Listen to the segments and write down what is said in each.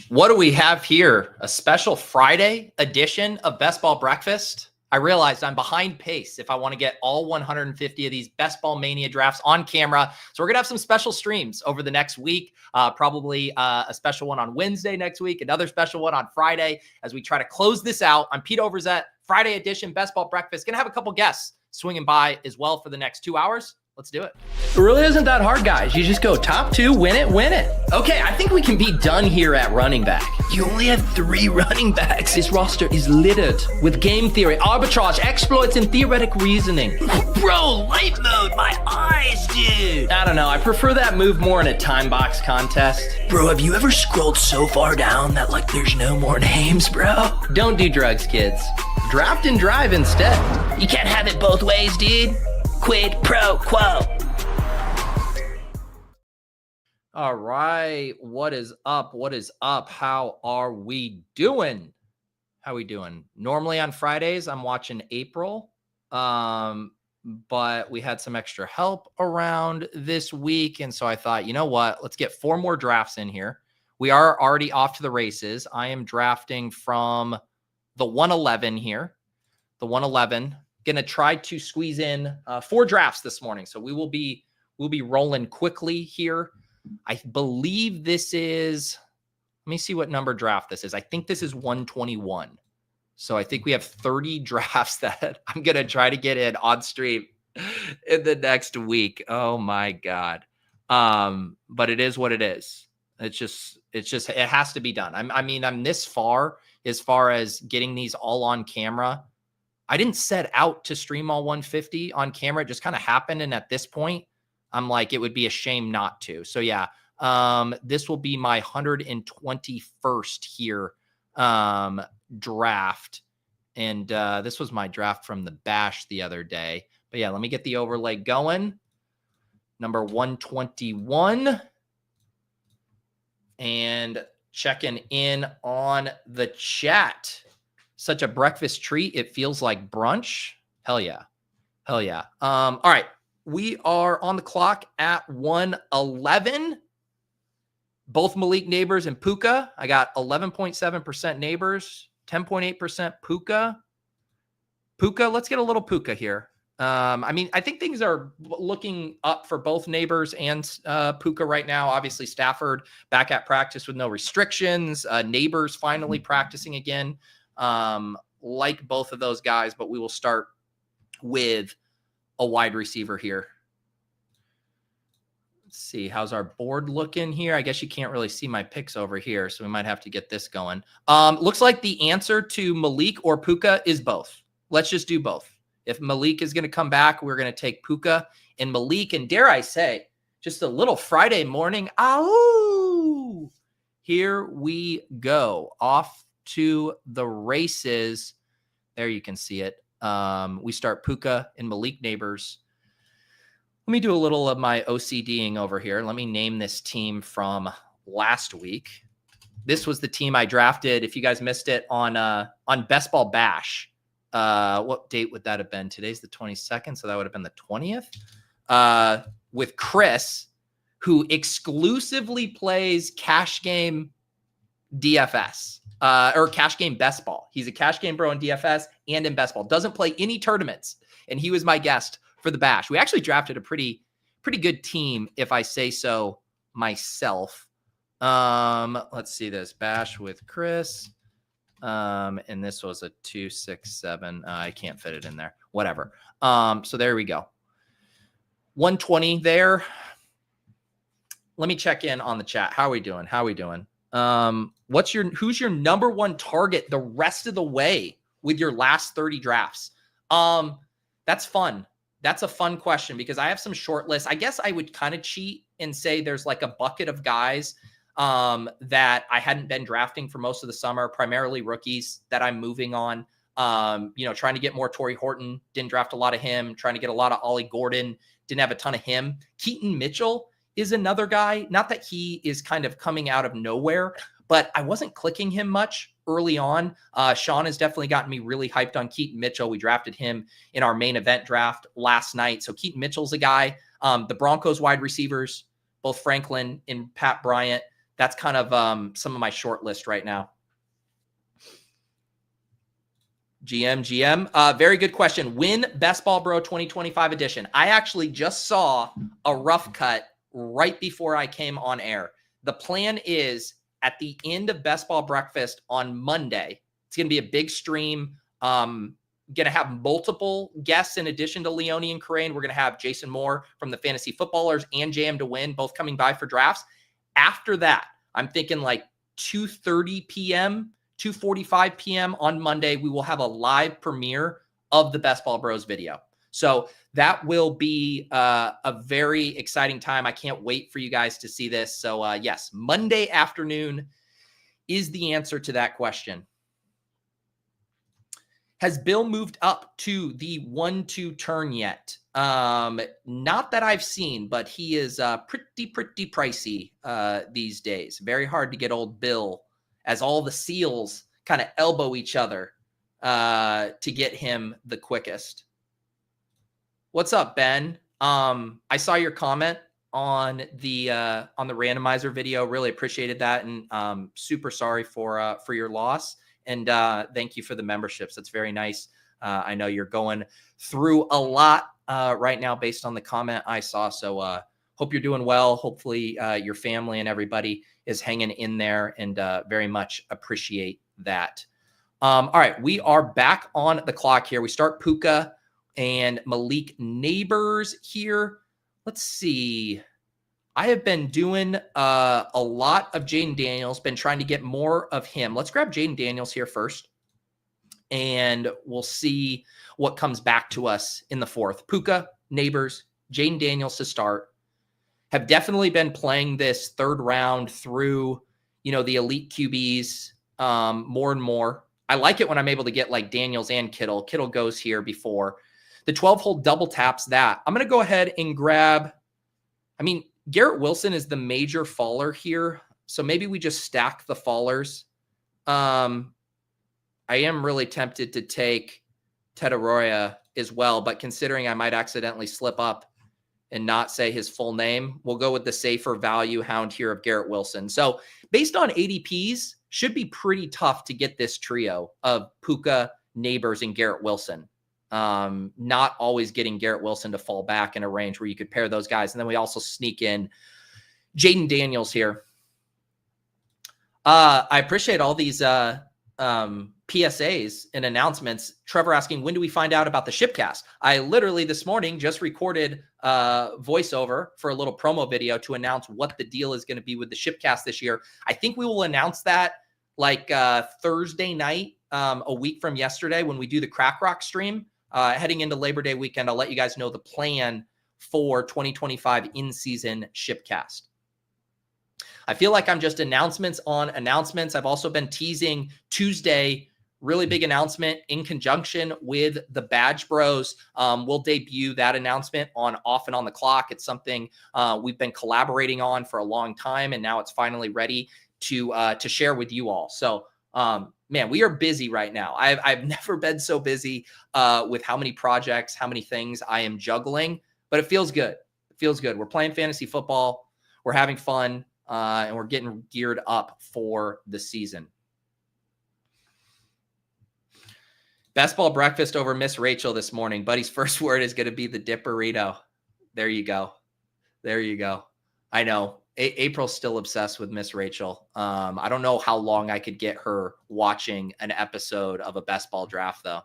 What do we have here? A special Friday edition of Best Ball Breakfast. I realized I'm behind pace if I want to get all 150 of these Best Ball Mania drafts on camera. So we're going to have some special streams over the next week, probably a special one on Wednesday next week, another special one on Friday as we try to close this out. I'm Pete Overzet, Friday edition Best Ball Breakfast. Going to have a couple guests swinging by as well for the next 2 hours. Let's do it. It really isn't that hard, guys. You just go top two, win it, win it. Okay, I think we can be done here at running back. You only have 3 running backs. This roster is littered with game theory, arbitrage, exploits, and theoretic reasoning. Bro, light mode, my eyes, dude. I don't know. I prefer that move more in a time box contest. Bro, have you ever scrolled so far down that, like, there's no more names, bro? Don't do drugs, kids. Draft and drive instead. You can't have it both ways, dude. Quid pro quo. All right. What is up? What is up? How are we doing? How we doing? Normally on Fridays, I'm watching April. But we had some extra help around this week. And so I thought, you know what? Let's get 4 more drafts in here. We are already off to the races. I am drafting from the 111 here. The 111. Going to try to squeeze in 4 drafts this morning. So we'll be rolling quickly here. I believe this is, let me see what number draft this is. I think this is 121. So I think we have 30 drafts that I'm going to try to get in on stream in the next week. Oh my God. But it is what it is. It has to be done. I'm this far as getting these all on camera. I didn't set out to stream all 150 on camera. It just kind of happened. And at this point, I'm like, it would be a shame not to. So yeah, this will be my 121st here draft. And this was my draft from the Bash the other day. But yeah, let me get the overlay going. Number 121. And checking in on the chat. Such a breakfast treat. It feels like brunch. Hell yeah. Hell yeah. All right. We are on the clock at 111. Both Malik Neighbors and Puka. I got 11.7% Neighbors, 10.8% Puka. Puka, let's get a little Puka here. I think things are looking up for both Neighbors and Puka right now. Obviously, Stafford back at practice with no restrictions. Neighbors finally practicing again. Like both of those guys, but we will start with a wide receiver here. Let's see. How's our board looking here? I guess you can't really see my picks over here, so we might have to get this going. Looks like the answer to Malik or Puka is both. Let's just do both. If Malik is going to come back, we're going to take Puka and Malik. And dare I say, just a little Friday morning. Ow! Here we go. Off to the races. There you can see it. We start Puka and Malik Neighbors. Let me do a little of my OCDing over here. Let me name this team from last week. This was the team I drafted. If you guys missed it on Best Ball Bash, what date would that have been? Today's the 22nd, so that would have been the 20th. With Chris, who exclusively plays cash game DFS. Or cash game best ball. He's a cash game bro in DFS and in best ball. Doesn't play any tournaments. And he was my guest for the Bash. We actually drafted a pretty good team, if I say so myself. Let's see this. Bash with Chris. And this was a 267. I can't fit it in there. Whatever. So there we go. 120 there. Let me check in on the chat. How are we doing? Who's your number 1 target the rest of the way with your last 30 drafts? That's fun. That's a fun question because I have some short lists. I guess I would kind of cheat and say there's like a bucket of guys that I hadn't been drafting for most of the summer, primarily rookies that I'm moving on. Trying to get more Torrey Horton, didn't draft a lot of him, trying to get a lot of Ollie Gordon, didn't have a ton of him. Keaton Mitchell is another guy. Not that he is kind of coming out of nowhere, but I wasn't clicking him much early on. Sean has definitely gotten me really hyped on Keaton Mitchell. We drafted him in our main event draft last night. So Keaton Mitchell's a guy. The Broncos wide receivers, both Franklin and Pat Bryant, that's kind of some of my short list right now. GM. Very good question. When Best Ball Bro 2025 edition? I actually just saw a rough cut right before I came on air. The plan is at the end of Best Ball Breakfast on Monday. It's going to be a big stream. Going to have multiple guests in addition to Leone and Crane. We're going to have Jason Moore from the Fantasy Footballers and JM to Win, both coming by for drafts. After that, I'm thinking like 2:30 p.m., 2:45 p.m. on Monday, we will have a live premiere of the Best Ball Bros video. So that will be a very exciting time. I can't wait for you guys to see this. So yes, Monday afternoon is the answer to that question. Has Bill moved up to the 1-2 turn yet? Not that I've seen, but he is pretty pricey these days. Very hard to get old Bill as all the seals kind of elbow each other to get him the quickest. What's up, Ben? I saw your comment on the randomizer video. Really appreciated that, and super sorry for your loss. And thank you for the memberships. That's very nice. I know you're going through a lot right now based on the comment I saw. So hope you're doing well. Hopefully your family and everybody is hanging in there, and very much appreciate that. All right, we are back on the clock here. We start Puka and Malik Neighbors here. Let's see. I have been doing a lot of Jaden Daniels, been trying to get more of him. Let's grab Jaden Daniels here first, and we'll see what comes back to us in the fourth. Puka, Neighbors, Jaden Daniels to start. Have definitely been playing this third round through, the elite QBs more and more. I like it when I'm able to get like Daniels and Kittle. Kittle goes here before. The 12-hole double taps that. I'm going to go ahead and grab, Garrett Wilson is the major faller here, so maybe we just stack the fallers. I am really tempted to take Ted Arroyo as well, but considering I might accidentally slip up and not say his full name, we'll go with the safer value hound here of Garrett Wilson. So based on ADPs, should be pretty tough to get this trio of Puka, Neighbors, and Garrett Wilson. Not always getting Garrett Wilson to fall back in a range where you could pair those guys. And then we also sneak in Jaden Daniels here. I appreciate all these PSAs and announcements. Trevor asking, when do we find out about the Shipcast? I literally this morning just recorded voiceover for a little promo video to announce what the deal is going to be with the Shipcast this year. I think we will announce that like Thursday night, a week from yesterday when we do the Crack Rock stream. Heading into Labor Day weekend, I'll let you guys know the plan for 2025 in-season Shipcast. I feel like I'm just announcements on announcements. I've also been teasing Tuesday, really big announcement in conjunction with the Badge Bros. We'll debut that announcement on Off and On the Clock. It's something we've been collaborating on for a long time, and now it's finally ready to share with you all. So, man, we are busy right now. I've never been so busy with how many projects, how many things I am juggling, but it feels good. It feels good. We're playing fantasy football. We're having fun. And we're getting geared up for the season. Best Ball Breakfast over Miss Rachel this morning. Buddy's first word is going to be the dipperito. There you go. There you go. I know. April's still obsessed with Miss Rachel. I don't know how long I could get her watching an episode of a Best Ball Draft, though.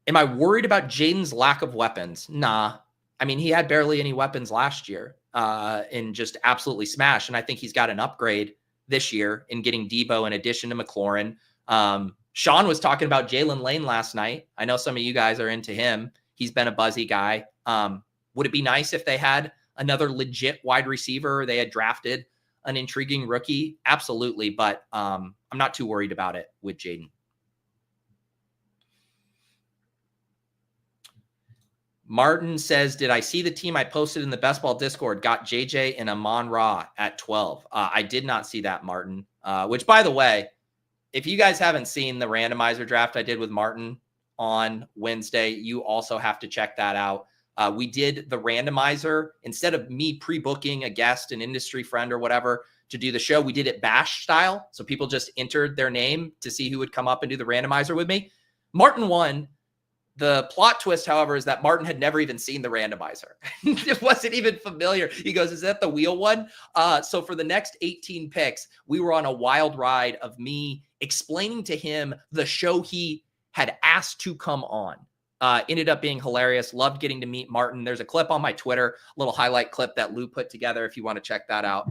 Am I worried about Jaden's lack of weapons? Nah. He had barely any weapons last year and just absolutely smashed. And I think he's got an upgrade this year in getting Debo in addition to McLaurin. Sean was talking about Jalen Lane last night. I know some of you guys are into him. He's been a buzzy guy. Would it be nice if they had another legit wide receiver? They had drafted an intriguing rookie? Absolutely. But I'm not too worried about it with Jaden. Martin says, did I see the team I posted in the Best Ball Discord got JJ and Amon-Ra at 12? I did not see that, Martin. Which, by the way, if you guys haven't seen the randomizer draft I did with Martin on Wednesday, you also have to check that out. We did the randomizer instead of me pre-booking a guest, an industry friend or whatever to do the show. We did it bash style. So people just entered their name to see who would come up and do the randomizer with me. Martin won. The plot twist, however, is that Martin had never even seen the randomizer. It wasn't even familiar. He goes, is that the wheel one? So for the next 18 picks, we were on a wild ride of me explaining to him the show he had asked to come on. Ended up being hilarious. Loved getting to meet Martin. There's a clip on my Twitter, a little highlight clip that Lou put together if you want to check that out.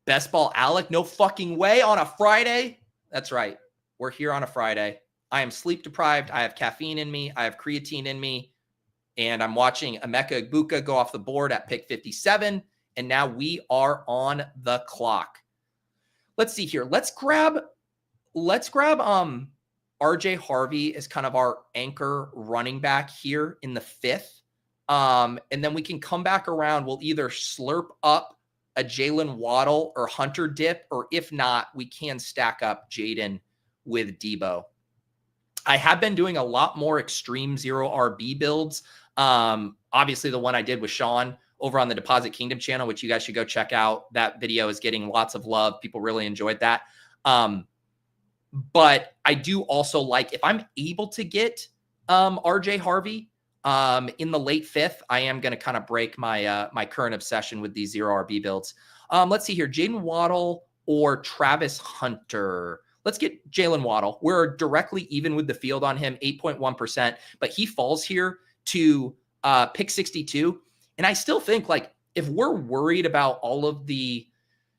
Best ball Alec, no fucking way on a Friday. That's right. We're here on a Friday. I am sleep deprived. I have caffeine in me. I have creatine in me. And I'm watching Emeka Egbuka go off the board at pick 57. And now we are on the clock. Let's see here. Let's grab RJ Harvey as kind of our anchor running back here in the 5th. And then we can come back around. We'll either slurp up a Jalen Waddle or Hunter dip, or if not, we can stack up Jaden with Debo. I have been doing a lot more extreme 0 RB builds. Obviously the one I did with Sean over on the Deposit Kingdom channel, which you guys should go check out. That video is getting lots of love. People really enjoyed that. But I do also like, if I'm able to get RJ Harvey in the late 5th, I am going to kind of break my my current obsession with these 0 RB builds. Let's see here. Jaden Waddle or Travis Hunter. Let's get Jalen Waddle. We're directly even with the field on him, 8.1%, but he falls here to pick 62. And I still think, like, if we're worried about all of the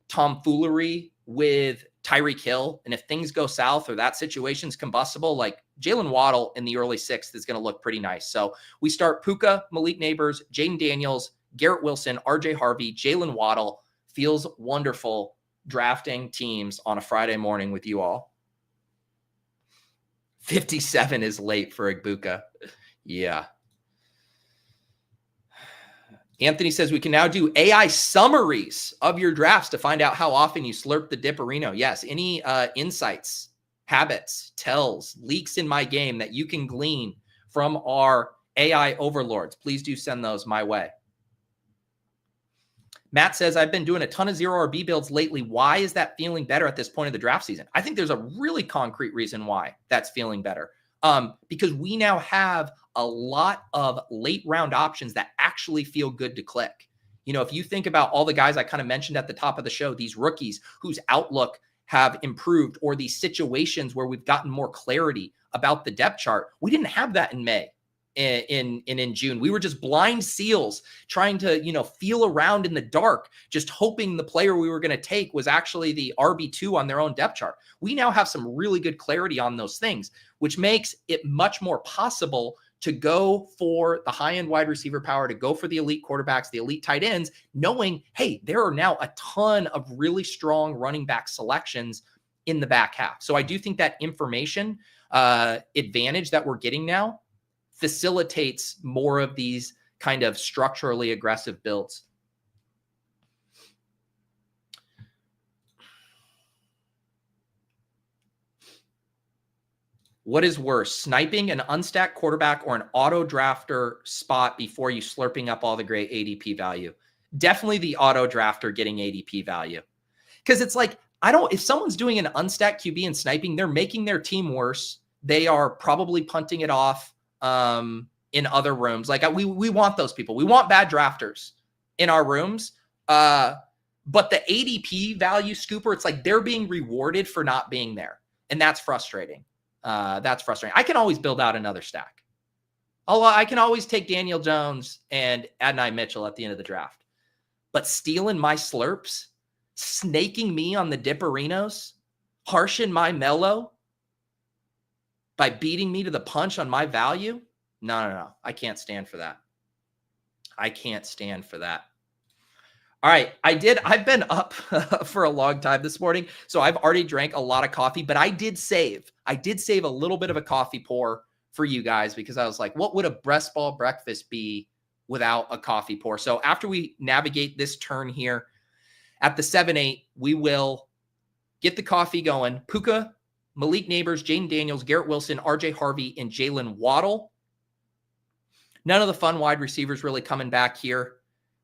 tomfoolery with Tyreek Hill, and if things go south or that situation's combustible, like Jalen Waddle in the early 6th is going to look pretty nice. So we start Puka, Malik Neighbors, Jaden Daniels, Garrett Wilson, RJ Harvey, Jalen Waddle. Feels wonderful drafting teams on a Friday morning with you all. 57 is late for Egbuka. Yeah. Anthony says we can now do AI summaries of your drafts to find out how often you slurp the dipperino. Yes. Any insights, habits, tells, leaks in my game that you can glean from our AI overlords, please do send those my way. Matt says, I've been doing a ton of 0 RB builds lately. Why is that feeling better at this point of the draft season? I think there's a really concrete reason why that's feeling better. Because we now have a lot of late round options that actually feel good to click. You know, if you think about all the guys I kind of mentioned at the top of the show, these rookies whose outlook have improved, or these situations where we've gotten more clarity about the depth chart, we didn't have that in May. In June, we were just blind seals trying to, you know, feel around in the dark, just hoping the player we were going to take was actually the RB2 on their own depth chart. We now have some really good clarity on those things, which makes it much more possible to go for the high-end wide receiver power, to go for the elite quarterbacks, the elite tight ends, knowing, hey, there are now a ton of really strong running back selections in the back half. So I do think that information advantage that we're getting now facilitates more of these kind of structurally aggressive builds. What is worse, sniping an unstacked quarterback or an auto drafter spot before you slurping up all the great ADP value? Definitely the auto drafter getting ADP value. Because it's like, if someone's doing an unstacked QB and sniping, they're making their team worse. They are probably punting it off in other rooms. Like we want those people. We want bad drafters in our rooms. But the ADP value scooper, it's like they're being rewarded for not being there. And that's frustrating. That's frustrating. I can always build out another stack. I can always take Daniel Jones and Adonai Mitchell at the end of the draft. But stealing my slurps, snaking me on the dipperinos, harshing my mellow by beating me to the punch on my value? No. I can't stand for that. I can't stand for that. All right. I've been up for a long time this morning, so I've already drank a lot of coffee, but I did save a little bit of a coffee pour for you guys, because I was like, what would a breast ball breakfast be without a coffee pour? So after we navigate this turn here at the 7-8, we will get the coffee going. Puka Malik Neighbors, Jaden Daniels, Garrett Wilson, RJ Harvey, and Jalen Waddle. None of the fun wide receivers really coming back here.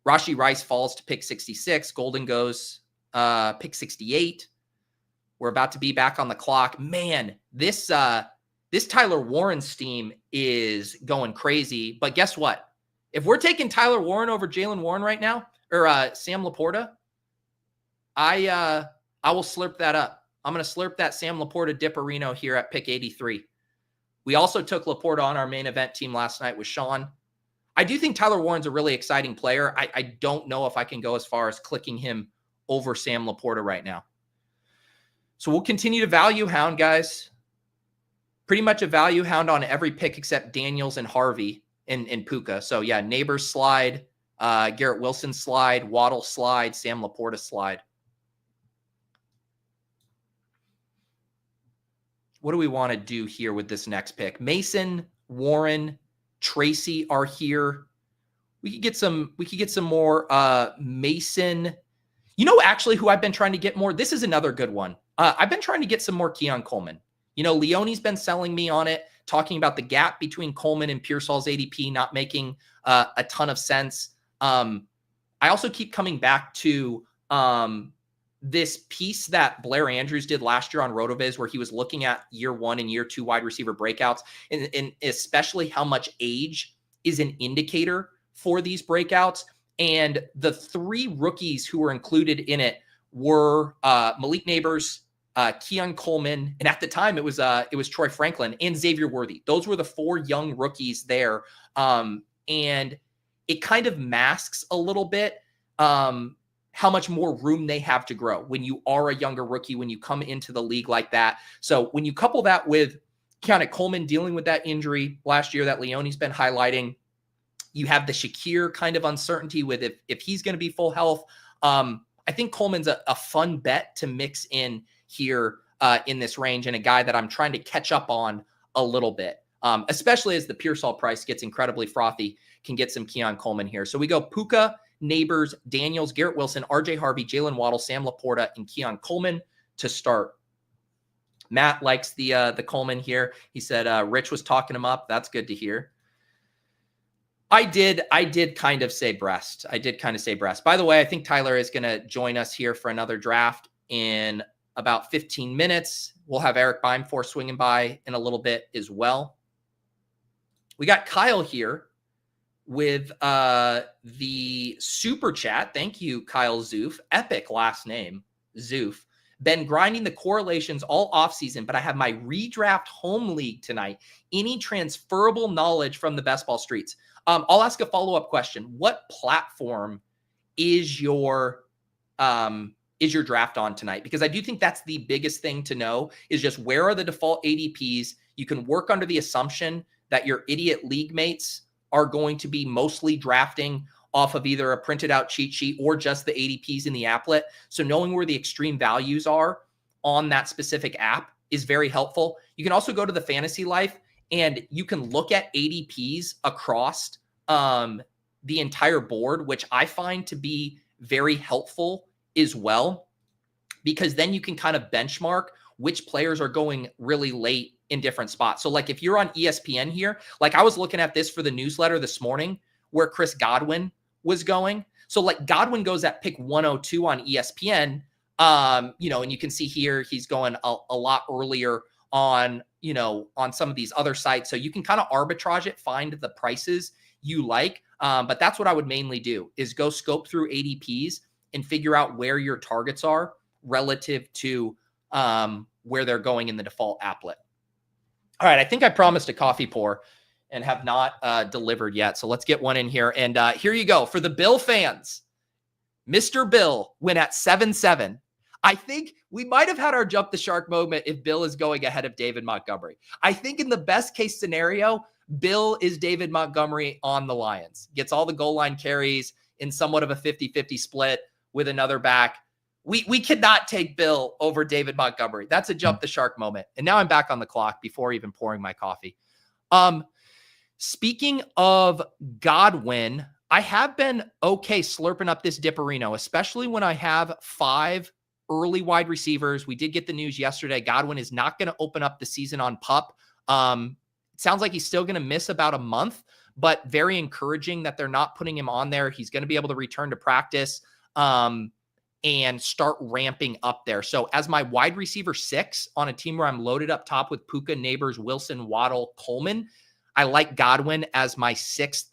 Rashee Rice falls to pick 66. Golden goes pick 68. We're about to be back on the clock. Man, this Tyler Warren steam is going crazy. But guess what? If we're taking Tyler Warren over Jalen Warren right now, or Sam Laporta, I will slurp that up. I'm going to slurp that Sam Laporta dipperino here at pick 83. We also took Laporta on our main event team last night with Sean. I do think Tyler Warren's a really exciting player. I don't know if I can go as far as clicking him over Sam Laporta right now. So we'll continue to value hound, guys. Pretty much a value hound on every pick except Daniels and Harvey and Puka. So yeah, Neighbors slide, Garrett Wilson slide, Waddle slide, Sam Laporta slide. What do we want to do here with this next pick? Mason, Warren, Tracy are here. We could get some more Mason. You know, actually, who I've been trying to get more. This is another good one. I've been trying to get some more Keon Coleman. You know, Leone's been selling me on it, talking about the gap between Coleman and Pearsall's ADP not making a ton of sense. I also keep coming back to this piece that Blair Andrews did last year on RotoViz, where he was looking at year 1 and year 2 wide receiver breakouts, and especially how much age is an indicator for these breakouts. And the 3 rookies who were included in it were Malik Neighbors, Keon Coleman, and at the time it was Troy Franklin and Xavier Worthy. Those were the 4 young rookies there. And it kind of masks a little bit how much more room they have to grow when you are a younger rookie, when you come into the league like that. So when you couple that with Keon Coleman dealing with that injury last year that Leone's been highlighting, you have the Shakir kind of uncertainty with if he's going to be full health. I think Coleman's a fun bet to mix in here in this range, and a guy that I'm trying to catch up on a little bit, especially as the Pearsall price gets incredibly frothy, can get some Keon Coleman here. So we go Puka, Neighbors, Daniels, Garrett Wilson, RJ Harvey, Jalen Waddle, Sam Laporta, and Keon Coleman to start. Matt likes the Coleman here. He said Rich was talking him up. That's good to hear. I did kind of say breast. By the way, I think Tyler is going to join us here for another draft in about 15 minutes. We'll have Erik Beimfohr swinging by in a little bit as well. We got Kyle here with the super chat. Thank you, Kyle Zoof. Epic last name, Zoof. Been grinding the correlations all offseason, but I have my redraft home league tonight. Any transferable knowledge from the best ball streets? I'll ask a follow-up question. What platform is your draft on tonight? Because I do think that's the biggest thing to know, is just where are the default ADPs. You can work under the assumption that your idiot league mates are going to be mostly drafting off of either a printed out cheat sheet or just the ADPs in the applet. So knowing where the extreme values are on that specific app is very helpful. You can also go to the Fantasy Life and you can look at ADPs across the entire board, which I find to be very helpful as well, because then you can kind of benchmark which players are going really late in different spots. So like if you're on ESPN here, like I was looking at this for the newsletter this morning where Chris Godwin was going. So like Godwin goes at pick 102 on ESPN, and you can see here he's going a lot earlier on some of these other sites. So you can kind of arbitrage it, find the prices you like. But that's what I would mainly do, is go scope through ADPs and figure out where your targets are relative to where they're going in the default applet. All right, I think I promised a coffee pour and have not delivered yet. So let's get one in here. And here you go. For the Bill fans, Mr. Bill went at 7-7. I think we might have had our jump the shark moment if Bill is going ahead of David Montgomery. I think in the best case scenario, Bill is David Montgomery on the Lions. Gets all the goal line carries in somewhat of a 50-50 split with another back. We cannot take Bill over David Montgomery. That's a jump the shark moment. And now I'm back on the clock before even pouring my coffee. Speaking of Godwin, I have been okay slurping up this dipperino, especially when I have 5 early wide receivers. We did get the news yesterday. Godwin is not going to open up the season on PUP. It sounds like he's still going to miss about a month, but very encouraging that they're not putting him on there. He's going to be able to return to practice and start ramping up there. So as my wide receiver 6 on a team where I'm loaded up top with Puka, Neighbors, Wilson, Waddle, Coleman, I like Godwin as my 6th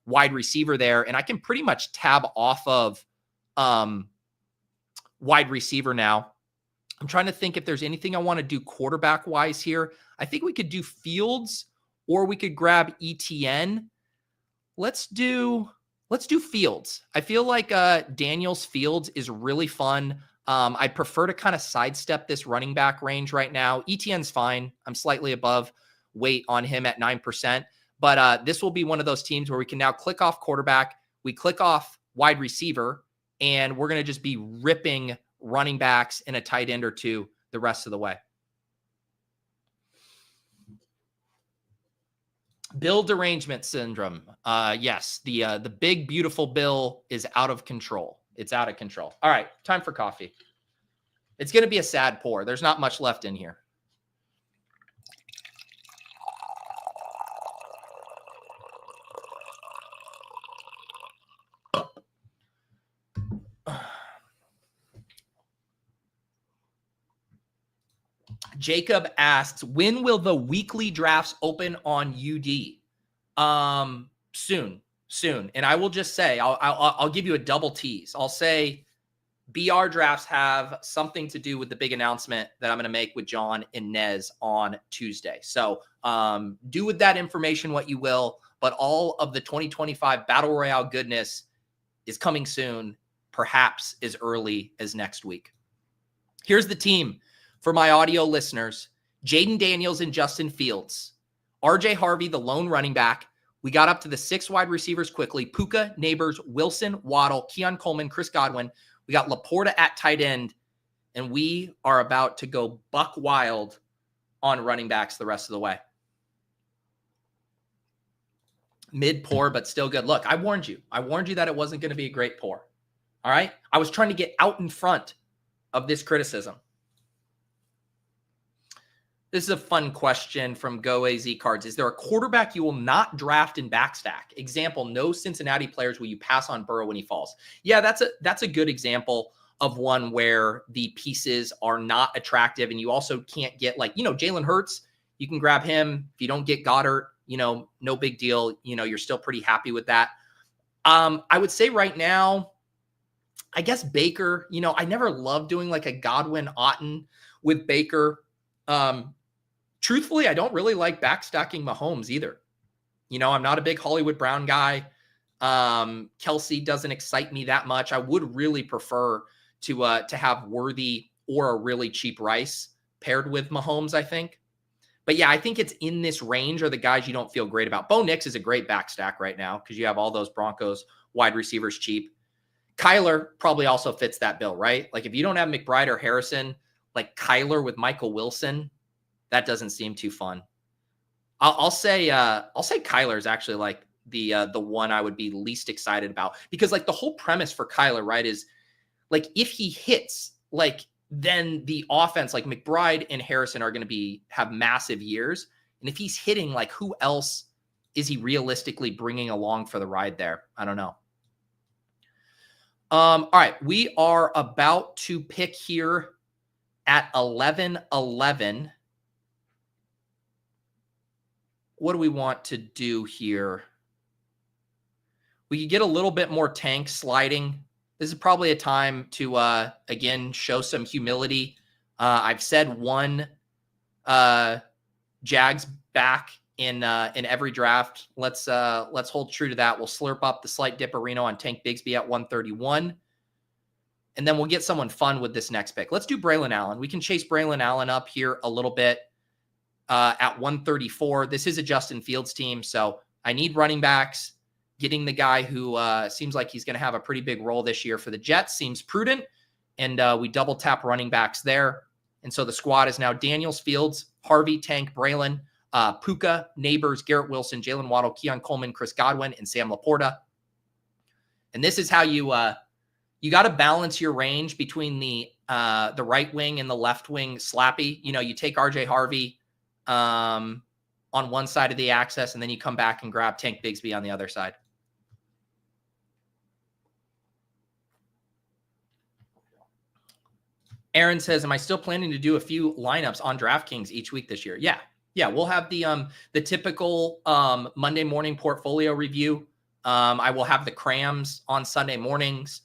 wide receiver there. And I can pretty much tab off of wide receiver now. I'm trying to think if there's anything I want to do quarterback wise here. I think we could do Fields or we could grab ETN. Let's do Fields. I feel like Daniels Fields is really fun. I prefer to kind of sidestep this running back range right now. ETN's fine. I'm slightly above weight on him at 9%. But this will be one of those teams where we can now click off quarterback. We click off wide receiver, and we're going to just be ripping running backs and a tight end or two the rest of the way. Bill derangement syndrome. Yes, the big, beautiful Bill is out of control. It's out of control. All right, time for coffee. It's going to be a sad pour. There's not much left in here. Jacob asks, when will the weekly drafts open on UD? Soon. And I will just say, I'll give you a double tease. I'll say BR drafts have something to do with the big announcement that I'm going to make with John and Nez on Tuesday. So do with that information what you will, but all of the 2025 Battle Royale goodness is coming soon, perhaps as early as next week. Here's the team. For my audio listeners, Jaden Daniels and Justin Fields, RJ Harvey, the lone running back. We got up to the 6 wide receivers quickly. Puka, Neighbors, Wilson, Waddle, Keon Coleman, Chris Godwin. We got Laporta at tight end, and we are about to go buck wild on running backs the rest of the way. Mid pour, but still good. Look, I warned you. I warned you that it wasn't going to be a great pour. All right? I was trying to get out in front of this criticism. This is a fun question from GoAZ Cards. Is there a quarterback you will not draft in backstack? Example, no Cincinnati players will you pass on Burrow when he falls? Yeah, that's a good example of one where the pieces are not attractive, and you also can't get Jalen Hurts. You can grab him. If you don't get Goddard, no big deal. You're still pretty happy with that. I would say right now, I guess Baker. I never loved doing like a Godwin Otten with Baker. Truthfully, I don't really like backstacking Mahomes either. I'm not a big Hollywood Brown guy. Kelsey doesn't excite me that much. I would really prefer to have Worthy or a really cheap Rice paired with Mahomes, I think. But yeah, I think it's in this range are the guys you don't feel great about. Bo Nix is a great backstack right now because you have all those Broncos wide receivers cheap. Kyler probably also fits that bill, right? Like if you don't have McBride or Harrison, like Kyler with Michael Wilson, that doesn't seem too fun. I'll say Kyler is actually like the one I would be least excited about because like the whole premise for Kyler, right, is like if he hits, like then the offense, like McBride and Harrison are going to have massive years, and if he's hitting, like who else is he realistically bringing along for the ride there? I don't know. All right, we are about to pick here at 11:11. What do we want to do here? We could get a little bit more tank sliding. This is probably a time to, again, show some humility. I've said one Jags back in every draft. Let's hold true to that. We'll slurp up the slight dipperino on Tank Bigsby at 131. And then we'll get someone fun with this next pick. Let's do Braylon Allen. We can chase Braylon Allen up here a little bit. At 134. This is a Justin Fields team, so I need running backs. Getting the guy who seems like he's going to have a pretty big role this year for the Jets seems prudent, and we double tap running backs there. And so the squad is now Daniels, Fields, Harvey, Tank, Braylon, Puka, Neighbors, Garrett Wilson, Jalen Waddle, Keon Coleman, Chris Godwin, and Sam Laporta. And this is how you you got to balance your range between the right wing and the left wing slappy. You know, you take RJ Harvey on one side of the axis, and then you come back and grab Tank Bigsby on the other side. Aaron says, am I still planning to do a few lineups on DraftKings each week this year? Yeah. Yeah, we'll have the typical Monday morning portfolio review. I will have the crams on Sunday mornings.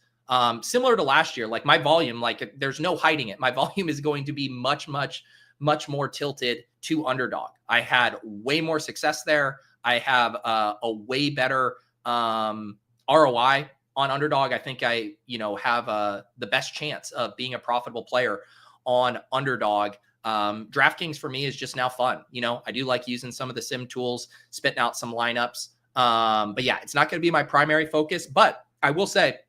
Similar to last year, like my volume, like there's no hiding it. My volume is going to be much more tilted to underdog. I had way more success there. I have a way better ROI on underdog. I think I, have the best chance of being a profitable player on underdog. DraftKings for me is just now fun. I do like using some of the sim tools, spitting out some lineups. But yeah, it's not going to be my primary focus, but I will say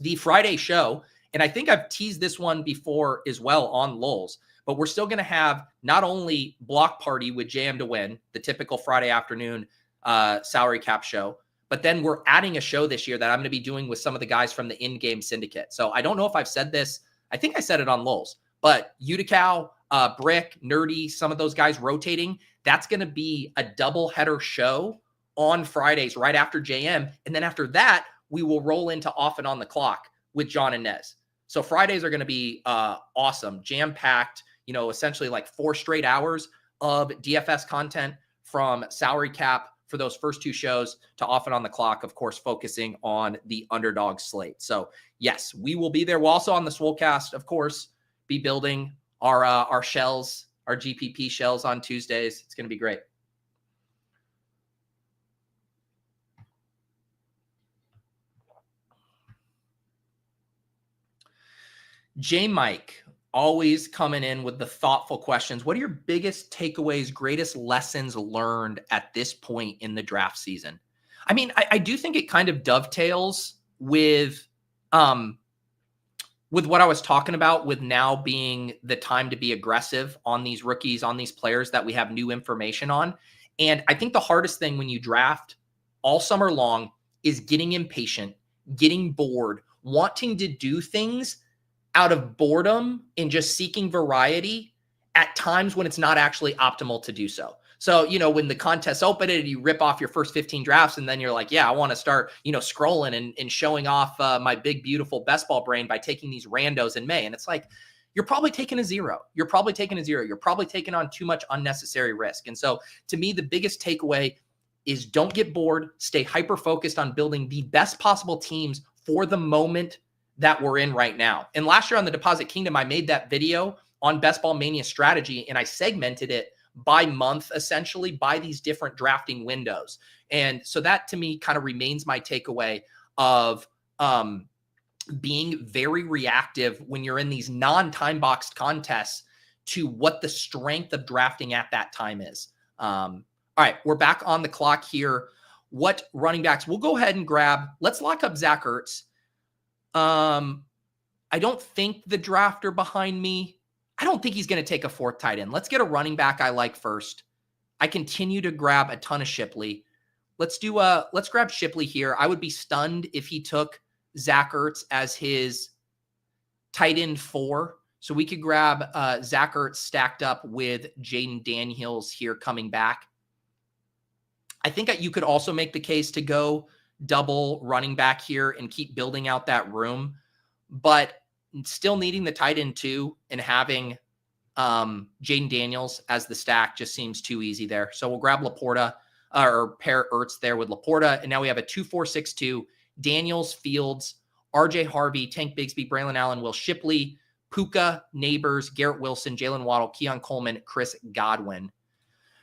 the Friday show, and I think I've teased this one before as well on Lulz, but we're still going to have not only Block Party with JM to Win, the typical Friday afternoon salary cap show, but then we're adding a show this year that I'm going to be doing with some of the guys from the in-game syndicate. So I don't know if I've said this. I think I said it on Lulz, but UNDERDOG, Brick, Nerdy, some of those guys rotating, that's going to be a double header show on Fridays right after JM. And then after that, we will roll into Off and On the Clock with John and Nez. So Fridays are going to be awesome, jam-packed, essentially like 4 straight hours of DFS content from salary cap for those first 2 shows to Off and On the Clock, of course, focusing on the underdog slate. So yes, we will be there. We'll also on the Swolecast, of course, be building our shells, our GPP shells on Tuesdays. It's going to be great. Mike, always coming in with the thoughtful questions. What are your biggest takeaways, greatest lessons learned at this point in the draft season? I mean, I do think it kind of dovetails with what I was talking about, with now being the time to be aggressive on these rookies, on these players that we have new information on. And I think the hardest thing when you draft all summer long is getting impatient, getting bored, wanting to do things out of boredom and just seeking variety at times when it's not actually optimal to do so. So, when the contests open and you rip off your first 15 drafts and then you're like, yeah, I want to start, scrolling and showing off my big, beautiful best ball brain by taking these randos in May. And it's like, you're probably taking a zero. You're probably taking on too much unnecessary risk. And so to me, the biggest takeaway is don't get bored, stay hyper-focused on building the best possible teams for the moment that we're in right now. And last year on the Deposit Kingdom, I made that video on Best Ball Mania strategy, and I segmented it by month, essentially by these different drafting windows. And so that to me kind of remains my takeaway of being very reactive when you're in these non-time boxed contests to what the strength of drafting at that time is. All right, we're back on the clock here. What running backs? We'll go ahead and grab, let's lock up Zach Ertz. I don't think the drafter behind me, I don't think he's going to take a 4th tight end. Let's get a running back I like first. I continue to grab a ton of Shipley. Let's grab Shipley here. I would be stunned if he took Zach Ertz as his tight end 4. So we could grab Zach Ertz stacked up with Jaden Daniels here coming back. I think you could also make the case to go double running back here and keep building out that room, but still needing the tight end 2 and having Jaden Daniels as the stack just seems too easy there. So we'll grab Laporta or pair Ertz there with Laporta. And now we have a 2-4-6-2, Daniels, Fields, RJ Harvey, Tank Bigsby, Braylon Allen, Will Shipley, Puka, Neighbors, Garrett Wilson, Jalen Waddle, Keon Coleman, Chris Godwin.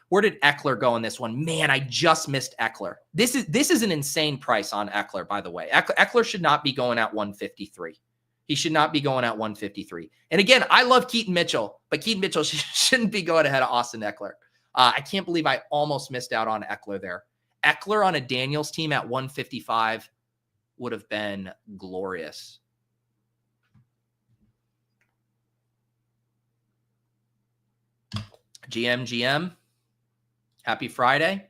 Where did Eckler go in this one? Man, I just missed Eckler. This is an insane price on Eckler, by the way. Eckler should not be going at 153. He should not be going at 153. And again, I love Keaton Mitchell, but Keaton Mitchell shouldn't be going ahead of Austin Eckler. I can't believe I almost missed out on Eckler there. Eckler on a Daniels team at 155 would have been glorious. GM. Happy Friday.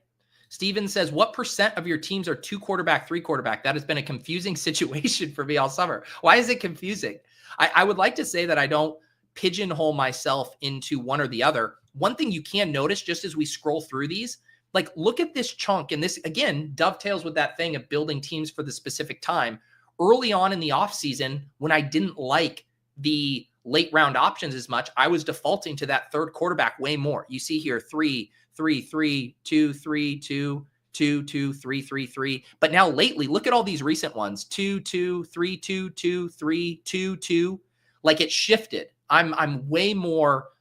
Steven says, what percent of your teams are 2 quarterback, 3 quarterback? That has been a confusing situation for me all summer. Why is it confusing? I would like to say that I don't pigeonhole myself into one or the other. One thing you can notice just as we scroll through these, like look at this chunk. And this, again, dovetails with that thing of building teams for the specific time. Early on in the offseason, when I didn't like the late round options as much, I was defaulting to that 3rd quarterback way more. You see here 3, 3, 3, 2, 3, 2, 2, 2, 3, 3, 3. But now lately, look at all these recent ones. 2, 2, 3, 2, 2, 3, 2, 2. Like it shifted. I'm way more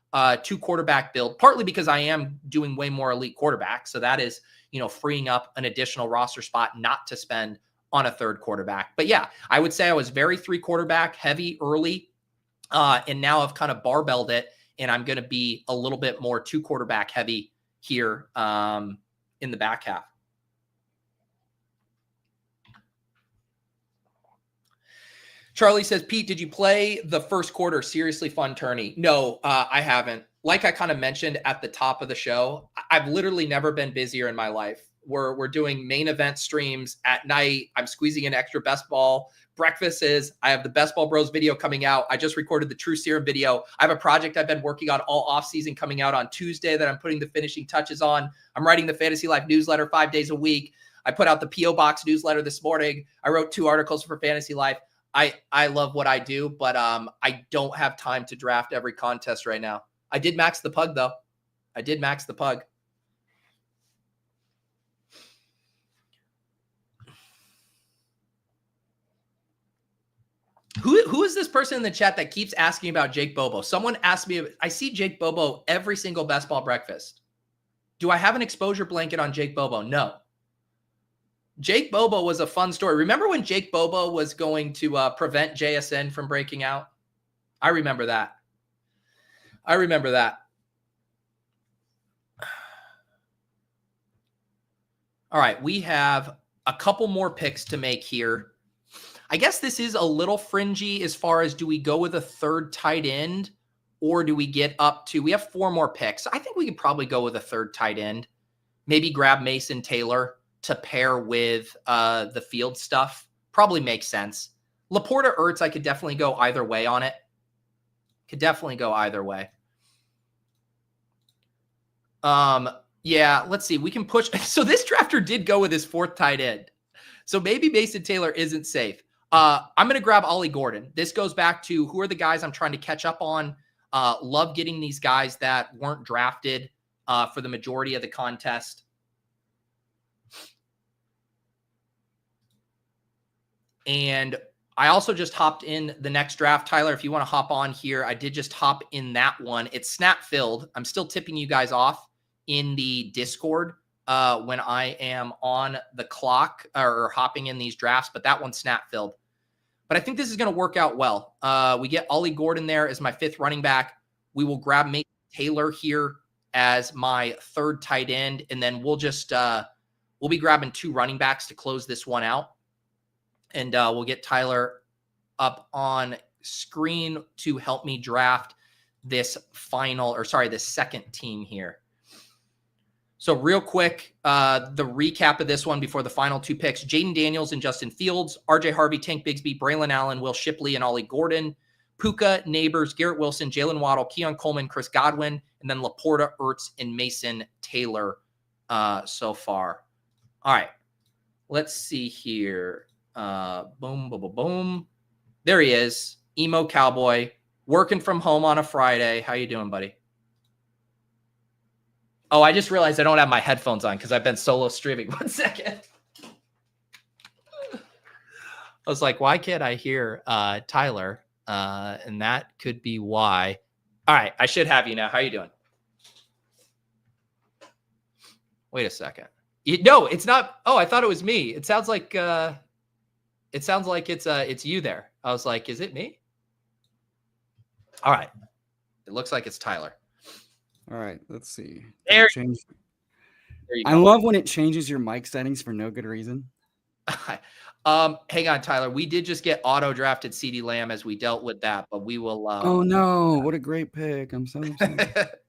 2 quarterback build, partly because I am doing way more elite quarterback. So that is, freeing up an additional roster spot not to spend on a 3rd quarterback. But yeah, I would say I was very 3 quarterback heavy early. And now I've kind of barbelled it, and I'm going to be a little bit more 2 quarterback heavy here in the back half. Charlie says, Pete, did you play the first quarter? Seriously fun tourney? No, I haven't. Like I kind of mentioned at the top of the show, I've literally never been busier in my life. We're doing main event streams at night. I'm squeezing in extra best ball breakfasts. I have the Best Ball Bros video coming out. I just recorded the True Serum video. I have a project I've been working on all off season coming out on Tuesday that I'm putting the finishing touches on. I'm writing the Fantasy Life newsletter 5 days a week. I put out the P.O. Box newsletter this morning. I wrote 2 articles for Fantasy Life. I love what I do, but I don't have time to draft every contest right now. I did max the pug, though. I did max the pug. Who is this person in the chat that keeps asking about Jake Bobo? Someone asked me, I see Jake Bobo every single Best Ball breakfast. Do I have an exposure blanket on Jake Bobo? No. Jake Bobo was a fun story. Remember when Jake Bobo was going to prevent JSN from breaking out? I remember that. I remember that. All right, we have a couple more picks to make here. I guess this is a little fringy as far as do we go with a 3rd tight end or do we get up to, we have 4 more picks. I think we could probably go with a 3rd tight end. Maybe grab Mason Taylor to pair with the field stuff. Probably makes sense. Laporta Ertz, I could definitely go either way on it. Could definitely go either way. Yeah, let's see. We can push. So this drafter did go with his 4th tight end. So maybe Mason Taylor isn't safe. I'm going to grab Ollie Gordon. This goes back to who are the guys I'm trying to catch up on. Love getting these guys that weren't drafted for the majority of the contest. And I also just hopped in the next draft. Tyler, if you want to hop on here, I did just hop in that one. It's snap filled. I'm still tipping you guys off in the Discord when I am on the clock or hopping in these drafts, but that one's snap filled. But I think this is going to work out well. We get Ollie Gordon there as my 5th running back. We will grab Mason Taylor here as my 3rd tight end, and then we'll just we'll be grabbing 2 running backs to close this one out. And we'll get Tyler up on screen to help me draft this this 2nd team here. So real quick, the recap of this one before the final 2 picks: Jaden Daniels and Justin Fields, RJ Harvey, Tank Bigsby, Braylon Allen, Will Shipley, and Ollie Gordon, Puka, Neighbors, Garrett Wilson, Jalen Waddle, Keon Coleman, Chris Godwin, and then Laporta, Ertz, and Mason Taylor so far. All right, let's see here. Boom, boom, boom, boom. There he is, EmoCowboy, working from home on a Friday. How you doing, buddy? Oh, I just realized I don't have my headphones on because I've been solo streaming. 1 second. I was like, why can't I hear Tyler? And that could be why. All right, I should have you now. How you doing? Wait a second. No, it's not. Oh, I thought it was me. It sounds like it's you there. I was like, is it me? All right. It looks like it's Tyler. All right, let's see. There you go. I love when it changes your mic settings for no good reason. Hang on, Tyler. We did just get auto drafted CeeDee Lamb as we dealt with that, but we will. Oh no! What a great pick! I'm so upset.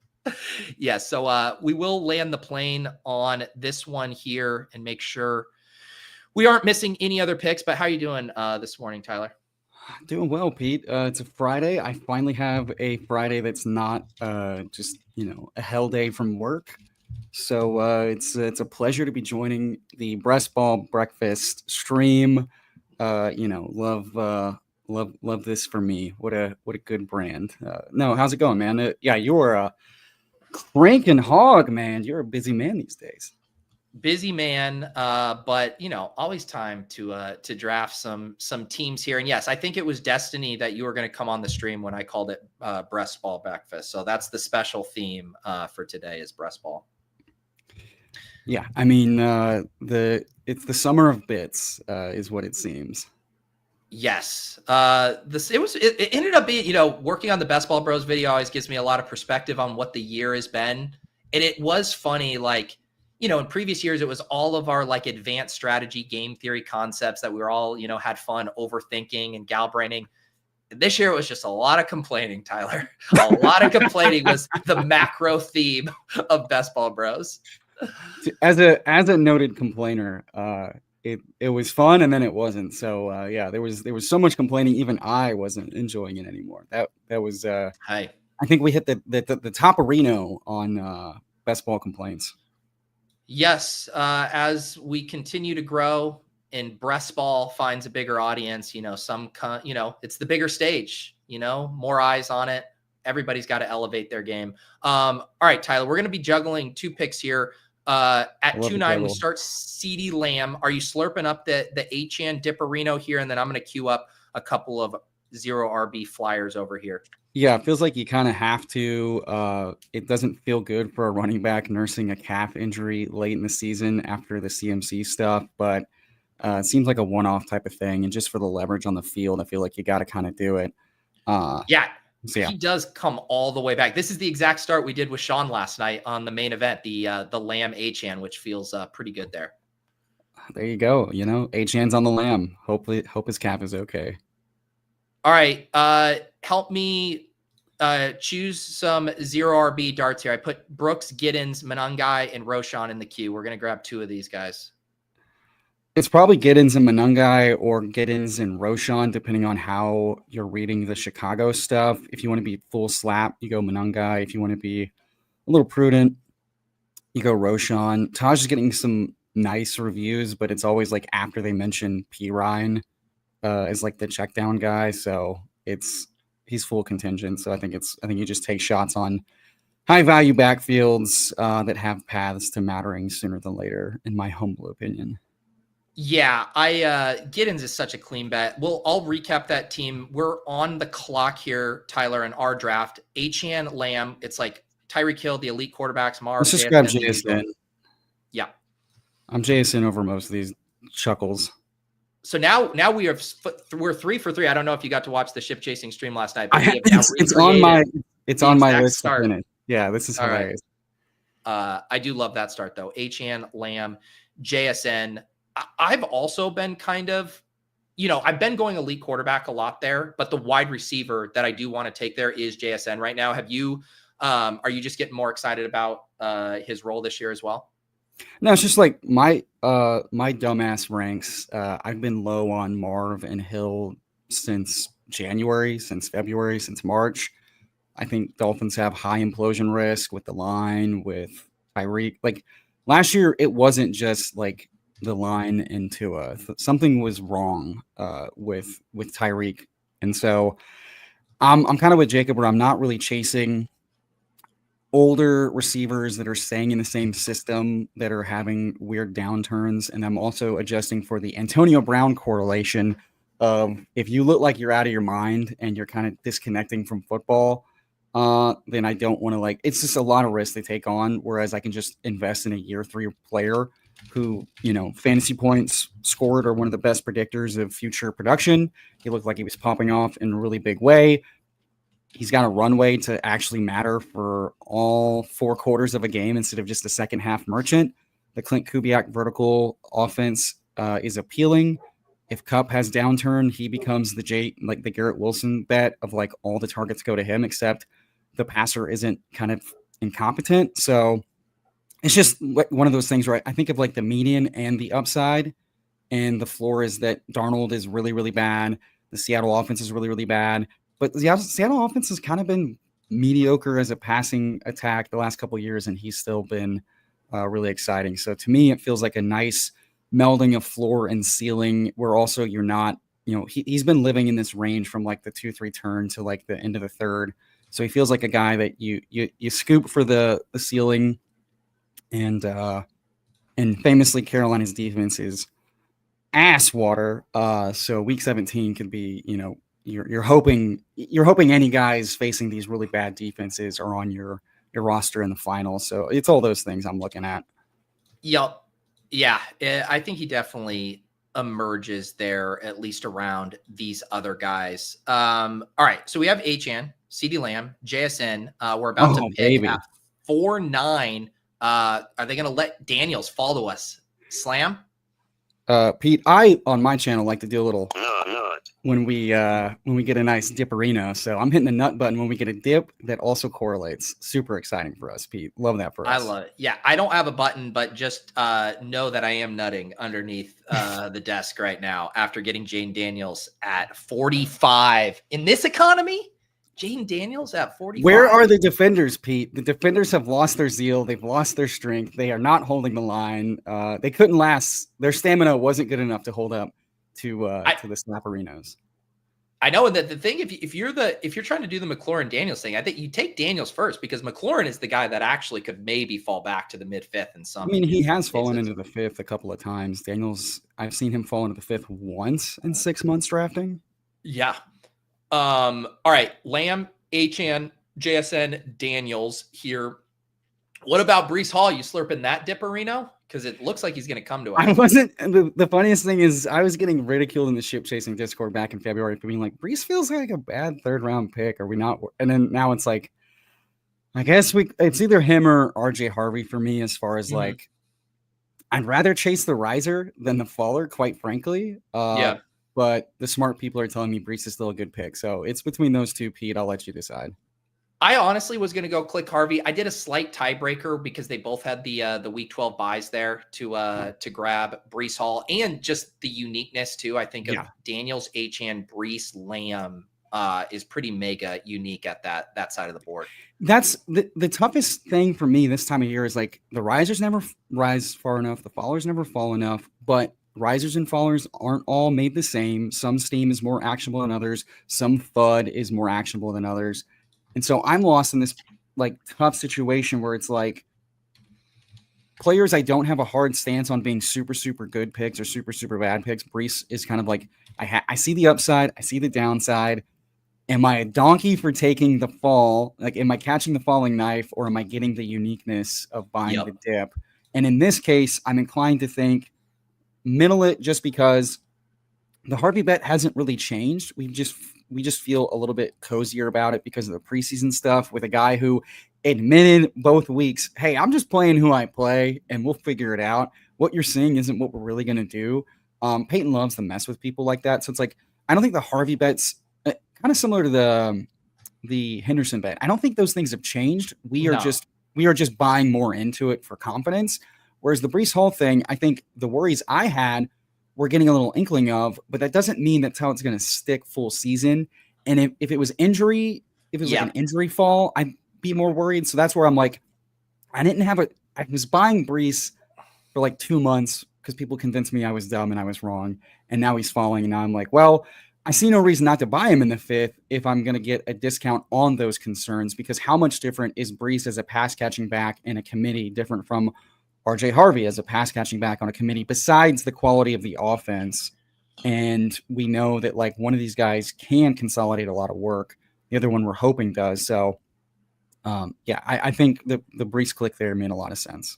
Yeah, so we will land the plane on this one here and make sure we aren't missing any other picks. But how are you doing this morning, Tyler? Doing well, Pete. It's a Friday. I finally have a Friday that's not just a hell day from work. So it's a pleasure to be joining the Breast Ball Breakfast stream. Love this for me. What a good brand. No, how's it going, man? Yeah, you're a cranking hog, man. You're a busy man these days. Busy man, but always time to draft some teams here. And yes, I think it was destiny that you were going to come on the stream when I called it breast ball breakfast. So that's the special theme for today is breast ball. Yeah, I mean it's the summer of bits is what it seems. Yes, it ended up being working on the Best Ball Bros video always gives me a lot of perspective on what the year has been, and it was funny like. In previous years, it was all of our like advanced strategy game theory concepts that we were all, had fun overthinking and galbraining. This year, it was just a lot of complaining, Tyler. A lot of complaining was the macro theme of Best Ball Bros. As a noted complainer, it was fun and then it wasn't. So yeah, there was so much complaining. Even I wasn't enjoying it anymore. That was I think we hit the top of Reno on Best Ball complaints. Yes, as we continue to grow and breast ball finds a bigger audience, it's the bigger stage, more eyes on it. Everybody's got to elevate their game. All right, Tyler, we're going to be juggling two picks here. At 2-9, we start CeeDee Lamb. Are you slurping up the Achane Dipperino here? And then I'm going to queue up a couple of 0 RB flyers over here. Yeah, it feels like you kind of have to. It doesn't feel good for a running back nursing a calf injury late in the season after the CMC stuff, but it seems like a one-off type of thing. And just for the leverage on the field, I feel like you got to kind of do it. Yeah, he does come all the way back. This is the exact start we did with Sean last night on the main event, the Lamb Achane, which feels pretty good there. There you go. Achane's on the Lamb. Hope his calf is okay. All right, help me choose some 0 RB darts here. I put Brooks, Giddens, Monangai, and Roshan in the queue. We're going to grab 2 of these guys. It's probably Giddens and Monangai or Giddens and Roshan, depending on how you're reading the Chicago stuff. If you want to be full slap, you go Monangai. If you want to be a little prudent, you go Roshan. Taj is getting some nice reviews, but it's always like after they mention P. Ryan. Is like the check down guy, so he's full contingent. So I think you just take shots on high value backfields that have paths to mattering sooner than later, in my humble opinion. Yeah, Giddens is such a clean bet. I'll recap that team. We're on the clock here, Tyler, in our draft. Achane, Lamb. It's like Tyreek Hill, the elite quarterbacks. Let's just grab JSN. Yeah, I'm JSN over most of these chuckles. So now we're 3 for 3. I don't know if you got to watch the ship chasing stream last night. But it's on my list to finish. Yeah, this is hilarious. Right. I do love that start though. Achane, Lamb, JSN. I've also been kind of, I've been going elite quarterback a lot there, but the wide receiver that I do want to take there is JSN right now. Have you? Are you just getting more excited about his role this year as well? No, it's just like my dumbass ranks. I've been low on Marv and Hill since January, since February, since March. I think Dolphins have high implosion risk with the line, with Tyreek. Like last year, it wasn't just like the line and Tua. Something was wrong with Tyreek, and so I'm kind of with Jacob where I'm not really chasing older receivers that are staying in the same system that are having weird downturns. And I'm also adjusting for the Antonio Brown correlation of if you look like you're out of your mind and you're kind of disconnecting from football, then I don't want to it's just a lot of risk to take on. Whereas I can just invest in a year 3 player who, fantasy points scored are one of the best predictors of future production. He looked like he was popping off in a really big way. He's got a runway to actually matter for all 4 quarters of a game instead of just a second half merchant. The Clint Kubiak vertical offense is appealing. If Kupp has downturn, he becomes the Garrett Wilson bet of all the targets go to him, except the passer isn't kind of incompetent. So it's just one of those things where I think of like the median and the upside, and the floor is that Darnold is really, really bad. The Seattle offense is really, really bad. But the Seattle offense has kind of been mediocre as a passing attack the last couple of years, and he's still been really exciting. So to me, it feels like a nice melding of floor and ceiling, where also you're not, he's been living in this range from like the 2-3 turn to like the end of the third. So he feels like a guy that you scoop for the ceiling, and famously Carolina's defense is ass water. So week 17 could be, you're hoping any guys facing these really bad defenses are on your roster in the final. So it's all those things I'm looking at. Yep. Yeah. I think he definitely emerges there, at least around these other guys. All right. So we have Achane, CeeDee Lamb, JSN. We're about to pick at 4-9. Are they going to let Daniels fall to us? Slam? Pete, I on my channel like to do a little when we get a nice dipperino. So I'm hitting the nut button when we get a dip that also correlates. Super exciting for us, Pete. Love that for us. I love it. Yeah, I don't have a button, but just know that I am nutting underneath the desk right now after getting Jane Daniels at 45 in this economy. Jane Daniels at 45. Where are the defenders, Pete? The defenders have lost their zeal. They've lost their strength. They are not holding the line. They couldn't last. Their stamina wasn't good enough to hold up to the Snapperinos. I know that the thing, if you're trying to do the McLaurin Daniels thing, I think you take Daniels first, because McLaurin is the guy that actually could maybe fall back to the mid-fifth in some. I mean, he has fallen into the fifth a couple of times. Daniels, I've seen him fall into the fifth once in 6 months drafting. Yeah. All right. Lamb, Achane, JSN, Daniels here. What about Breece Hall? You slurping that dipperino? Because it looks like he's going to come to us. I wasn't. The funniest thing is I was getting ridiculed in the ship chasing Discord back in February for being like, Breece feels like a bad 3rd round pick. Are we not? And then now it's like, I guess it's either him or RJ Harvey for me, as far as like, I'd rather chase the riser than the faller, quite frankly. Yeah. But the smart people are telling me Breece is still a good pick. So it's between those two, Pete. I'll let you decide. I honestly was going to go click Harvey. I did a slight tiebreaker because they both had the week 12 buys there to grab Breece Hall, and just the uniqueness too. I think of Daniels, Achane, Breece, Lamb is pretty mega unique at that side of the board. That's the toughest thing for me this time of year is like the risers never rise far enough. The fallers never fall enough, but risers and fallers aren't all made the same. Some steam is more actionable than others. Some FUD is more actionable than others. And so I'm lost in this like tough situation where it's like players I don't have a hard stance on being super, super good picks or super, super bad picks. Breece is kind of like, I see the upside. I see the downside. Am I a donkey for taking the fall? Like, am I catching the falling knife, or am I getting the uniqueness of buying the dip? And in this case, I'm inclined to think middle it, just because the Harvey bet hasn't really changed. We just feel a little bit cozier about it because of the preseason stuff with a guy who admitted both weeks, hey, I'm just playing who I play and we'll figure it out. What you're seeing isn't what we're really going to do. Peyton loves to mess with people like that. So it's like, I don't think the Harvey bet's kind of similar to the Henderson bet. I don't think those things have changed. We are just buying more into it for confidence. Whereas the Breece Hall thing, I think the worries I had we're getting a little inkling of, but that doesn't mean that's how it's going to stick full season. And if it was injury, if it was like an injury fall, I'd be more worried. So that's where I'm like, I was buying Breece for like 2 months because people convinced me I was dumb and I was wrong. And now he's falling. And now I'm like, well, I see no reason not to buy him in the 5th if I'm going to get a discount on those concerns, because how much different is Breece as a pass catching back in a committee different from RJ Harvey as a pass catching back on a committee, besides the quality of the offense? And we know that like one of these guys can consolidate a lot of work. The other one we're hoping does. So I think the Breece click there made a lot of sense.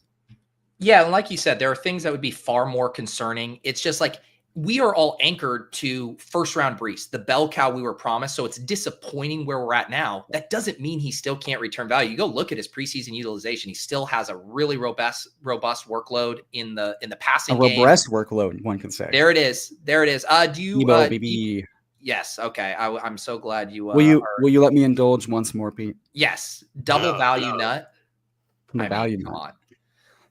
Yeah. And like you said, there are things that would be far more concerning. It's just like, we are all anchored to 1st round Breece, the bell cow we were promised. So it's disappointing where we're at now. That doesn't mean he still can't return value. You go look at his preseason utilization. He still has a really robust workload in the passing game. A robust workload, one can say. There it is. Do you? Yes. Okay. I'm so glad you. Will you let me indulge once more, Pete? Yes. Double value nut. value. Come on.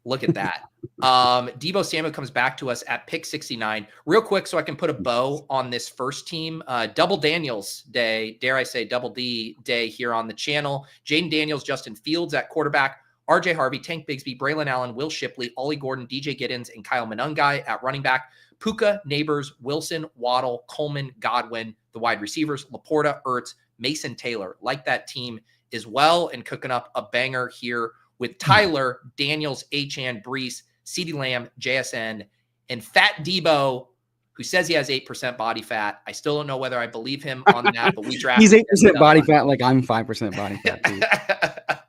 Look at that. Deebo Samuel comes back to us at pick 69. Real quick, so I can put a bow on this first team. Double Daniels day, dare I say double D day here on the channel. Jaden Daniels, Justin Fields at quarterback. RJ Harvey, Tank Bigsby, Braylon Allen, Will Shipley, Ollie Gordon, DJ Giddens, and Kyle Monungai at running back. Puka, Neighbors, Wilson, Waddle, Coleman, Godwin, the wide receivers, Laporta, Ertz, Mason Taylor. Like that team as well, and cooking up a banger here with Tyler, Daniels, Achane, Brees, CeeDee Lamb, JSN, and Fat Debo, who says he has 8% body fat. I still don't know whether I believe him on that, but we drafted. He's 8% body fat, like I'm 5% body fat.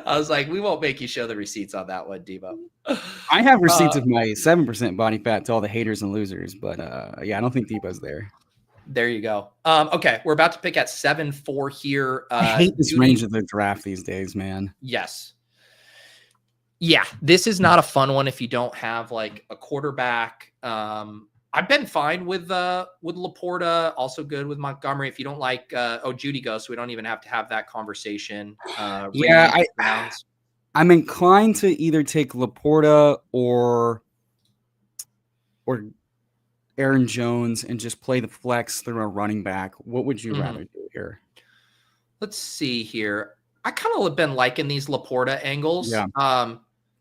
I was like, we won't make you show the receipts on that one, Debo. I have receipts of my 7% body fat to all the haters and losers, but yeah, I don't think Debo's there. There you go. Okay, we're about to pick at 7-4 here. I hate this range of the draft these days, man. Yes. Yeah, this is not a fun one if you don't have like a quarterback. I've been fine with Laporta, also good with Montgomery. If you don't like, Judy goes, so we don't even have to have that conversation. Yeah, I'm inclined to either take Laporta or Aaron Jones and just play the flex through a running back. What would you rather do here? Let's see here. I kind of have been liking these Laporta angles.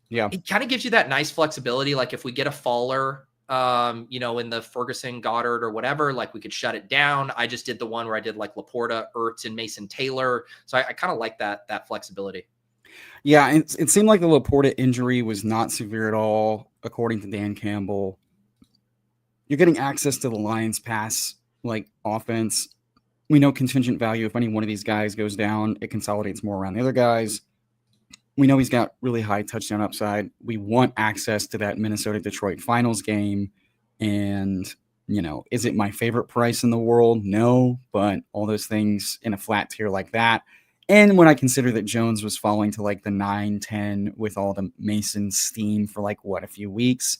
Yeah. It kind of gives you that nice flexibility. Like if we get a faller, in the Ferguson, Goddard or whatever, like we could shut it down. I just did the one where I did like Laporta, Ertz, and Mason Taylor. So I kind of like that flexibility. Yeah. It seemed like the Laporta injury was not severe at all, according to Dan Campbell. You're getting access to the Lions pass like offense. We know contingent value. If any one of these guys goes down, it consolidates more around the other guys. We know he's got really high touchdown upside. We want access to that Minnesota-Detroit finals game. And, is it my favorite price in the world? No, but all those things in a flat tier like that. And when I consider that Jones was falling to like the 9-10 with all the Mason steam for like, a few weeks,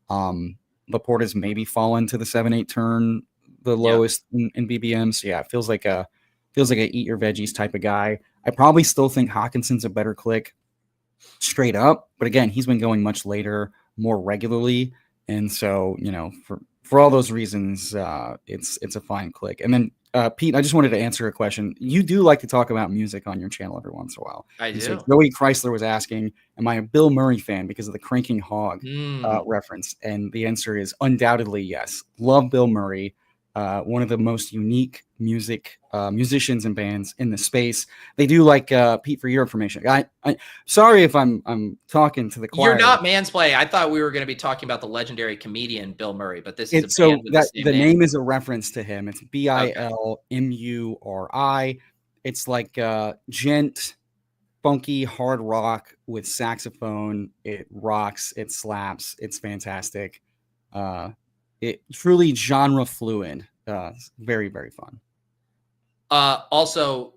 Laporta's maybe fallen to the 7-8 turn, the lowest in BBM. So yeah, it feels like a eat your veggies type of guy. I probably still think Hawkinson's a better click straight up, but again, he's been going much later, more regularly, and so for all those reasons, it's a fine click. And then Pete, I just wanted to answer a question. You do like to talk about music on your channel every once in a while. I do. So Joey Chrysler was asking, am I a Bill Murray fan because of the Cranking Hog reference? And the answer is undoubtedly yes. Love Bill Murray. One of the most unique musicians and bands in the space. They do like Pete, for your information. I sorry if I'm talking to the choir. You're not mansplaining. I thought we were going to be talking about the legendary comedian Bill Murray, but this is the name is a reference to him. It's Bilmuri. It's like gent, funky hard rock with saxophone. It rocks. It slaps. It's fantastic. It truly genre fluid. Very, very fun. Also,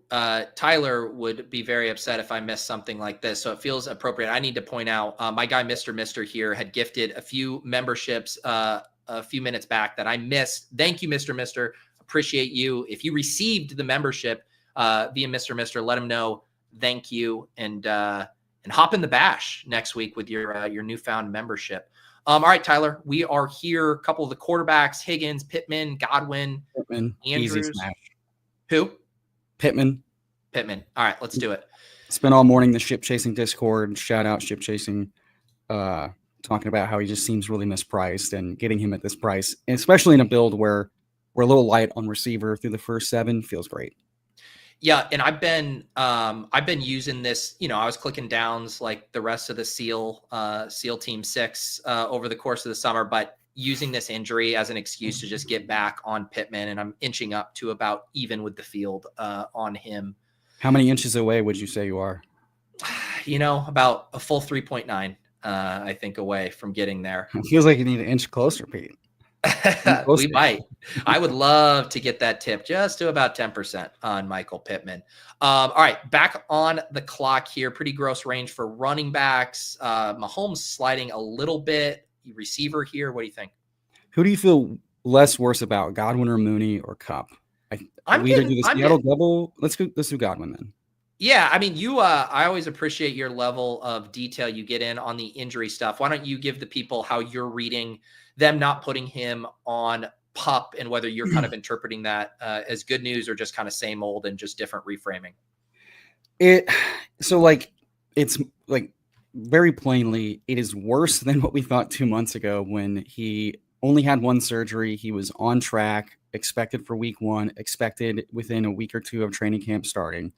Tyler would be very upset if I missed something like this. So it feels appropriate. I need to point out my guy, Mr. Mister here, had gifted a few memberships a few minutes back that I missed. Thank you, Mr. Mister. Appreciate you. If you received the membership via Mr. Mister, let him know. Thank you. And hop in the bash next week with your newfound membership. All right, Tyler, we are here. A couple of the quarterbacks, Higgins, Pittman, Godwin, Andrews. Easy smash. Who? Pittman. All right, let's do it. Spent all morning the Ship Chasing Discord. Shout out Ship Chasing. Talking about how he just seems really mispriced, and getting him at this price, and especially in a build where we're a little light on receiver through the first 7, feels great. Yeah, and I've been using this. I was clicking downs like the rest of the SEAL Team 6 over the course of the summer, but using this injury as an excuse to just get back on Pittman, and I'm inching up to about even with the field on him. How many inches away would you say you are? About a full 3.9, I think, away from getting there. It feels like you need an inch closer, Pete. We might. I would love to get that tip just to about 10% on Michael Pittman. All right, back on the clock here. Pretty gross range for running backs. Mahomes sliding a little bit. Receiver here. What do you think? Who do you feel less worse about, Godwin or Mooney or Cup? We either do the Seattle double. Let's do Godwin then. Yeah, I mean, I always appreciate your level of detail you get in on the injury stuff. Why don't you give the people how you're reading them not putting him on PUP and whether you're kind of interpreting that as good news or just kind of same old and just different reframing? It's like very plainly, it is worse than what we thought 2 months ago when he only had one surgery. He was on track, expected for week 1, expected within a week or 2 of training camp starting.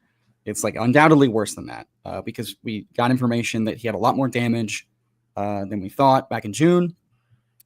It's like undoubtedly worse than that because we got information that he had a lot more damage than we thought back in June.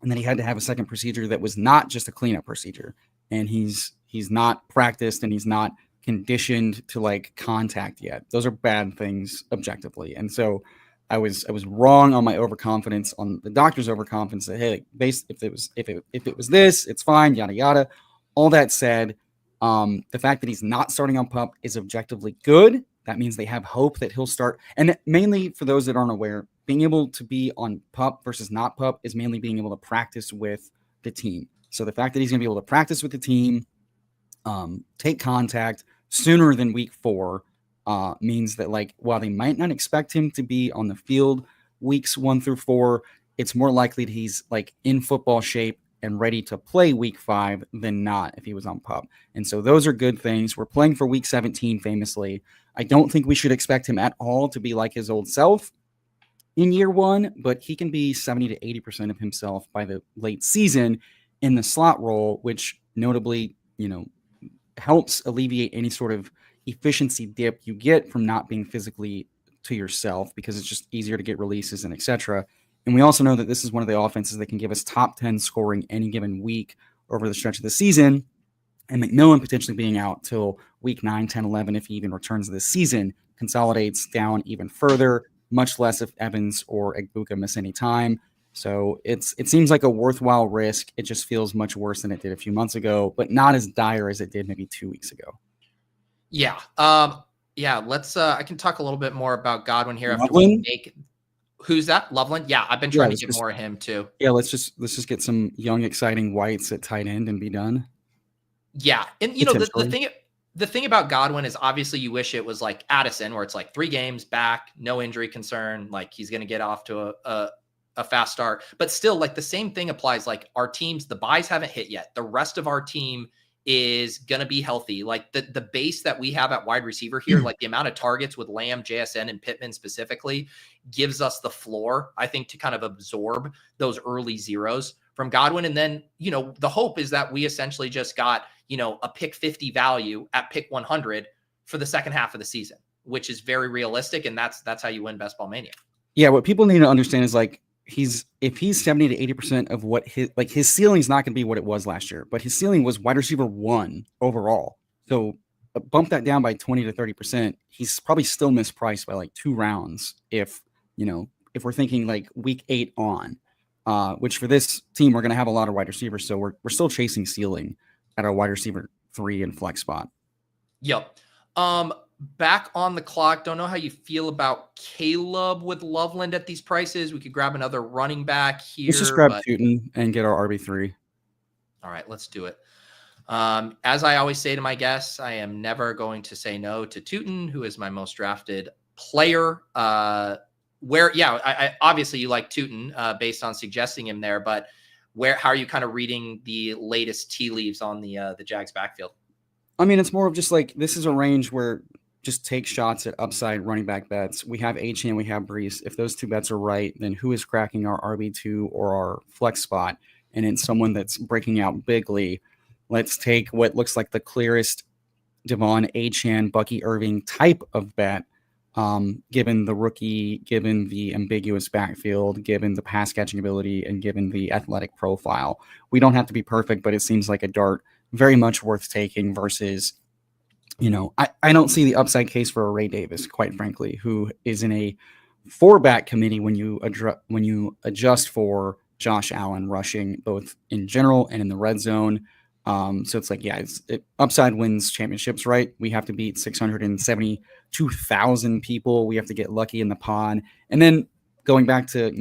And then he had to have a second procedure that was not just a cleanup procedure. And he's not practiced and he's not conditioned to like contact yet. Those are bad things objectively. And so I was wrong on my overconfidence, on the doctor's overconfidence that, hey, if it was this, it's fine, yada yada. All that said, the fact that he's not starting on PUP is objectively good. That means they have hope that he'll start. And mainly for those that aren't aware, being able to be on PUP versus not PUP is mainly being able to practice with the team. So the fact that he's going to be able to practice with the team, take contact sooner than week 4 means that, like, while they might not expect him to be on the field weeks 1 through 4, it's more likely that he's like in football shape and ready to play week 5 than not if he was on PUP. And so those are good things. We're playing for week 17 famously. I don't think we should expect him at all to be like his old self in year 1, but he can be 70 to 80% of himself by the late season in the slot role, which notably, helps alleviate any sort of efficiency dip you get from not being physically to yourself because it's just easier to get releases and etc. And we also know that this is one of the offenses that can give us top 10 scoring any given week over the stretch of the season. And McMillan potentially being out till week 9, 10, 11, if he even returns this season, consolidates down even further, much less if Evans or Egbuka miss any time. So it seems like a worthwhile risk. It just feels much worse than it did a few months ago, but not as dire as it did maybe 2 weeks ago. Yeah. Let's, I can talk a little bit more about Godwin here after Loveland? we make. Who's that? Loveland? Yeah, I've been trying to get more of him too. Yeah, let's just get some young, exciting whites at tight end and be done. Yeah. And the thing about Godwin is obviously you wish it was like Addison, where it's like 3 games back, no injury concern, like he's going to get off to a fast start. But still, like the same thing applies. Like our teams, the buys haven't hit yet. The rest of our team is going to be healthy. Like the base that we have at wide receiver here, like the amount of targets with Lamb, JSN, and Pittman specifically gives us the floor, I think, to kind of absorb those early zeros from Godwin. And then, the hope is that we essentially just got, a pick 50 value at pick 100 for the second half of the season, which is very realistic. And that's how you win Best Ball Mania. Yeah. What people need to understand is like, if he's 70 to 80% of what his ceiling is not going to be what it was last year, but his ceiling was wide receiver 1 overall. So bump that down by 20 to 30%. He's probably still mispriced by like 2 rounds. If we're thinking like week 8 on, which for this team, we're going to have a lot of wide receivers. So we're still chasing ceiling at our wide receiver 3 and flex spot. Yep. Back on the clock. Don't know how you feel about Caleb with Loveland at these prices. We could grab another running back here. Let's just grab Tootin and get our RB3. All right, let's do it. As I always say to my guests, I am never going to say no to Tootin, who is my most drafted player. I obviously you like Tootin based on suggesting him there, but how are you kind of reading the latest tea leaves on the Jags backfield? I mean, it's more of just like, this is a range where just take shots at upside running back bets. We have Achane, we have Brees. If those 2 bets are right, then who is cracking our RB2 or our flex spot? And it's someone that's breaking out bigly. Let's take what looks like the clearest Devon Achane, Bucky Irving type of bet, given the rookie, given the ambiguous backfield, given the pass catching ability, and given the athletic profile. We don't have to be perfect, but it seems like a dart very much worth taking versus, I don't see the upside case for a Ray Davis, quite frankly, who is in a 4-back committee when you adjust for Josh Allen rushing both in general and in the red zone. So it's like, upside wins championships, right? We have to beat 672,000 people. We have to get lucky in the pod. And then going back to,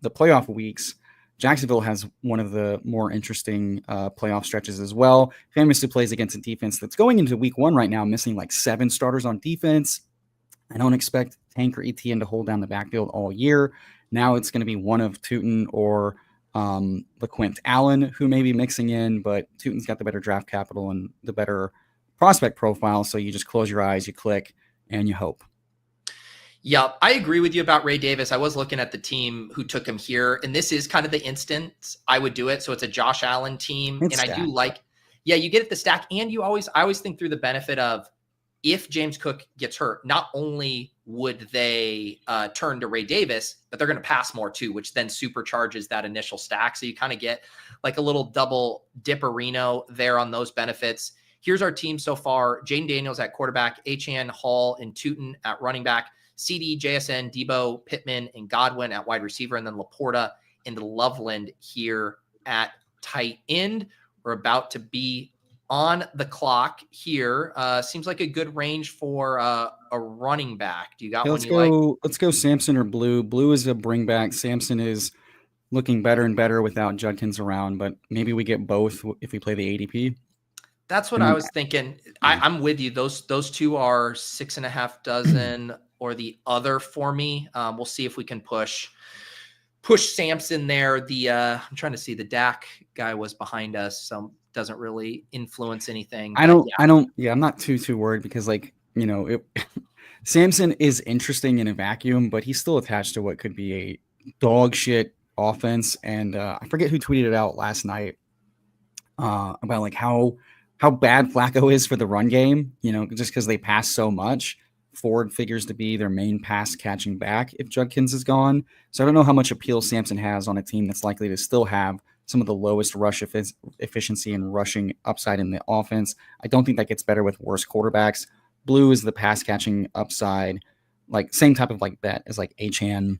the playoff weeks, Jacksonville has one of the more interesting playoff stretches as well. Famously plays against a defense that's going into week 1 right now, missing like 7 starters on defense. I don't expect Tank or Etienne to hold down the backfield all year. Now it's going to be one of Tootin or LaQuint Allen, who may be mixing in, but Tootin's got the better draft capital and the better prospect profile. So you just close your eyes, you click, and you hope. Yeah, I agree with you about Ray Davis. I was looking at the team who took him here, and this is kind of the instance I would do it. So it's a Josh Allen team, It's and stacked. I do like, yeah, you get at the stack, and I always think through the benefit of if James Cook gets hurt, not only would they turn to Ray Davis, but they're going to pass more too, which then supercharges that initial stack. So you kind of get like a little double dipperino there on those benefits. Here's our team so far. Jaden Daniels at quarterback, Achane, Hall, and Tootin at running back, CD, JSN, Debo, Pittman, and Godwin at wide receiver, and then Laporta and Loveland here at tight end. We're about to be on the clock here. Seems like a good range for a running back. Do you got one you like? Let's go Sampson or Blue. Blue is a bring back. Sampson is looking better and better without Judkins around, but maybe we get both if we play the ADP. That's what I was thinking. I'm with you. Those two are 6.5 dozen or the other for me. We'll see if we can push Sampson there. I'm trying to see, the Dak guy was behind us, so doesn't really influence anything. I'm not too worried because Sampson is interesting in a vacuum, but he's still attached to what could be a dog shit offense. And I forget who tweeted it out last night about like how bad Flacco is for the run game, just because they pass so much. Ford figures to be their main pass catching back if Judkins is gone. So I don't know how much appeal Sampson has on a team that's likely to still have some of the lowest rush efficiency and rushing upside in the offense. I don't think that gets better with worse quarterbacks. Blue is the pass catching upside, like same type of like bet as like Achane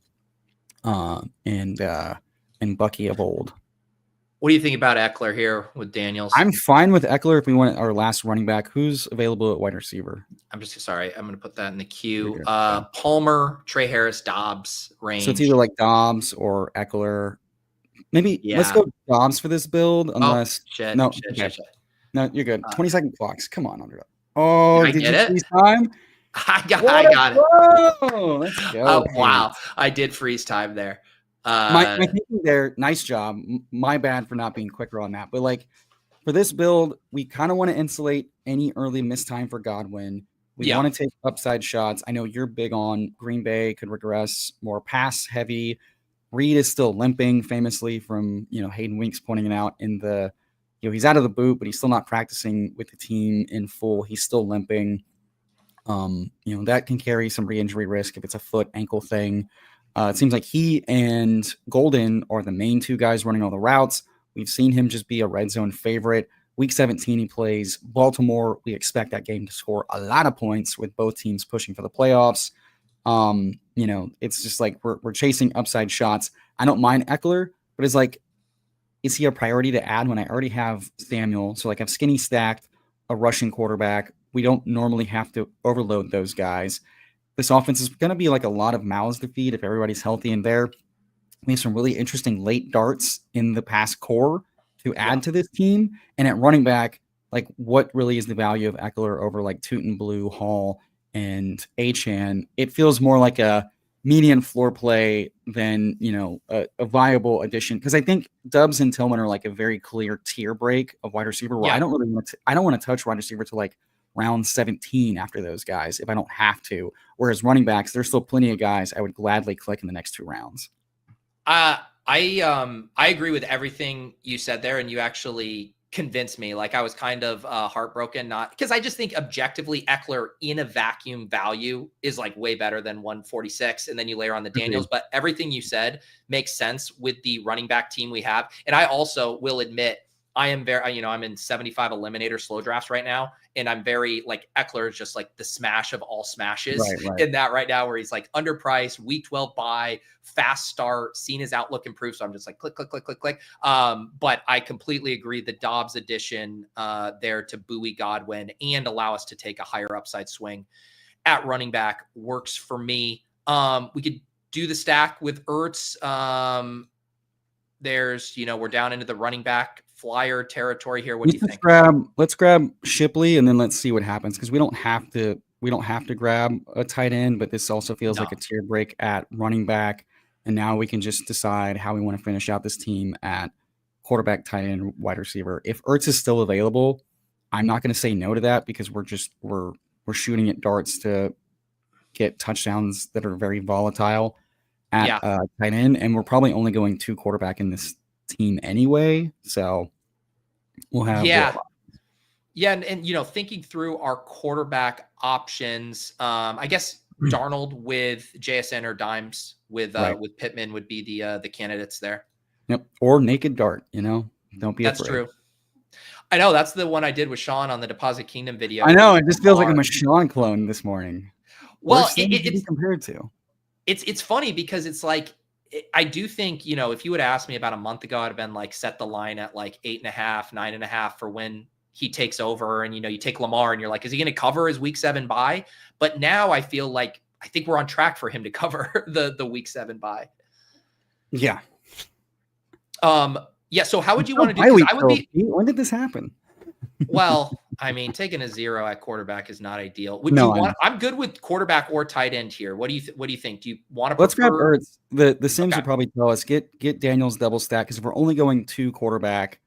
and Bucky of old. What do you think about Eckler here with Daniels? I'm fine with Eckler if we want our last running back. Who's available at wide receiver? I'm just sorry. I'm going to put that in the queue. Palmer, Trey Harris, Dobbs range. So it's either like Dobbs or Eckler. Maybe let's go Dobbs for this build. Unless shit. No, you're good. 20-second clocks. Come on, underdog. Oh, did you freeze time? I got it. Whoa, let's go. Wow, I did freeze time there. My thinking there, nice job. My bad for not being quicker on that. But like for this build, we kind of want to insulate any early missed time for Godwin. We want to take upside shots. I know you're big on Green Bay could regress, more pass heavy. Reed is still limping famously from, Hayden Winks pointing it out in the, he's out of the boot, but he's still not practicing with the team in full. He's still limping. That can carry some re-injury risk if it's a foot ankle thing. It seems like he and Golden are the main two guys running all the routes. We've seen him just be a red zone favorite. Week 17, he plays Baltimore. We expect that game to score a lot of points with both teams pushing for the playoffs. It's just like we're chasing upside shots. I don't mind Eckler, but it's like, is he a priority to add when I already have Samuel? So like I've skinny stacked a rushing quarterback. We don't normally have to overload those guys. This offense is going to be like a lot of mouths to feed if everybody's healthy in there. We have some really interesting late darts in the pass core to add to this team. And at running back, like what really is the value of Eckler over like Tootin, Blue, Hall, and Achane? It feels more like a median floor play than, a viable addition. Because I think Dubs and Tillman are like a very clear tier break of wide receiver. Where I don't want to touch wide receiver to like round 17 after those guys if I don't have to. Whereas running backs, there's still plenty of guys I would gladly click in the next 2 rounds. I agree with everything you said there, and you actually convinced me. Like I was kind of heartbroken, not because I just think objectively Eckler in a vacuum value is like way better than 146, and then you layer on the Daniels. But everything you said makes sense with the running back team we have. And I also will admit I am very, I'm in 75 eliminator slow drafts right now. And I'm very like Eckler is just like the smash of all smashes in that right now, where he's like underpriced, week 12 buy, fast start, seen his outlook improve. So I'm just like click. But I completely agree. The Dobbs addition there to buoy Godwin and allow us to take a higher upside swing at running back works for me. We could do the stack with Ertz. There's, we're down into the running back flyer territory here. What do you think? Let's grab Shipley and then let's see what happens, because we don't have to we don't have to grab a tight end, but this also feels like a tier break at running back. And now we can just decide how we want to finish out this team at quarterback, tight end, wide receiver. If Ertz is still available, I'm not going to say no to that because we're shooting at darts to get touchdowns that are very volatile at tight end, and we're probably only going 2 quarterback in this team anyway. So we'll have and you know, thinking through our quarterback options, I guess Darnold with JSN or Dimes with Pittman would be the candidates there. Yep, or naked dart. You know, don't be That's afraid. true. I know that's the one I did with Sean on the Deposit Kingdom video. I know it just feels like I'm a Sean clone this morning. Well, it's compared to. It's funny because it's like I do think, you know, if you would ask me about a month ago, I'd have been like set the line at like 8.5, 9.5 for when he takes over, and you know, you take Lamar and you're like, is he going to cover his week 7 bye? But now I feel like I think we're on track for him to cover the week 7 bye. Yeah. Yeah. So how would you want to do? When did this happen? Well, I mean, taking a 0 at quarterback is not ideal. I'm good with quarterback or tight end here. What do you think? Do you want to? Let's grab Ertz. The Sims would probably tell us get Daniels double stack because if we're only going 2 quarterback.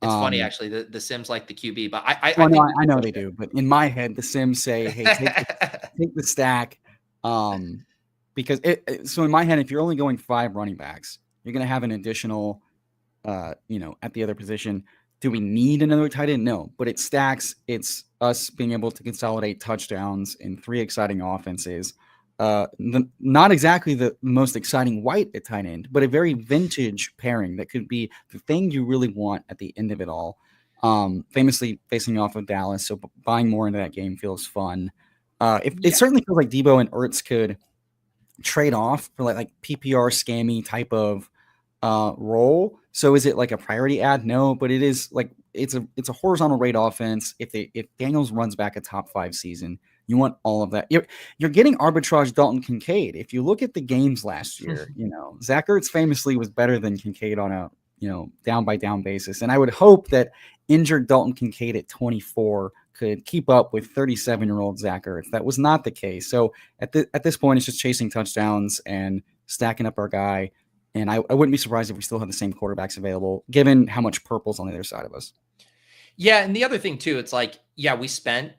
It's funny actually. The Sims like the QB, but I know they do. But in my head, the Sims say, "Hey, take the stack," because so in my head, if you're only going 5 running backs, you're going to have an additional, at the other position. Do we need another tight end? No, but it stacks. It's us being able to consolidate touchdowns in 3 exciting offenses. Not exactly the most exciting white at tight end, but a very vintage pairing that could be the thing you really want at the end of it all. Famously facing off of Dallas, so buying more into that game feels fun. It certainly feels like Debo and Ertz could trade off for like PPR scammy type of role. So is it like a priority ad? No, but it is like it's a horizontal rate offense. If Daniels runs back a top 5 season, you want all of that. You're getting arbitrage Dalton Kincaid. If you look at the games last year, Zach Ertz famously was better than Kincaid on a down by down basis. And I would hope that injured Dalton Kincaid at 24 could keep up with 37-year-old Zach Ertz. That was not the case. So at this point, it's just chasing touchdowns and stacking up our guy. And I wouldn't be surprised if we still have the same quarterbacks available, given how much purple's on the other side of us. Yeah, and the other thing too, it's like, we spent,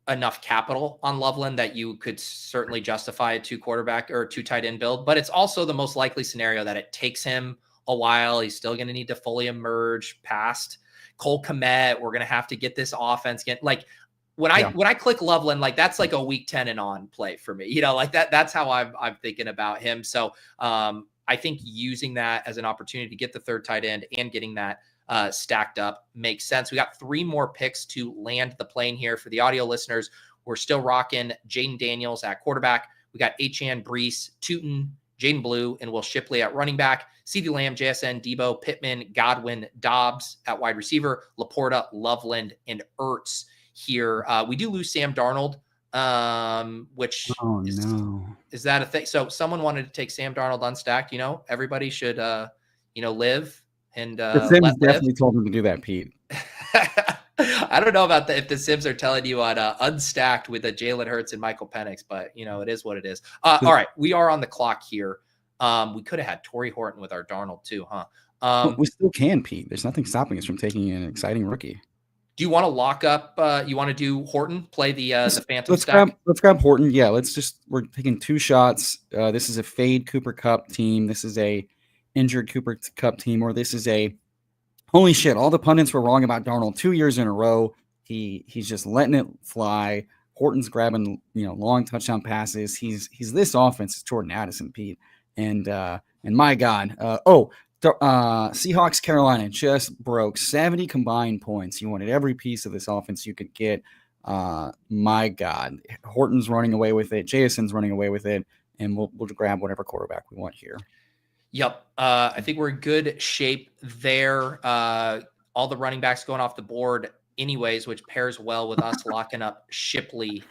enough capital on Loveland that you could certainly justify a 2 quarterback or 2 tight end build, but it's also the most likely scenario that it takes him a while. He's still going to need to fully emerge past Cole Kmet. We're going to have to get this offense like when I click Loveland, like that's like a week 10 and on play for me, like that's how I'm thinking about him. So, I think using that as an opportunity to get the 3rd tight end and getting that stacked up makes sense. We got 3 more picks to land the plane here. For the audio listeners, we're still rocking Jaden Daniels at quarterback. We got Achane, Brees, Tootin, Jaden Blue, and Will Shipley at running back. CeeDee Lamb, JSN, Debo, Pittman, Godwin, Dobbs at wide receiver. Laporta, Loveland, and Ertz here. We do lose Sam Darnold, which is that a thing? So someone wanted to take Sam Darnold unstacked. Everybody should live and the Sims definitely told him to do that, Pete. I don't know about that if the Sims are telling you on unstacked with a Jalen Hurts and Michael Penix, but it is what it is. All right, we are on the clock here. We could have had Torrey Horton with our Darnold too, huh? We still can, Pete. There's nothing stopping us from taking an exciting rookie. Do you want to lock up? You want to do Horton? Play the Phantom stack? Let's grab Horton. Yeah, we're taking 2 shots. This is a fade Cooper Kupp team. This is a injured Cooper Kupp team, or this is a holy shit. All the pundits were wrong about Darnold 2 years in a row. He's just letting it fly. Horton's grabbing long touchdown passes. He's this offense is Jordan Addison, Pete, and my God. Seahawks Carolina just broke 70 combined points. You wanted every piece of this offense you could get. My God, Horton's running away with it. Jason's running away with it, and we'll grab whatever quarterback we want here. Yep. I think we're in good shape there. All the running backs going off the board anyways, which pairs well with us locking up Shipley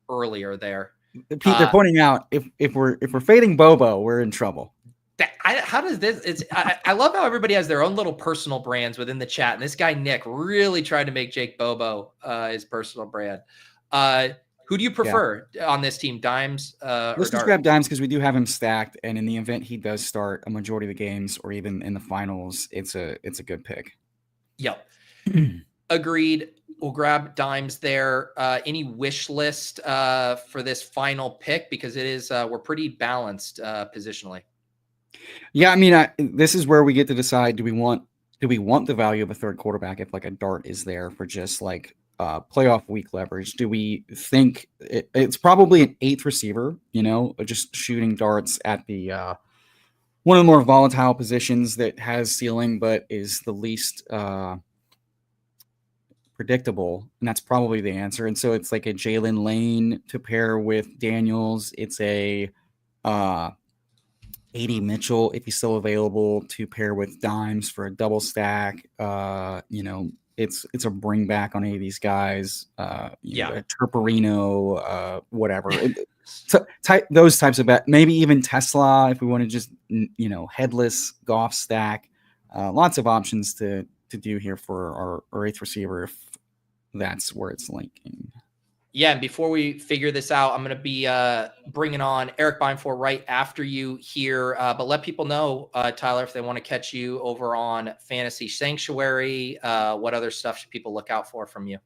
earlier there. Pete, they're pointing out if we're fading Bobo, we're in trouble. How does this? I love how everybody has their own little personal brands within the chat. And this guy, Nick, really tried to make Jake Bobo his personal brand. Who do you prefer on this team, Dimes or Let's just Dart? grab Dimes because we do have him stacked, and in the event he does start a majority of the games or even in the finals, it's a good pick. Yep. Agreed. We'll grab Dimes there. Any wish list for this final pick? Because it is we're pretty balanced positionally. Yeah, I mean, this is where we get to decide: do we want the value of a third quarterback if like a Dart is there for just like playoff week leverage? Do we think it's probably an 8th receiver? Just shooting darts at the one of the more volatile positions that has ceiling but is the least predictable, and that's probably the answer. And so it's like a Jalen Lane to pair with Daniels. It's a A.D. Mitchell, if he's still available, to pair with Dimes for a double stack. It's a bring back on any of these guys. A Turperino, whatever. Those types of bet. Maybe even Tesla if we want to just headless golf stack. Lots of options to do here for our 8th receiver if that's where it's linking. Yeah, and before we figure this out, I'm going to be bringing on Erik Beimfohr right after you here. But let people know, Tyler, if they want to catch you over on Fantasy Sanctuary, what other stuff should people look out for from you?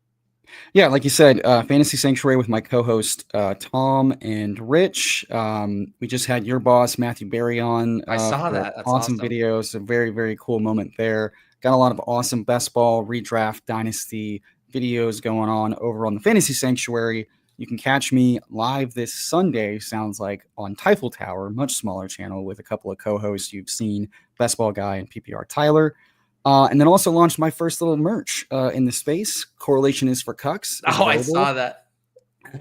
Yeah, like you said, Fantasy Sanctuary with my co-host Tom and Rich. We just had your boss, Matthew Berry, on. I saw that. That's awesome videos. A very, very cool moment there. Got a lot of awesome best ball, redraft, dynasty videos going on over on the Fantasy Sanctuary. You can catch me live this Sunday, sounds like, on Typhel Tower, much smaller channel with a couple of co-hosts you've seen, Best Ball Guy and PPR Tyler. And then also launched my first little merch in the space. Correlation is for Cucks. Oh, I saw that.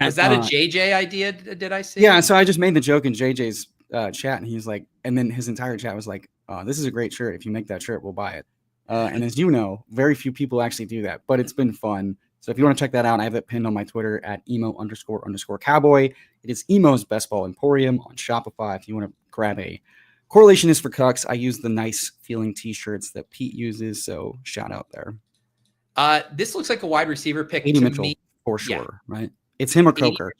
Was that a JJ idea? Did I see? Yeah, so I just made the joke in JJ's chat, and he's like, and then his entire chat was like, this is a great shirt. If you make that shirt, we'll buy it. And as you know, very few people actually do that, but it's been fun. So if you want to check that out, I have it pinned on my Twitter at emo__cowboy. It is Emo's Best Ball Emporium on Shopify. If you want to grab a Correlation is for Cucks. I use the nice feeling t-shirts that Pete uses. So shout out there. This looks like a wide receiver pick A.D. to Mitchell, me. for sure, right? It's him or Coker.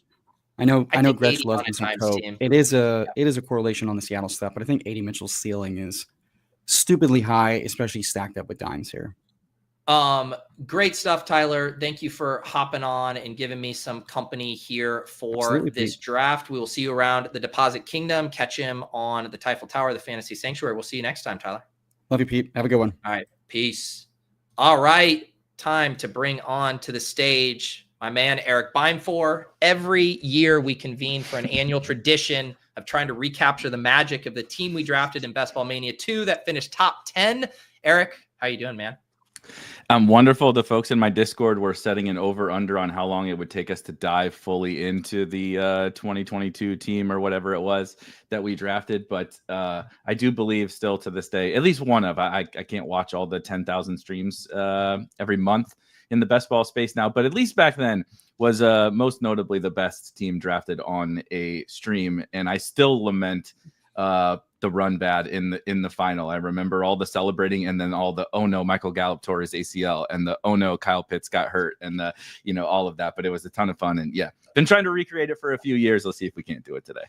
I know Gretsch loves him some Coke. Team. It is a correlation on the Seattle stuff, but I think A.D. Mitchell's ceiling is stupidly high, especially stacked up with Dimes here. Great stuff, Tyler. Thank you for hopping on and giving me some company here for this draft. We will see you around the Deposit Kingdom. Catch him on the Typhel Tower, the Fantasy Sanctuary. We'll see you next time, Tyler. Love you, Pete. Have a good one. All right. Peace. All right. Time to bring on to the stage my man, Erik Beimfohr. Every year we convene for an annual tradition of trying to recapture the magic of the team we drafted in Best Ball Mania 2 that finished top 10. Erik, how you doing, man? I'm wonderful. The folks in my Discord were setting an over-under on how long it would take us to dive fully into the 2022 team or whatever it was that we drafted. But I do believe still to this day, at least one of, I can't watch all the 10,000 streams every month in the best ball space now, but at least back then was most notably the best team drafted on a stream. And I still lament the run bad in the final. I remember all the celebrating and then all the, oh no, Michael Gallup tore his ACL, and the, oh no, Kyle Pitts got hurt, and the, all of that. But it was a ton of fun. And yeah, been trying to recreate it for a few years. Let's see if we can't do it today.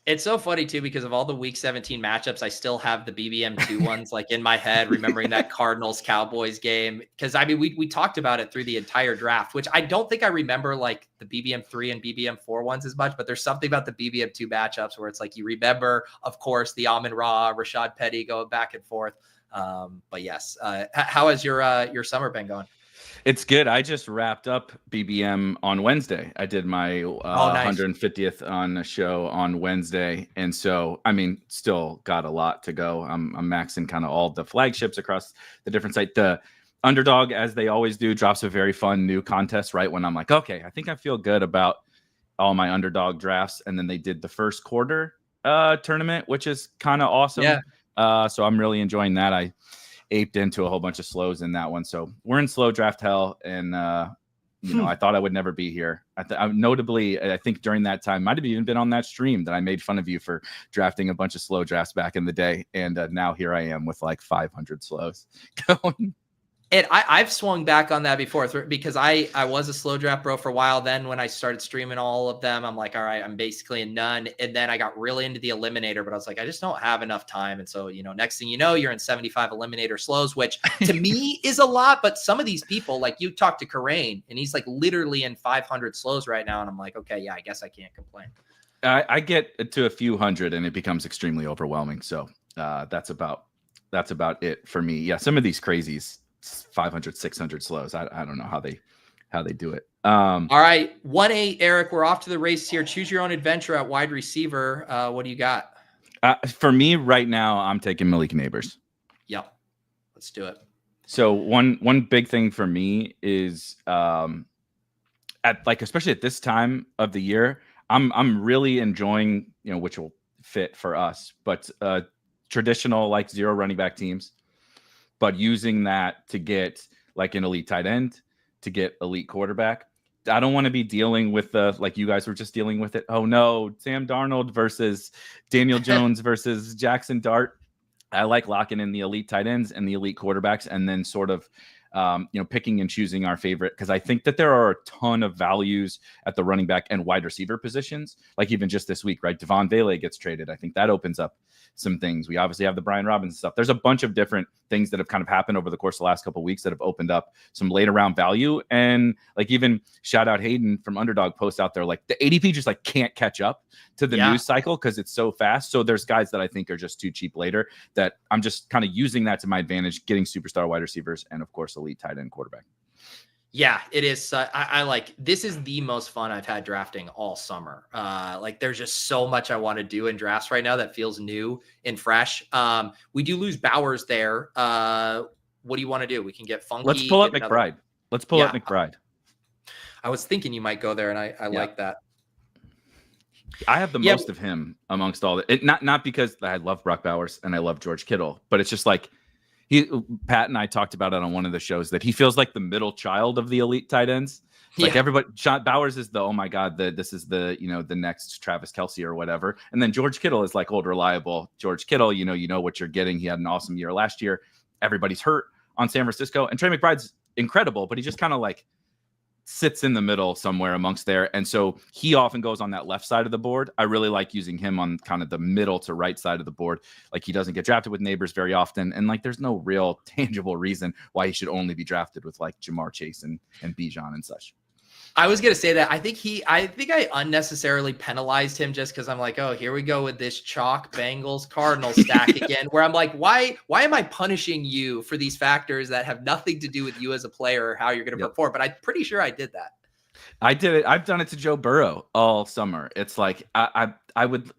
It's so funny too, because of all the week 17 matchups, I still have the BBM2 ones like in my head, remembering that Cardinals Cowboys game. Cause I mean, we talked about it through the entire draft, which I don't think I remember like the BBM3 and BBM4 ones as much, but there's something about the BBM2 matchups where it's like, you remember, of course, the Amon Ra, Rashad Petty going back and forth. But yes, how has your summer been going? It's good. I just wrapped up BBM on Wednesday. I did my nice. 150th on a show on Wednesday. And so, I mean, still got a lot to go. I'm maxing kind of all the flagships across the different sites. The Underdog, as they always do, drops a very fun new contest right when I'm like, okay, I think I feel good about all my Underdog drafts. And then they did the first quarter tournament, which is kind of awesome. Yeah. So I'm really enjoying that. I aped into a whole bunch of slows in that one. So we're in slow draft hell. And, I thought I would never be here. Notably, I think during that time, might have even been on that stream that I made fun of you for drafting a bunch of slow drafts back in the day. And now here I am with like 500 slows going. And I've swung back on that before because I was a slow draft bro for a while. Then when I started streaming all of them, I'm like, all right, I'm basically in none. And then I got really into the eliminator, but I was like, I just don't have enough time. And so, next thing you know, you're in 75 eliminator slows, which to me is a lot. But some of these people, like you talk to Karain, and he's like literally in 500 slows right now. And I'm like, okay, yeah, I guess I can't complain. I get to a few hundred and it becomes extremely overwhelming. So that's about it for me. Yeah, some of these crazies, 500, 600 slows. I don't know how they do it. All right, 1-8, Eric. We're off to the race here. Choose your own adventure at wide receiver. What do you got? For me right now, I'm taking Malik Neighbors. Yep, let's do it. So one big thing for me is especially at this time of the year, I'm really enjoying which will fit for us, but traditional like zero running back teams. But using that to get like an elite tight end, to get elite quarterback. I don't want to be dealing with like you guys were just dealing with it. Oh no, Sam Darnold versus Daniel Jones versus Jackson Dart. I like locking in the elite tight ends and the elite quarterbacks, and then sort of picking and choosing our favorite, because I think that there are a ton of values at the running back and wide receiver positions. Like even just this week, right? Devon Vele gets traded. I think that opens up some things. We obviously have the Brian Robinson stuff. There's a bunch of different things that have kind of happened over the course of the last couple of weeks that have opened up some later round value. And like even shout out Hayden from Underdog posts out there, like the ADP just like can't catch up to the news cycle because it's so fast. So there's guys that I think are just too cheap later that I'm just kind of using that to my advantage, getting superstar wide receivers and of course elite tight end quarterback. Yeah, it is. I like, this is the most fun I've had drafting all summer. Like there's just so much I want to do in drafts right now that feels new and fresh. We do lose Bowers there. What do you want to do? We can get funky. Let's pull up McBride. Let's pull up McBride. I was thinking you might go there, and I like that. I have the most of him amongst all the, not because I love Brock Bowers and I love George Kittle, but it's just like, Pat and I talked about it on one of the shows that he feels like the middle child of the elite tight ends. Like everybody, Bowers is the, oh my God, this is the, the next Travis Kelce or whatever. And then George Kittle is like old, reliable George Kittle. You know what you're getting. He had an awesome year last year. Everybody's hurt on San Francisco, and Trey McBride's incredible, but he just kind of like sits in the middle somewhere amongst there. And so he often goes on that left side of the board. I really like using him on kind of the middle to right side of the board. Like he doesn't get drafted with Neighbors very often. And like, there's no real tangible reason why he should only be drafted with like Jamar Chase and Bijan and such. I was going to say that I think I unnecessarily penalized him just because I'm like, oh, here we go with this chalk Bengals Cardinals stack again, where I'm like, why am I punishing you for these factors that have nothing to do with you as a player or how you're going to perform? But I'm pretty sure I did that. I did it. I've done it to Joe Burrow all summer. It's like, I would,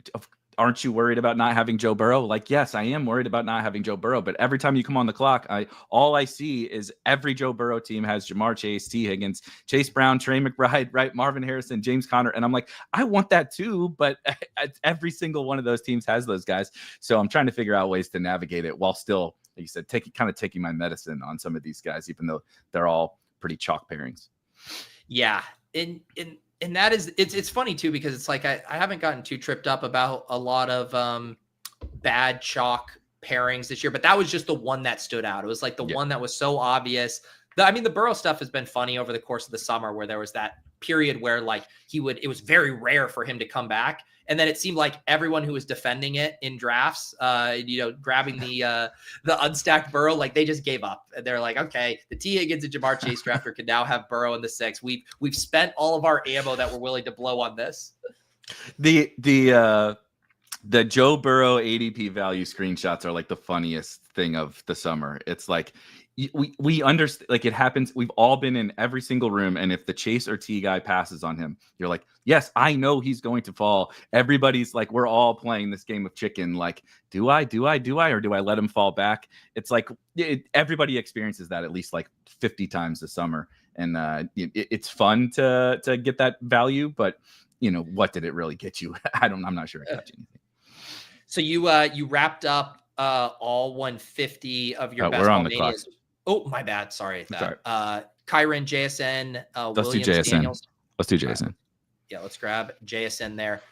aren't you worried about not having Joe Burrow? Like, yes, I am worried about not having Joe Burrow, but every time you come on the clock, all I see is every Joe Burrow team has Jamar Chase, T. Higgins, Chase Brown, Trey McBride, right? Marvin Harrison, James Conner. And I'm like, I want that too, but every single one of those teams has those guys. So I'm trying to figure out ways to navigate it while still, like you said, taking my medicine on some of these guys, even though they're all pretty chalk pairings. Yeah. And that is, it's funny too, because it's like, I haven't gotten too tripped up about a lot of bad chalk pairings this year, but that was just the one that stood out. It was like the one that was so obvious. The Burrow stuff has been funny over the course of the summer, where there was that period where like it was very rare for him to come back. And then it seemed like everyone who was defending it in drafts, grabbing the unstacked Burrow, like they just gave up. And they're like, okay, the T. Higgins and Jamar Chase drafter can now have Burrow in the 6th. We've spent all of our ammo that we're willing to blow on this. The Joe Burrow ADP value screenshots are like the funniest thing of the summer. It's like, we understand, like it happens. We've all been in every single room. And if the Chase or T guy passes on him, you're like, yes, I know he's going to fall. Everybody's like, we're all playing this game of chicken. Like, do I, or do I let him fall back? It's like, everybody experiences that at least like 50 times this summer. And it's fun to get that value, but what did it really get you? I'm not sure it got you anything. So you wrapped up all 150 of your best we're on ball the clock. Oh, my bad. Sorry. Sorry. Kyron, JSN, let's Williams, do JSN. Daniels. Let's do JSN. Yeah, let's grab JSN there.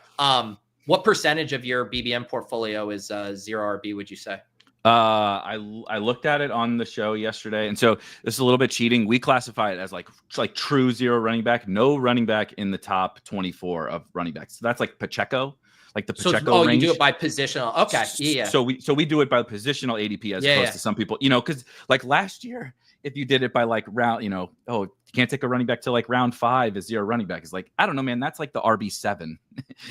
What percentage of your BBM portfolio is zero RB, would you say? I looked at it on the show yesterday, and so this is a little bit cheating. We classify it as like true zero running back, no running back in the top 24 of running backs. So that's like Pacheco, like the Pacheco range. You do it by positional. Okay, yeah. So we do it by positional ADP as opposed to some people, because like last year, if you did it by like round, you can't take a running back till like round 5 is zero running back. It's like, I don't know, man, that's like the RB7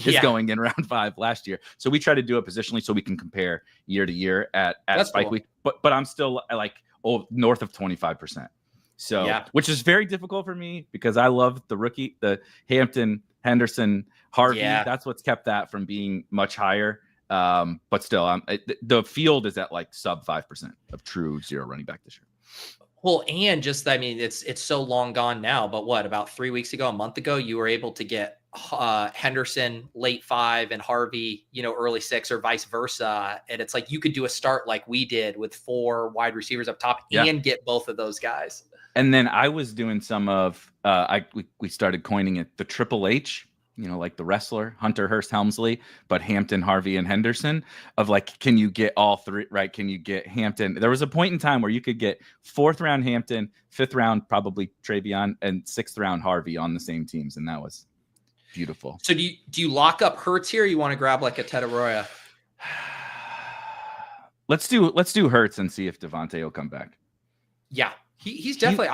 is going in round 5 last year. So we try to do it positionally so we can compare year to year at Spike Week. But I'm still like north of 25%. So which is very difficult for me because I love the Hampton, Henderson, Harvey. Yeah. That's what's kept that from being much higher. But still, the field is at like sub 5% of true zero running back this year. Well, and it's so long gone now, but what, about 3 weeks ago, a month ago, you were able to get Henderson late 5 and Harvey, early 6 or vice versa. And it's like, you could do a start like we did with 4 wide receivers up top and get both of those guys. And then I was doing some of, we started coining it the Triple H, like the wrestler, Hunter Hearst Helmsley, but Hampton, Harvey, and Henderson of like, can you get all 3, right? Can you get Hampton? There was a point in time where you could get 4th round Hampton, 5th round, probably Travion, and 6th round Harvey on the same teams. And that was beautiful. So do you lock up Hurts here? Or you want to grab like a Ted Arroyo? Let's do Hurts and see if Devontae will come back. Yeah, he's definitely,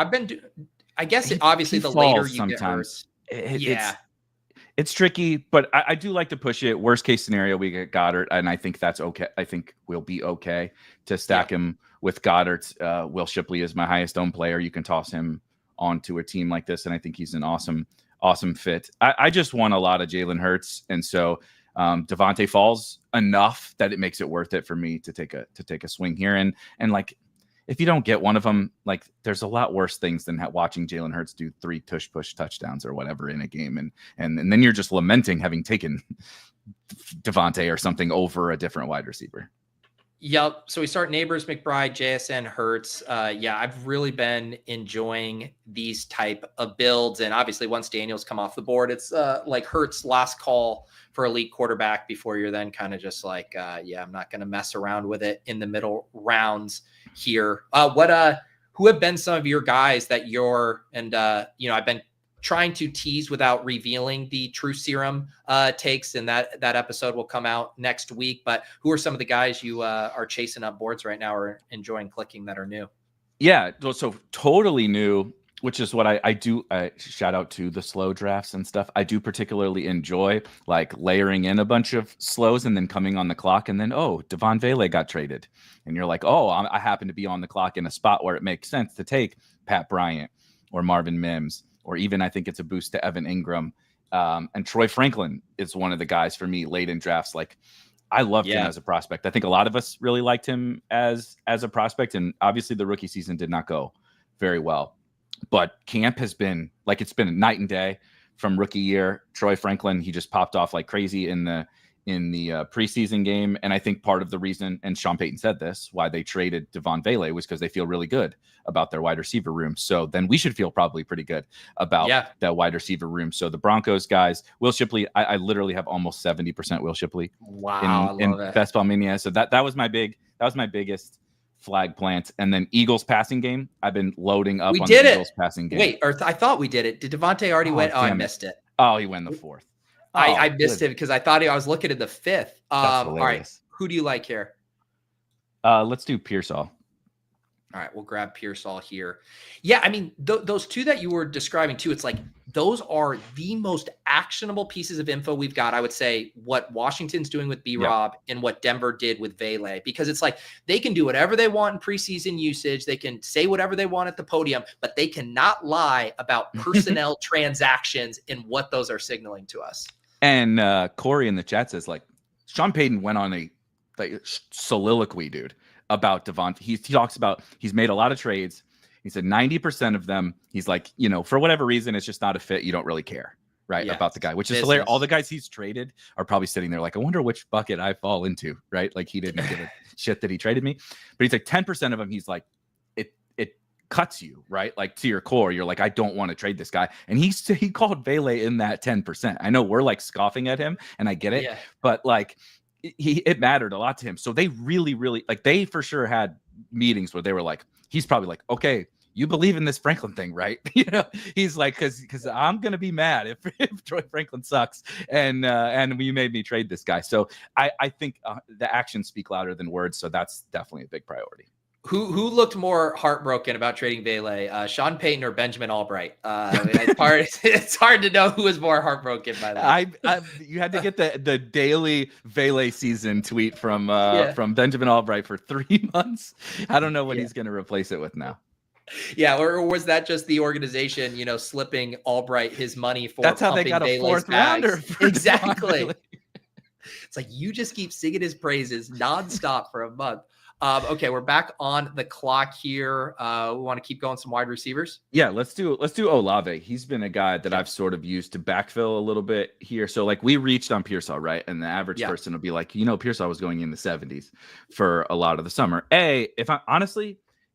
I guess obviously the later you sometimes get Hurts. It's tricky, but I do like to push it. Worst case scenario, we get Goddard, and I think that's okay. I think we'll be okay to stack him with Goddard. Will Shipley is my highest owned player. You can toss him onto a team like this, and I think he's an awesome fit. I just want a lot of Jalen Hurts, and so Devontae falls enough that it makes it worth it for me to take a swing here. And like, if you don't get one of them, like there's a lot worse things than watching Jalen Hurts do 3 tush-push touchdowns or whatever in a game. And then you're just lamenting having taken Devontae or something over a different wide receiver. Yep. So we start Neighbors, McBride, JSN, Hurts. I've really been enjoying these type of builds. And obviously once Daniels come off the board, it's like Hurts last call for elite quarterback before you're then kind of just like, I'm not going to mess around with it in the middle rounds here. Who have been some of your guys that I've been trying to tease without revealing the true serum takes, and that episode will come out next week. But who are some of the guys you are chasing up boards right now or enjoying clicking that are new? Yeah, so totally new, which is what I do. Shout out to the slow drafts and stuff. I do particularly enjoy like layering in a bunch of slows and then coming on the clock and then, Devon Vele got traded. And you're like, I happen to be on the clock in a spot where it makes sense to take Pat Bryant or Marvin Mims, or even I think it's a boost to Evan Ingram. And Troy Franklin is one of the guys for me late in drafts. Like I loved him as a prospect. I think a lot of us really liked him as a prospect. And obviously the rookie season did not go very well. But camp has been like, it's been a night and day from rookie year. Troy Franklin, he just popped off like crazy in the preseason game. And I think part of the reason, and Sean Payton said this, why they traded Devon Vele was because they feel really good about their wide receiver room. So then we should feel probably pretty good about that wide receiver room. So the Broncos guys, Will Shipley, I literally have almost 70% Will Shipley. Wow. In Best Ball Mania. So that was my biggest flag plant. And then Eagles passing game. I've been loading up on the Eagles passing game. Wait, I thought we did it. Did Devontae already win? I missed it. Oh, he went the 4th. I missed it because I thought I was looking at the 5th. All right. Who do you like here? Let's do Pearsall. All right, we'll grab Pearsall here. Yeah, I mean, those two that you were describing too, it's like those are the most actionable pieces of info we've got. I would say what Washington's doing with B-Rob and what Denver did with Vele, because it's like they can do whatever they want in preseason usage. They can say whatever they want at the podium, but they cannot lie about personnel transactions and what those are signaling to us. And Corey in the chat says like Sean Payton went on a soliloquy, dude, about Devon. He talks about he's made a lot of trades. He said 90% of them, he's like, for whatever reason, it's just not a fit. You don't really care, right? About the guy, which is hilarious. All the guys he's traded are probably sitting there like, I wonder which bucket I fall into, right? Like he didn't give a shit that he traded me. But he's like 10% of them, he's like, it cuts you, right? Like to your core, you're like, I don't want to trade this guy. And he called Vele in that 10%. I know we're like scoffing at him and I get it, but like, it mattered a lot to him. So they really, really like they for sure had meetings where they were like, he's probably like, okay, you believe in this Franklin thing, right? He's like, because I'm gonna be mad if Troy Franklin sucks, and you made me trade this guy. So I think the actions speak louder than words. So that's definitely a big priority. Who looked more heartbroken about trading Vele, Sean Payton or Benjamin Albright? It's hard to know who was more heartbroken by that. You had to get the daily Vele season tweet from Benjamin Albright for 3 months. I don't know what he's going to replace it with now. Yeah, or was that just the organization, slipping Albright his money for? That's how they got a fourth rounder. Exactly. It's like you just keep singing his praises nonstop for a month. Okay, we're back on the clock here. We want to keep going some wide receivers. Yeah, let's do Olave. He's been a guy that I've sort of used to backfill a little bit here. So like we reached on Pearsall, right? And the average person will be like, Pearsall was going in the 70s for a lot of the summer. If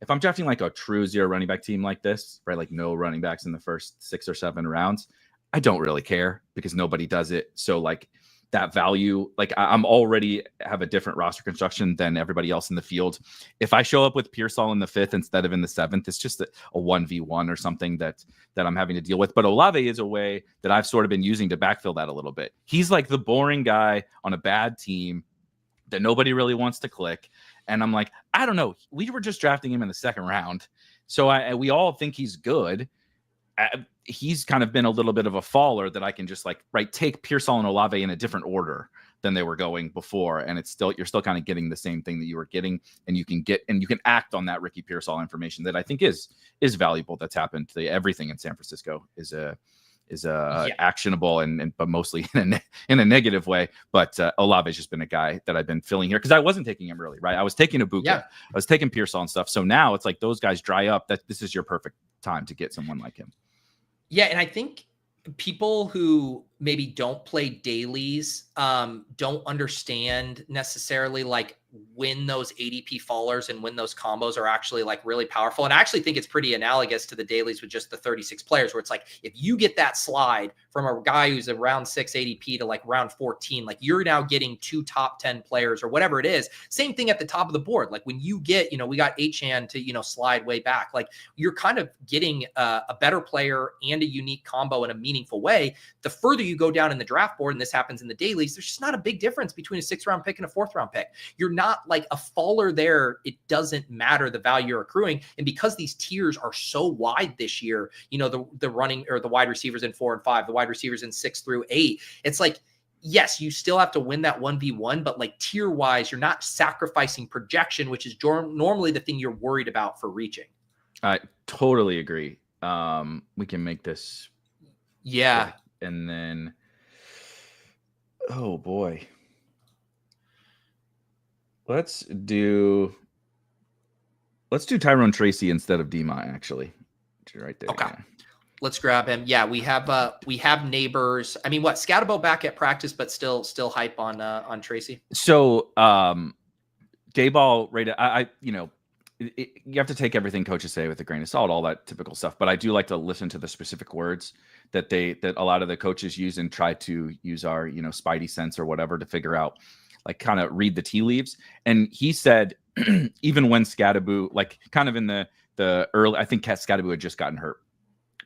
I'm drafting like a true zero running back team like this, right? Like no running backs in the first 6 or 7 rounds, I don't really care because nobody does it. So like that value, like I'm already have a different roster construction than everybody else in the field. If I show up with Pearsall in the 5th instead of in the 7th, it's just a 1v1 or something that I'm having to deal with. But Olave is a way that I've sort of been using to backfill that a little bit. He's like the boring guy on a bad team that nobody really wants to click. And I'm like, I don't know. We were just drafting him in the 2nd round. So we all think he's good. He's kind of been a little bit of a faller that I can just take Pearsall and Olave in a different order than they were going before. And you're still kind of getting the same thing that you were getting, and you can act on that Ricky Pearsall information that I think is valuable. That's happened to everything in San Francisco is actionable but mostly in a negative way. But Olave has just been a guy that I've been filling here because I wasn't taking him early, right? I was taking Ibuka, I was taking Pearsall and stuff. So now it's like those guys dry up. That this is your perfect time to get someone like him. Yeah, and I think people who maybe don't play dailies don't understand necessarily like when those ADP fallers and when those combos are actually like really powerful. And I actually think it's pretty analogous to the dailies with just the 36 players, where it's like if you get that slide from a guy who's around 6 ADP to like round 14, like you're now getting 2 top 10 players or whatever it is. Same thing at the top of the board. Like when you get, we got Achan to, slide way back, like you're kind of getting a better player and a unique combo in a meaningful way. The further you go down in the draft board, and this happens in the dailies, there's just not a big difference between a 6th round pick and a 4th round pick. You're not like a faller there. It doesn't matter the value you're accruing. And because these tiers are so wide this year, the running or the wide receivers in 4 and 5, the wide receivers in 6 through 8, it's like, yes, you still have to win that 1v1, but like tier wise, you're not sacrificing projection, which is normally the thing you're worried about for reaching. I totally agree. We can make this. Yeah. And then, oh boy. Let's do Tyrone Tracy instead of D-Mont, actually. Right there. Okay. Yeah. Let's grab him. Yeah, we have neighbors. I mean, Scatabo back at practice, but still hype on Tracy. So Dayball rated. You have to take everything coaches say with a grain of salt, all that typical stuff. But I do like to listen to the specific words that a lot of the coaches use and try to use our spidey sense or whatever to figure out, like kind of read the tea leaves. And he said even when Scatabo, like kind of in the early, I think Scatabo had just gotten hurt.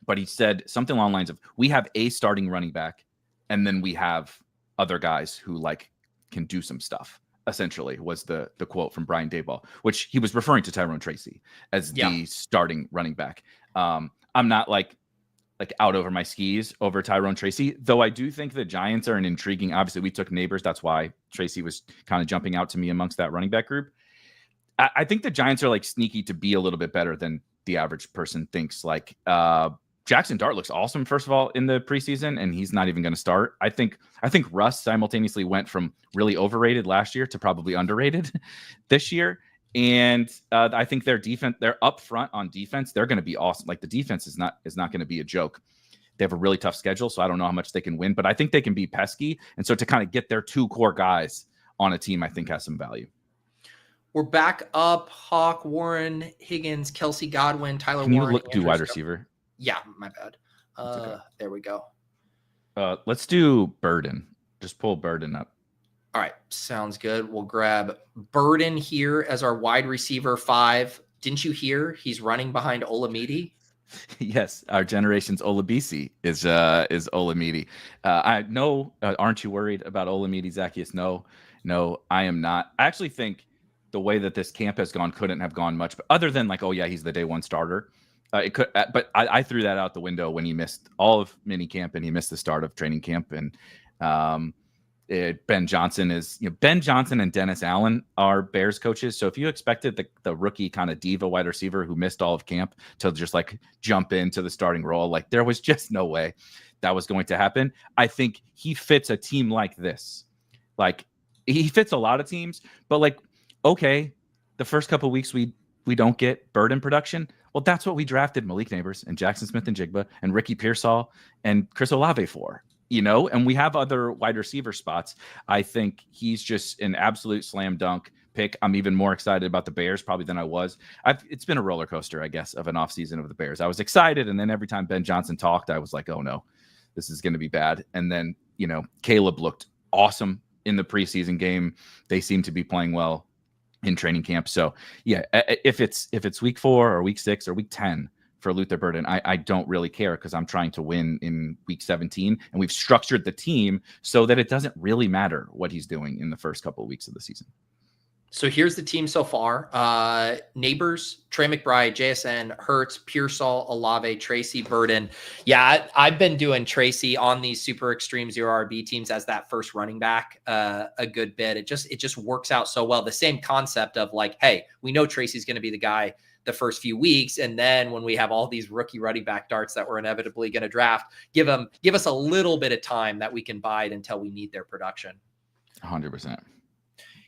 But he said something along the lines of, we have a starting running back, and then we have other guys who like can do some stuff, essentially, was the quote from Brian Daboll, which he was referring to Tyrone Tracy as the starting running back. I'm not like out over my skis over Tyrone Tracy, though I do think the Giants are an intriguing, obviously we took neighbors. That's why Tracy was kind of jumping out to me amongst that running back group. I think the Giants are like sneaky to be a little bit better than the average person thinks. Like, Jackson Dart looks awesome, first of all, in the preseason, and he's not even going to start. I think Russ simultaneously went from really overrated last year to probably underrated this year. And I think their defense, they're up front on defense. They're going to be awesome. Like the defense is not going to be a joke. They have a really tough schedule, so I don't know how much they can win, but I think they can be pesky. And so to kind of get their 2 core guys on a team, I think has some value. We're back up. Hawk, Warren, Higgins, Kelsey, Godwin, Tyler Can Warren. You do wide receiver? Yeah, my bad. Okay. There we go. Let's do Burden. Just pull Burden up. All right, sounds good. We'll grab Burden here as our wide receiver 5. Didn't you hear he's running behind Olave? Yes, our generation's Olabisi is Olamide. I know. Aren't you worried about Olamide, Zacchaeus? No, I am not. I actually think the way that this camp has gone couldn't have gone much, but other than like, oh yeah, he's the day one starter. It could, but I threw that out the window when he missed all of mini camp and he missed the start of training camp. And Ben Johnson and Dennis Allen are Bears coaches. So if you expected the rookie kind of diva wide receiver who missed all of camp to just like jump into the starting role, like there was just no way that was going to happen. I think he fits a team like this. Like he fits a lot of teams, but like, okay, the first couple of weeks we don't get Burden production. Well, that's what we drafted Malik Neighbors and Jackson Smith and Jigba and Ricky Pearsall and Chris Olave for. And we have other wide receiver spots. I think he's just an absolute slam dunk pick. I'm even more excited about the Bears probably than I was. It's been a roller coaster, I guess, of an offseason of the Bears. I was excited, and then every time Ben Johnson talked, I was like, oh no, this is going to be bad. And then, Caleb looked awesome in the preseason game. They seem to be playing well in training camp. So yeah, if it's week 4 or week 6 or week 10, for Luther Burden, I don't really care because I'm trying to win in week 17, and we've structured the team so that it doesn't really matter what he's doing in the first couple of weeks of the season. So here's the team so far. Neighbors, Trey McBride, JSN, Hurts, Pearsall, Olave, Tracy, Burden. Yeah, I've been doing Tracy on these super extreme 0 RB teams as that first running back a good bit. It just works out so well. The same concept of like, hey, we know Tracy's going to be the guy the first few weeks. And then when we have all these rookie running back darts that we're inevitably going to draft, give us a little bit of time that we can bide until we need their production. 100%.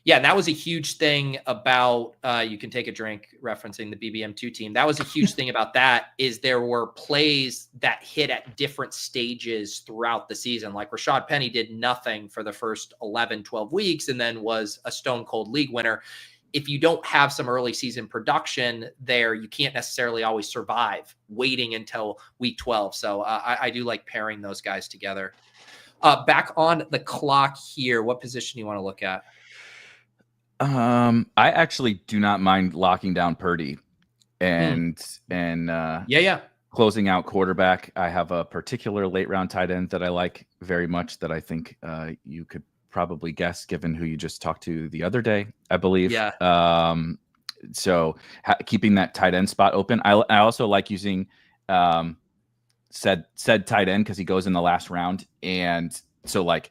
Yeah. And that was a huge thing about, you can take a drink referencing the BBM2 team. That was a huge thing about that is there were plays that hit at different stages throughout the season. Like Rashad Penny did nothing for the first 11, 12 weeks and then was a stone cold league winner. If you don't have some early season production there, you can't necessarily always survive waiting until week 12. So I do like pairing those guys together. Back on the clock here, what position do you want to look at? I actually do not mind locking down Purdy and closing out quarterback. I have a particular late round tight end that I like very much that I think you could probably guess given who you just talked to the other day, I believe. Yeah. So keeping that tight end spot open. I also like using said tight end because he goes in the last round. And so like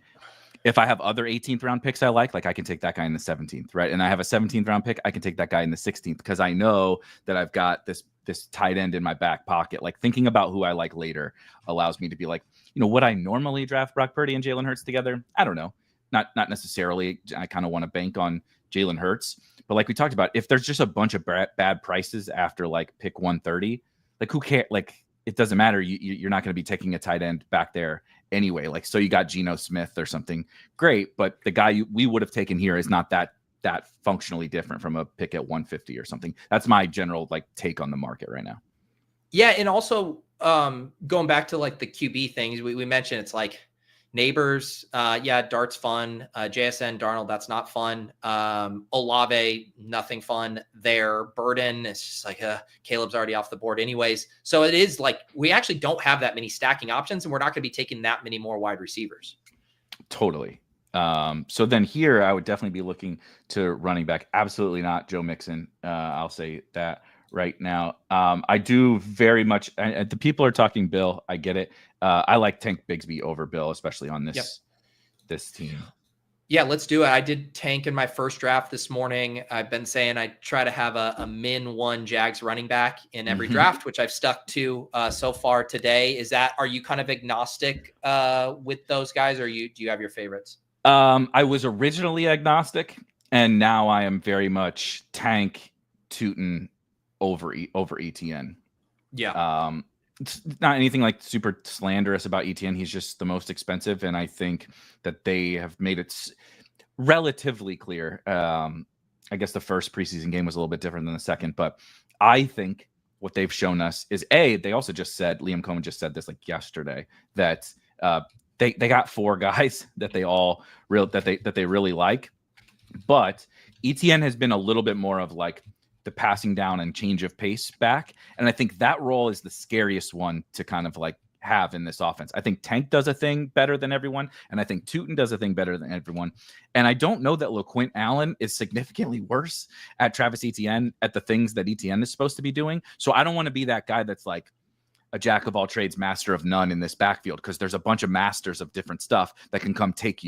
if I have other 18th round picks I like I can take that guy in the 17th, right? And I have a 17th round pick, I can take that guy in the 16th because I know that I've got this tight end in my back pocket. Like thinking about who I like later allows me to be like, would I normally draft Brock Purdy and Jalen Hurts together? I don't know. Not necessarily. I kind of want to bank on Jalen Hurts, but like we talked about, if there's just a bunch of bad prices after like pick 130, like who cares? Like it doesn't matter. You're not going to be taking a tight end back there anyway. Like so, you got Geno Smith or something, great, but the guy we would have taken here is not that functionally different from a pick at 150 or something. That's my general like take on the market right now. Yeah, and also going back to like the QB things, we mentioned it's like. Neighbors, Dart's fun. JSN, Darnold, that's not fun. Olave, nothing fun there. Burden, it's just like Caleb's already off the board anyways. So it is like we actually don't have that many stacking options, and we're not going to be taking that many more wide receivers. Totally. So then here, I would definitely be looking to running back. Absolutely not Joe Mixon. I'll say that right now. I do very much. The people are talking Bill. I get it. I like Tank Bigsby over Bill, especially on this team. Yeah, let's do it. I did Tank in my first draft this morning. I've been saying I try to have a min 1 Jags running back in every draft, which I've stuck to so far today. Are you kind of agnostic with those guys, or do you have your favorites? I was originally agnostic, and now I am very much Tank, Tootin over ETN. Yeah. It's not anything like super slanderous about ETN. He's just the most expensive, and I think that they have made it relatively clear. I guess the first preseason game was a little bit different than the second, but I think what they've shown us is they also just said, Liam Cohen just said this like yesterday, that they got 4 guys that they really like, but ETN has been a little bit more of like the passing down and change of pace back, and I think that role is the scariest one to kind of like have in this offense. I think Tank does a thing better than everyone, and I think Tootin does a thing better than everyone. And I don't know that LaQuint Allen is significantly worse at Travis Etienne at the things that Etienne is supposed to be doing. So I don't want to be that guy that's like a jack of all trades, master of none in this backfield, because there's a bunch of masters of different stuff that can come take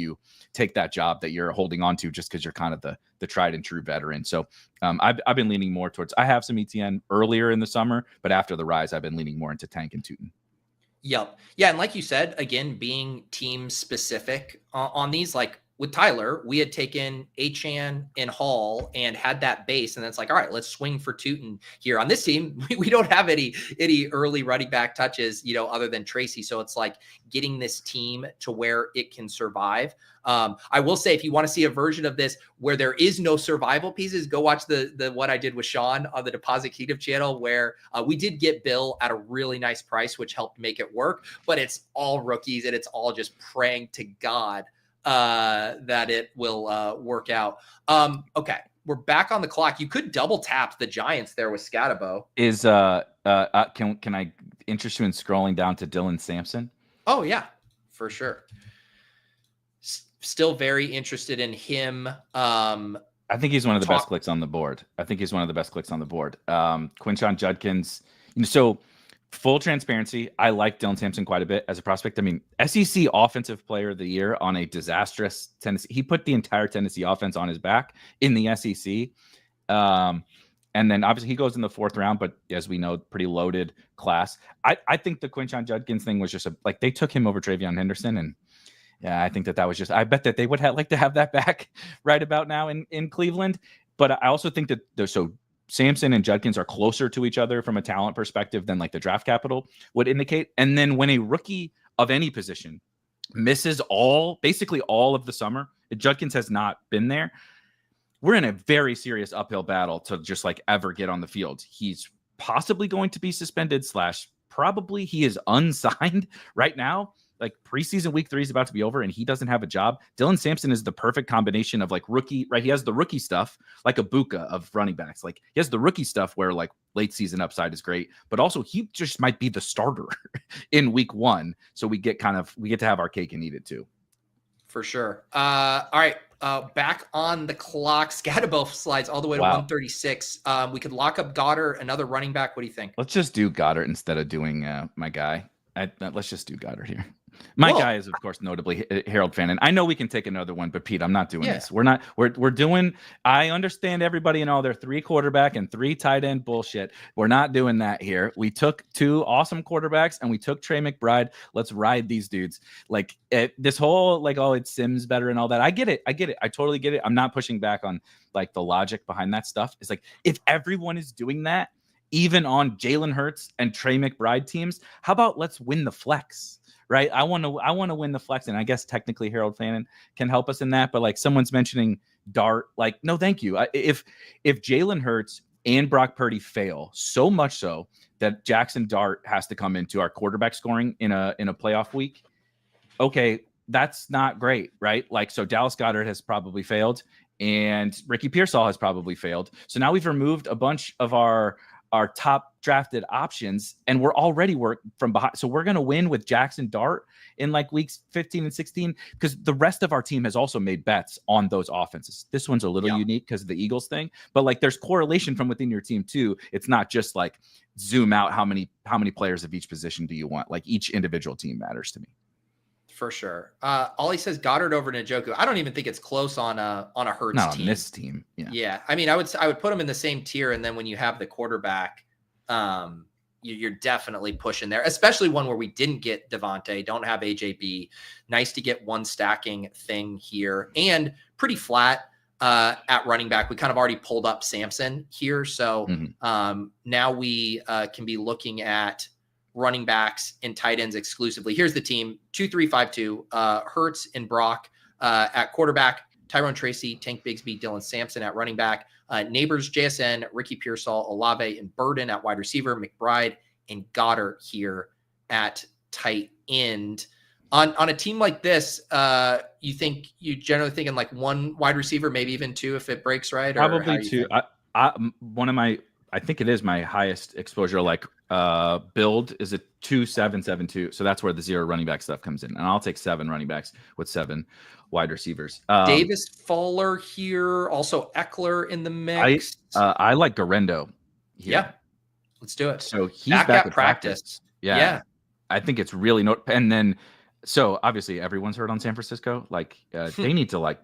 that job that you're holding on to just because you're kind of the tried and true veteran. So I've been leaning more towards, I have some Etienne earlier in the summer, but after the rise, I've been leaning more into Tank and Tootin. Yep. Yeah. And like you said, again, being team specific on these, like with Tyler, we had taken Achane and Hall and had that base. And then it's like, all right, let's swing for Tootin here. On this team, we don't have any early running back touches, other than Tracy. So it's like getting this team to where it can survive. I will say, if you want to see a version of this where there is no survival pieces, go watch the what I did with Sean on the Deposit Kingdom channel, where we did get Bill at a really nice price, which helped make it work. But it's all rookies, and it's all just praying to God that it will work out. Okay, we're back on the clock. You could double tap the Giants there with Scatabo. Is can I interest you in scrolling down to Dylan Sampson? Oh yeah, for sure. Still very interested in him. I think he's one of the best clicks on the board. Quinshon Judkins. So full transparency, I like Dylan Sampson quite a bit as a prospect. I mean, SEC Offensive Player of the Year on a disastrous Tennessee. He put the entire Tennessee offense on his back in the SEC. And then obviously he goes in the 4th round, but as we know, pretty loaded class. I think the Quinshon Judkins thing was just they took him over Travion Henderson, and yeah, I think that was just, I bet that they would like to have that back right about now in Cleveland. But I also think that so Sampson and Judkins are closer to each other from a talent perspective than like the draft capital would indicate. And then when a rookie of any position misses basically all of the summer, Judkins has not been there, we're in a very serious uphill battle to just like ever get on the field. He's possibly going to be suspended / probably he is unsigned right now. Like preseason week 3 is about to be over and he doesn't have a job. Dylan Sampson is the perfect combination of like rookie, right? He has the rookie stuff, like a Buka of running backs. Like he has the rookie stuff where like late season upside is great, but also he just might be the starter in week 1. So we get to have our cake and eat it too. For sure. All right. Back on the clock. Scatabo slides all the way to 136. We could lock up Goddard, another running back. What do you think? Let's just do Goddard instead of doing my guy. Let's just do Goddard here. My guy is, of course, notably Harold Fannin. I know we can take another one, but Pete, I'm not doing this. We're doing, I understand everybody and all their 3 quarterback and 3 tight end bullshit. We're not doing that here. We took 2 awesome quarterbacks and we took Trey McBride. Let's ride these dudes. Like this whole, like, oh, it's Sims better and all that. I get it. I totally get it. I'm not pushing back on like the logic behind that stuff. It's like, if everyone is doing that, even on Jalen Hurts and Trey McBride teams, how about let's win the flex, right? I want to win the flex, and I guess technically Harold Fannin can help us in that. But like someone's mentioning Dart, like no, thank you. If Jalen Hurts and Brock Purdy fail, so much so that Jackson Dart has to come into our quarterback scoring in a playoff week, okay, that's not great, right? Like so, Dallas Goedert has probably failed, and Ricky Pearsall has probably failed. So now we've removed a bunch of our top drafted options, and we're already from behind. So we're going to win with Jackson Dart in like weeks 15 and 16, because the rest of our team has also made bets on those offenses. This one's a little unique because of the Eagles thing, but like there's correlation from within your team too. It's not just like zoom out how many players of each position do you want. Like each individual team matters to me. For sure. Ollie says Goddard over Njoku. I don't even think it's close on a Hurts Not team. on this team. Yeah. I mean, I would put them in the same tier, and then when you have the quarterback, you're definitely pushing there, especially one where we didn't get Devontae, don't have AJB. Nice to get one stacking thing here, and pretty flat at running back. We kind of already pulled up Sampson here, so now we can be looking at running backs and tight ends exclusively. Here's the team: 2-3-5-2. Hurts and Brock at quarterback, Tyrone Tracy, Tank Bigsby, Dylan Sampson at running back, Neighbors, JSN, Ricky Pearsall, Olave, and Burden at wide receiver, McBride and Goddard here at tight end. On a team like this, you think you generally thinking like one wide receiver, maybe even two if it breaks right, or how Probably do you two. think? I think it is my highest exposure build is a 2-7-7-2. So that's where the 0 running back stuff comes in. And I'll take 7 running backs with 7 wide receivers. Davis Fuller here, also Eckler in the mix. I like Garendo here. Yeah, let's do it. So he's back at practice. Yeah. I think it's really and then so obviously everyone's heard on San Francisco. They need to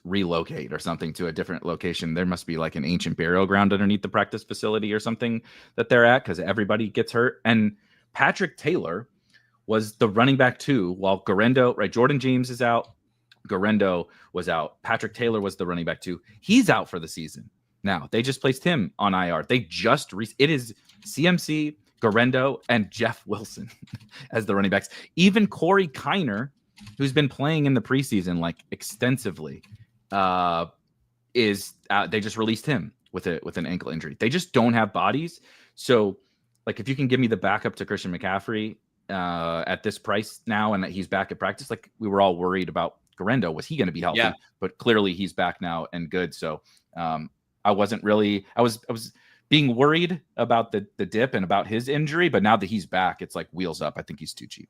relocate or something to a different location. There must be like an ancient burial ground underneath the practice facility or something that they're at, because everybody gets hurt. And Patrick Taylor was the running back 2 while Jordan James is out. Garendo was out. Patrick Taylor was the running back 2. He's out for the season. Now they just placed him on IR. It is CMC, Garendo, and Jeff Wilson as the running backs. Even Corey Kiner, who's been playing in the preseason extensively, is out. They just released him with an ankle injury. They just don't have bodies. So if you can give me the backup to Christian McCaffrey at this price now, and that he's back at practice, we were all worried about Garendo. Was he going to be healthy? Yeah. But clearly he's back now and good. So I was being worried about the dip and about his injury, but now that he's back, it's wheels up. I think he's too cheap.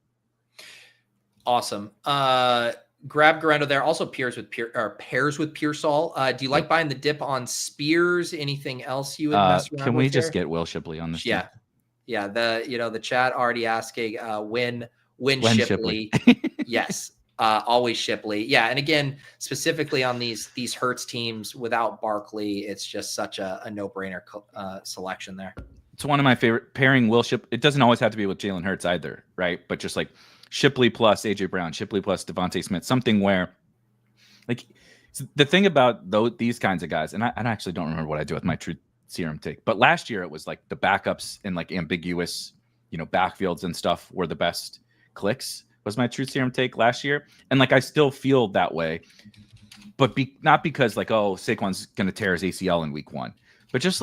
Awesome. Grab Garendo there. Also pairs with Pearsall. Do you like buying the dip on Spears? Anything else you would mess around with? Can we just here? get Will Shipley on this? Yeah. Yeah. The chat already asking when Shipley. Yes. Always Shipley. Yeah. And again, specifically on these Hurts teams without Barkley, it's just such a no-brainer selection there. It's one of my favorite pairing. Will Shipley. It doesn't always have to be with Jalen Hurts either, right? But just Shipley plus AJ Brown, Shipley plus Devontae Smith, something where the thing about these kinds of guys, and I actually don't remember what I do with my truth serum take, but last year it was the backups and ambiguous, backfields and stuff were the best clicks. Was my truth serum take last year. And I still feel that way, but not because Saquon's going to tear his ACL in week 1, but just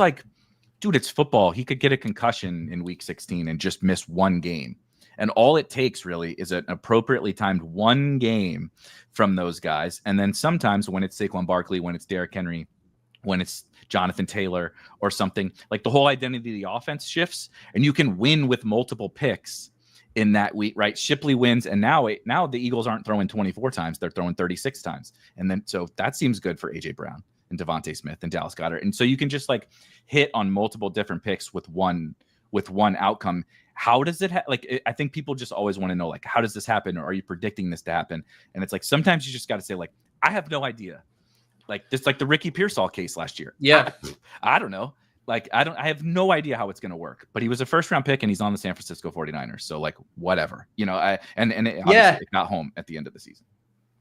dude, it's football. He could get a concussion in week 16 and just miss one game. And all it takes really is an appropriately timed one game from those guys. And then sometimes when it's Saquon Barkley, when it's Derrick Henry, when it's Jonathan Taylor or something, the whole identity of the offense shifts and you can win with multiple picks in that week, right? Shipley wins, and now the Eagles aren't throwing 24 times; they're throwing 36 times, and then so that seems good for AJ Brown and Devontae Smith and Dallas Goedert, and so you can just hit on multiple different picks with one outcome. How does it I think people just always want to know how does this happen, or are you predicting this to happen? And it's sometimes you just got to say I have no idea, just the Ricky Pearsall case last year. Yeah, I don't know. I have no idea how it's going to work, but he was a first round pick and he's on the San Francisco 49ers. So whatever, it got home at the end of the season.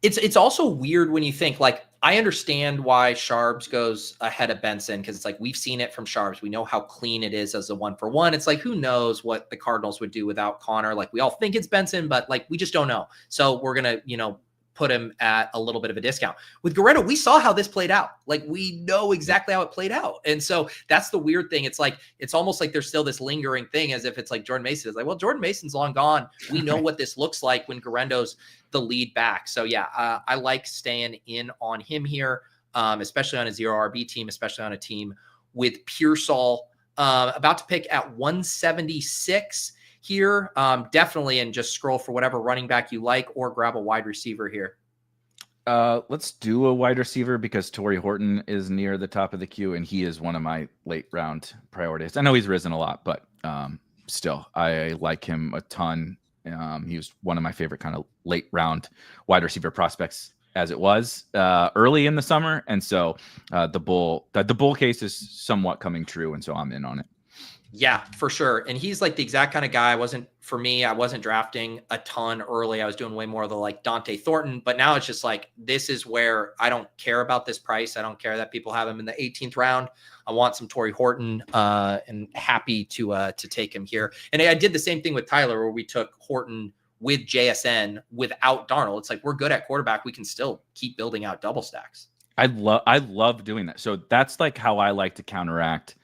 It's also weird when you think I understand why Sharps goes ahead of Benson, because it's we've seen it from Sharps. We know how clean it is as a 1-for-1. It's who knows what the Cardinals would do without Connor. We all think it's Benson, but we just don't know. So we're gonna put him at a little bit of a discount. With Garendo, we saw how this played out. We know exactly how it played out. And so that's the weird thing. It's it's almost there's still this lingering thing as if it's Jordan Mason is well, Jordan Mason's long gone. We know what this looks like when Garendo's the lead back. So yeah, I like staying in on him here, especially on a 0 RB team, especially on a team with Pearsall about to pick at 176 here. Definitely, and just scroll for whatever running back you like or grab a wide receiver here. Let's do a wide receiver because Torrey Horton is near the top of the queue and he is one of my late round priorities. I know he's risen a lot, but still I like him a ton. He was one of my favorite kind of late round wide receiver prospects as it was early in the summer. And so the bull case is somewhat coming true. And so I'm in on it. Yeah, for sure. And he's the exact kind of guy. I wasn't drafting a ton early. I was doing way more of the Dante Thornton, but now it's just this is where I don't care about this price. I don't care that people have him in the 18th round. I want some Torrey Horton and happy to take him here. And I did the same thing with Tyler where we took Horton with JSN without Darnold. It's we're good at quarterback. We can still keep building out double stacks. I love doing that. So that's how I like to counteract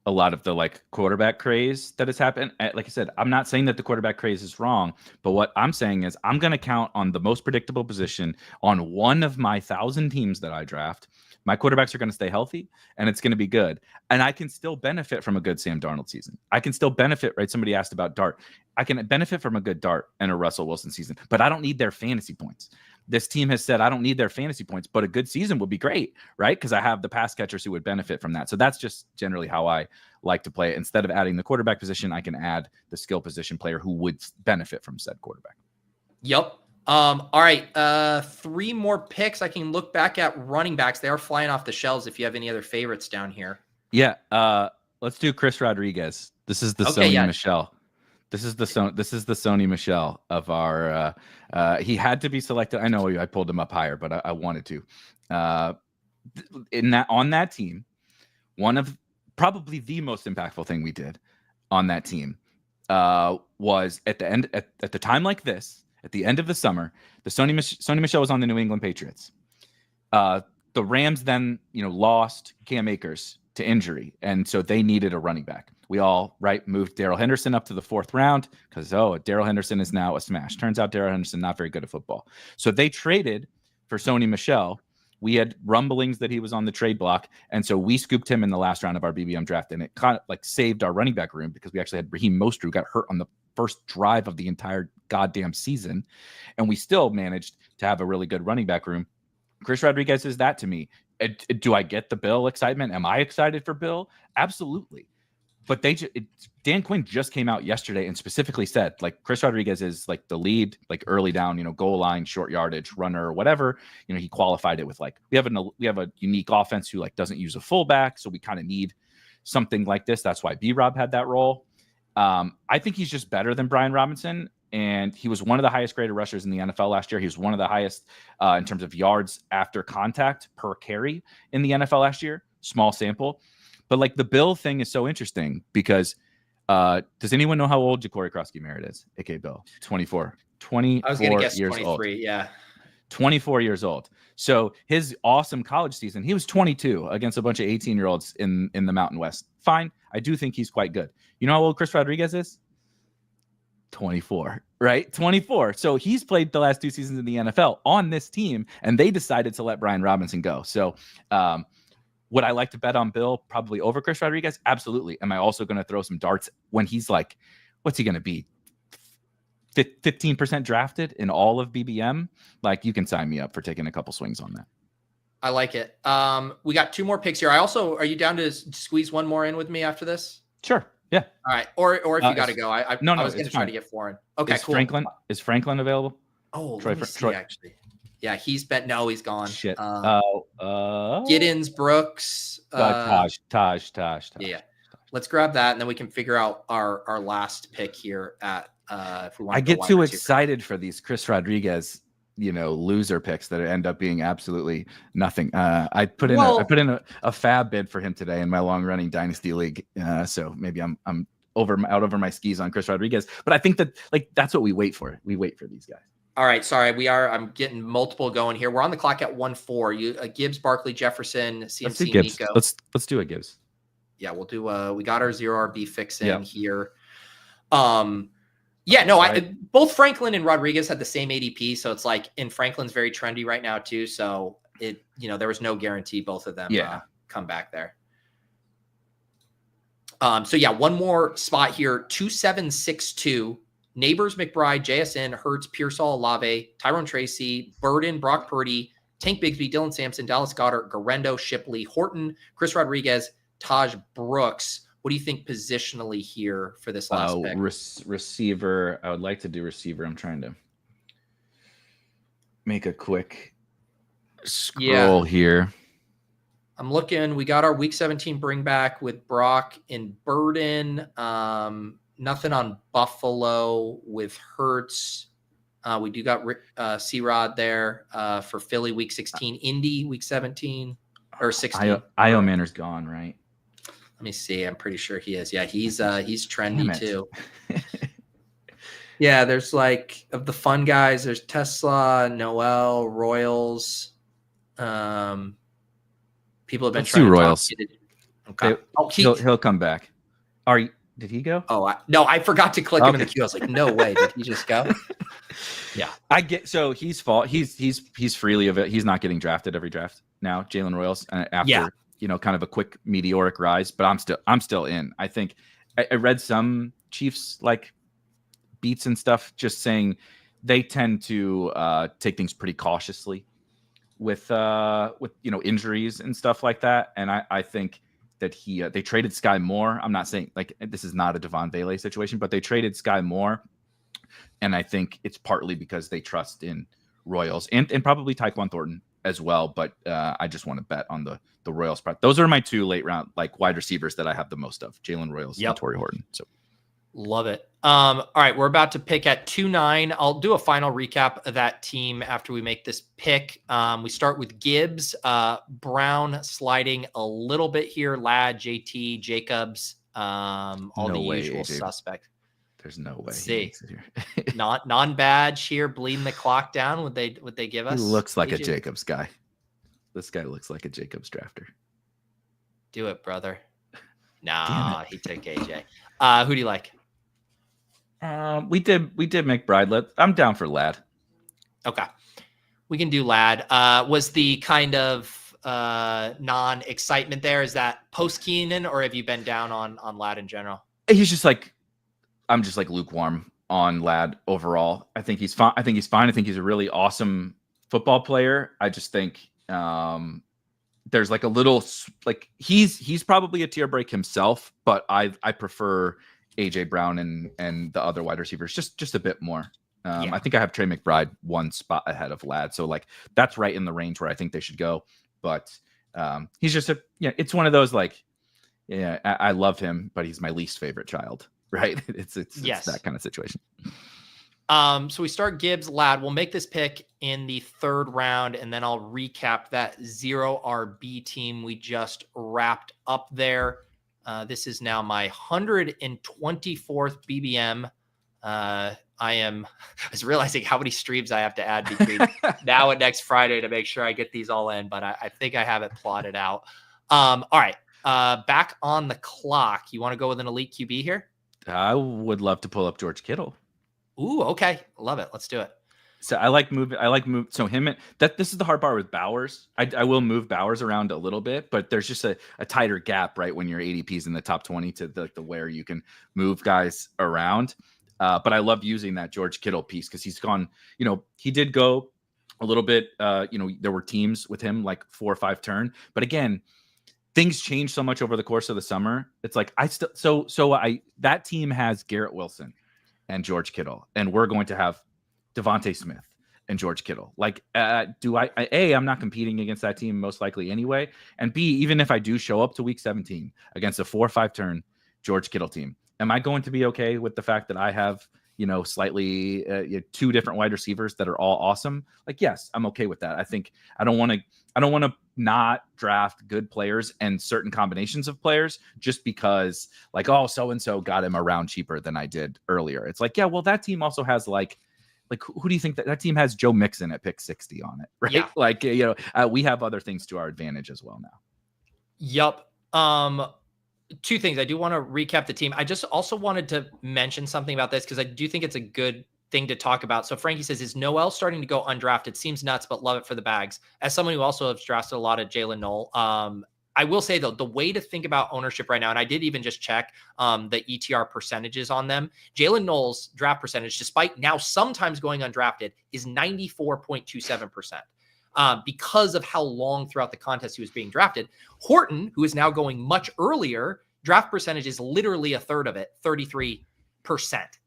a lot of the like quarterback craze that has happened. Like I said, I'm not saying that the quarterback craze is wrong, but what I'm saying is I'm going to count on the most predictable position on one of my 1,000 teams that I draft. My quarterbacks are going to stay healthy and it's going to be good. And I can still benefit from a good Sam Darnold season. I can still benefit, right? Somebody asked about Dart. I can benefit from a good Dart and a Russell Wilson season, but I don't need their fantasy points. This team has said, I don't need their fantasy points, but a good season would be great, right? Because I have the pass catchers who would benefit from that. So that's just generally how I like to play it. Instead of adding the quarterback position, I can add the skill position player who would benefit from said quarterback. Yep. All right. 3 more picks. I can look back at running backs. They are flying off the shelves if you have any other favorites down here. Yeah. Let's do Chris Rodriguez. This is the Sony MIchel. This is the Sony MIchel of our. He had to be selected. I know I pulled him up higher, but I wanted to. On that team, one of probably the most impactful thing we did on that team was at the end at the time like this, at the end of the summer, the Sony MIchel was on the New England Patriots. The Rams then lost Cam Akers to injury, and so they needed a running back. We all moved Darrell Henderson up to the 4th round because Darrell Henderson is now a smash. Turns out Darrell Henderson not very good at football. So they traded for Sony MIchel. We had rumblings that he was on the trade block, and so we scooped him in the last round of our BBM draft, and it kind of like saved our running back room because we actually had Raheem Mostert who got hurt on the first drive of the entire goddamn season, and we still managed to have a really good running back room. Chris Rodriguez is that to me. Do I get the Bill excitement? Am I excited for Bill? Absolutely. But Dan Quinn just came out yesterday and specifically said, like, Chris Rodriguez is like the lead, like early down, goal line, short yardage runner or whatever. He qualified it with like, we have a unique offense who like doesn't use a fullback. So we kind of need something like this. That's why B-Rob had that role. I think he's just better than Brian Robinson. And he was one of the highest graded rushers in the NFL last year. He was one of the highest in terms of yards after contact per carry in the NFL last year. Small sample. But like the Bill thing is so interesting because does anyone know how old Ja'Cory Krosky-Merritt is? A.K.A. Bill. 24. 24 I was going to guess years 23, old. yeah. 24 years old. So his awesome college season, he was 22 against a bunch of 18-year-olds in the Mountain West. Fine. I do think he's quite good. You know how old Chris Rodriguez is? 24, right? 24. So he's played the last 2 seasons in the NFL on this team, and they decided to let Brian Robinson go. So would I like to bet on Bill probably over Chris Rodriguez? Absolutely. Am I also going to throw some darts when he's like, what's he going to be? 15% drafted in all of BBM? Like, you can sign me up for taking a couple swings on that. I like it. We got 2 more picks here. Are you down to squeeze one more in with me after this? Sure. Yeah. All right. Or if you got to go, I was going to try to get Foreign. Okay, is cool. Is Franklin available? Oh, let me see, actually. Yeah, he's gone. Shit. Giddens, Brooks. Taj. Yeah. Let's grab that, and then we can figure out our last pick here at if we want. I get too excited for these Chris Rodriguez, loser picks that end up being absolutely nothing. I put in a fab bid for him today in my long running dynasty league. So maybe I'm out over my skis on Chris Rodriguez, but I think that that's what we wait for. We wait for these guys. All right. Sorry. I'm getting multiple going here. We're on the clock at 1-4. Gibbs, Barkley, Jefferson, CMC, Nico. Let's do a Gibbs. Yeah, we'll do we got our 0 RB fix in here. Both Franklin and Rodriguez had the same ADP, so it's like, and Franklin's very trendy right now too, so there was no guarantee both of them come back there. One more spot here, 2762. Neighbors, McBride, JSN, Hurts, Pearsall, Olave, Tyrone Tracy, Burden, Brock Purdy, Tank Bigsby, Dylan Sampson, Dallas Goedert, Garendo, Shipley, Horton, Chris Rodriguez, Taj Brooks. What do you think positionally here for this last pick? Receiver. I would like to do receiver. I'm trying to make a quick scroll here. I'm looking. We got our week 17 bring back with Brock and Burden. Nothing on Buffalo with Hurts. We do got C-Rod there for Philly week 16. Indy week 17 or 16. Io Manor's gone, right? Let me see. I'm pretty sure he is. Yeah, he's trendy too. Yeah, there's like of the fun guys. There's Tesla, Noel, Royals. People have been trying to Royals. Okay. He'll come back. Did he go? No, I forgot to click him in the Okay. queue. I was like, no way. Did he just go? Yeah. I get so he's freely of it. He's not getting drafted every draft now. Jalen Royals after kind of a quick meteoric rise, but I'm still in. I think I read some Chiefs like beats and stuff just saying they tend to take things pretty cautiously with injuries and stuff like that. And I think that they traded Sky Moore. I'm not saying like this is not a Devon Vele situation, but they traded Sky Moore. And I think it's partly because they trust in Royals and probably Tyquan Thornton as well. But I just want to bet on the Royals part. Those are my two late round like wide receivers that I have the most of: Jalen Royals and Torrey Horton. So love it. All right, we're about to pick at 2-9. I'll do a final recap of that team after we make this pick. We start with Gibbs, Brown sliding a little bit here, Ladd, JT, Jacobs, all the usual suspects. There's no way. See, non-badge here, bleeding the clock down. Would they give us? He looks like a Jacobs guy. This guy looks like a Jacobs drafter. Do it, brother. Nah, he took AJ. Who do you like? We did McBride. I'm down for Ladd. Okay, we can do Ladd. Was the kind of non-excitement there? Is that post Keenan, or have you been down on Ladd in general? He's just like, I'm just like lukewarm on Ladd overall. I think he's fine. I think he's a really awesome football player. I just think there's like a little like he's probably a tier break himself, but I prefer AJ Brown and the other wide receivers just a bit more. I think I have Trey McBride one spot ahead of Ladd, so like that's right in the range where I think they should go. But he's just it's one of those like, I love him, but he's my least favorite child. Right. It's that kind of situation. So we start Gibbs, Ladd. We'll make this pick in the third round, and then I'll recap that 0 RB team we just wrapped up there. This is now my 124th BBM. I was realizing how many streams I have to add between now and next Friday to make sure I get these all in, but I think I have it plotted out. All right. Back on the clock. You want to go with an elite QB here? I would love to pull up George Kittle. Ooh, okay. Love it. Let's do it. So I like move. So this is the hard part with Bowers. I will move Bowers around a little bit, but there's just a tighter gap, right? When your ADP's in the top 20 to the where you can move guys around. But I love using that George Kittle piece because he's gone, he did go a little bit, there were teams with him like 4 or 5 turn, but again, things change so much over the course of the summer. It's like that team has Garrett Wilson and George Kittle, and we're going to have Devontae Smith and George Kittle. Like, I'm not competing against that team most likely anyway. And B, even if I do show up to week 17 against a 4 or 5 turn George Kittle team, am I going to be okay with the fact that I have, slightly 2 different wide receivers that are all awesome? Like, yes, I'm okay with that. I think I don't want to not draft good players and certain combinations of players just because like, oh, so-and-so got him around cheaper than I did earlier. It's like, yeah, well, that team also has like who do you think that team has? Joe Mixon at pick 60 on it, right? Yeah. Like, we have other things to our advantage as well now. Yup. 2 things. I do want to recap the team. I just also wanted to mention something about this because I do think it's a good thing to talk about. So Frankie says, is Noel starting to go undrafted? Seems nuts, but love it for the bags. As someone who also has drafted a lot of Jalen Noel, I will say though, the way to think about ownership right now, and I did even just check the ETR percentages on them. Jalen Noel's draft percentage, despite now sometimes going undrafted, is 94.27%. Because of how long throughout the contest he was being drafted. Horton, who is now going much earlier, draft percentage is literally a third of it, 33%.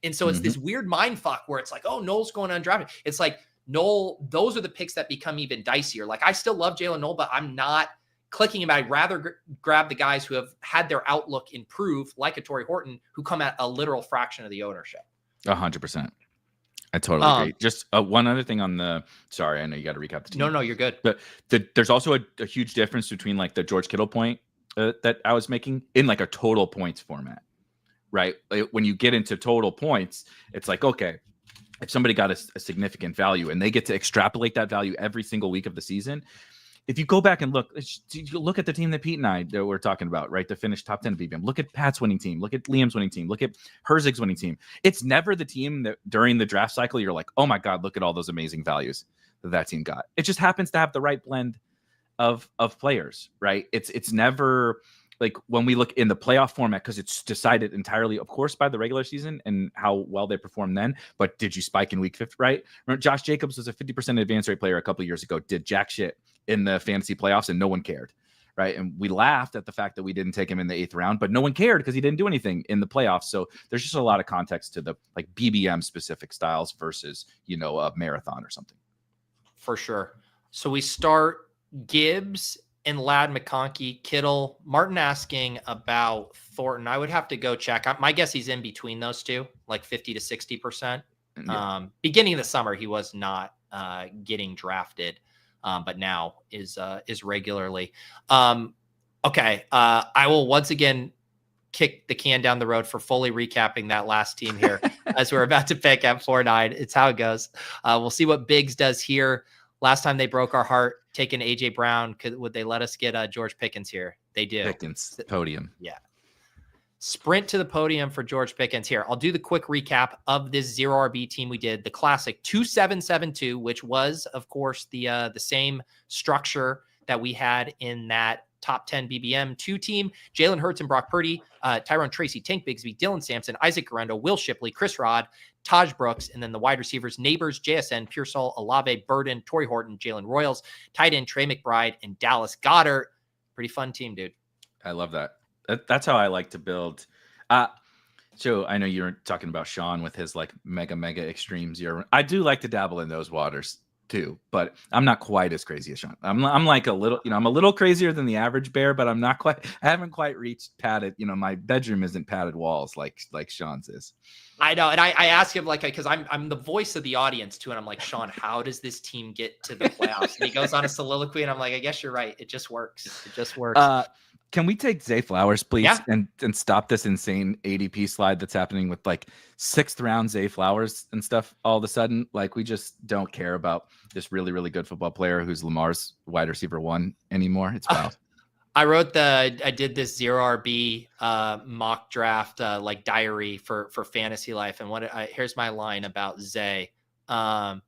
And so it's this weird mind fuck where it's like, oh, Noel's going undrafted. It's like, Noel, those are the picks that become even dicier. Like, I still love Jalen Noel, but I'm not clicking him. I'd rather grab the guys who have had their outlook improve, like a Torrey Horton, who come at a literal fraction of the ownership. 100%. I totally agree. Just one other thing on sorry, I know you got to recap the team. No, you're good. But there's also a huge difference between like the George Kittle point that I was making in like a total points format, right? Like, when you get into total points, it's like, okay, if somebody got a significant value and they get to extrapolate that value every single week of the season, if you go back and look at the team that Pete and I that we're talking about, right, to finish top 10 BBM. Look at Pat's winning team. Look at Liam's winning team. Look at Herzig's winning team. It's never the team that during the draft cycle you're like, oh my God, look at all those amazing values that team got. It just happens to have the right blend of players, right? It's never like when we look in the playoff format, because it's decided entirely, of course, by the regular season and how well they perform then. But did you spike in week 50, right? Remember, Josh Jacobs was a 50% advance rate player a couple of years ago, did jack shit in the fantasy playoffs, and no one cared, right? And we laughed at the fact that we didn't take him in the 8th round, but no one cared because he didn't do anything in the playoffs. So there's just a lot of context to the like BBM specific styles versus, a marathon or something. For sure. So we start Gibbs and Ladd McConkey, Kittle. Martin asking about Thornton. I would have to go check. My guess he's in between those two, like 50 to 60%. Yeah. Beginning of the summer, he was not getting drafted, but now is regularly. Okay. I will once again kick the can down the road for fully recapping that last team here as we're about to pick at 4-9. It's how it goes. We'll see what Biggs does here. Last time they broke our heart taking AJ Brown. Would they let us get George Pickens here? They do. Pickens podium. Yeah. Sprint to the podium for George Pickens here. I'll do the quick recap of this 0 RB team we did. The classic 2-7-7-2, which was, of course, the same structure that we had in that top 10 BBM 2 team. Jalen Hurts and Brock Purdy, Tyrone Tracy, Tank Bigsby, Dylan Sampson, Isaac Guerrero, Will Shipley, Chris Rod, Taj Brooks, and then the wide receivers, Neighbors, JSN, Pearsall, Olave, Burden, Torrey Horton, Jalen Royals, tight end, Trey McBride, and Dallas Goedert. Pretty fun team, dude. I love that. That's how I like to build. So I know you're talking about Sean with his like mega extreme 0. I do like to dabble in those waters too, but I'm not quite as crazy as Sean. I'm like a little, I'm a little crazier than the average bear, but I haven't quite reached padded. My bedroom isn't padded walls like Sean's is. I know. And I ask him because I'm the voice of the audience too. And I'm like, Sean, how does this team get to the playoffs? And he goes on a soliloquy and I'm like, I guess you're right. It just works. It just works. Can we take Zay Flowers, please? Yeah. And stop this insane ADP slide that's happening with like 6th round Zay Flowers and stuff all of a sudden. Like we just don't care about this really, really good football player who's Lamar's wide receiver 1 anymore. It's wild. I did this 0 RB mock draft like diary for Fantasy Life. And here's my line about Zay. I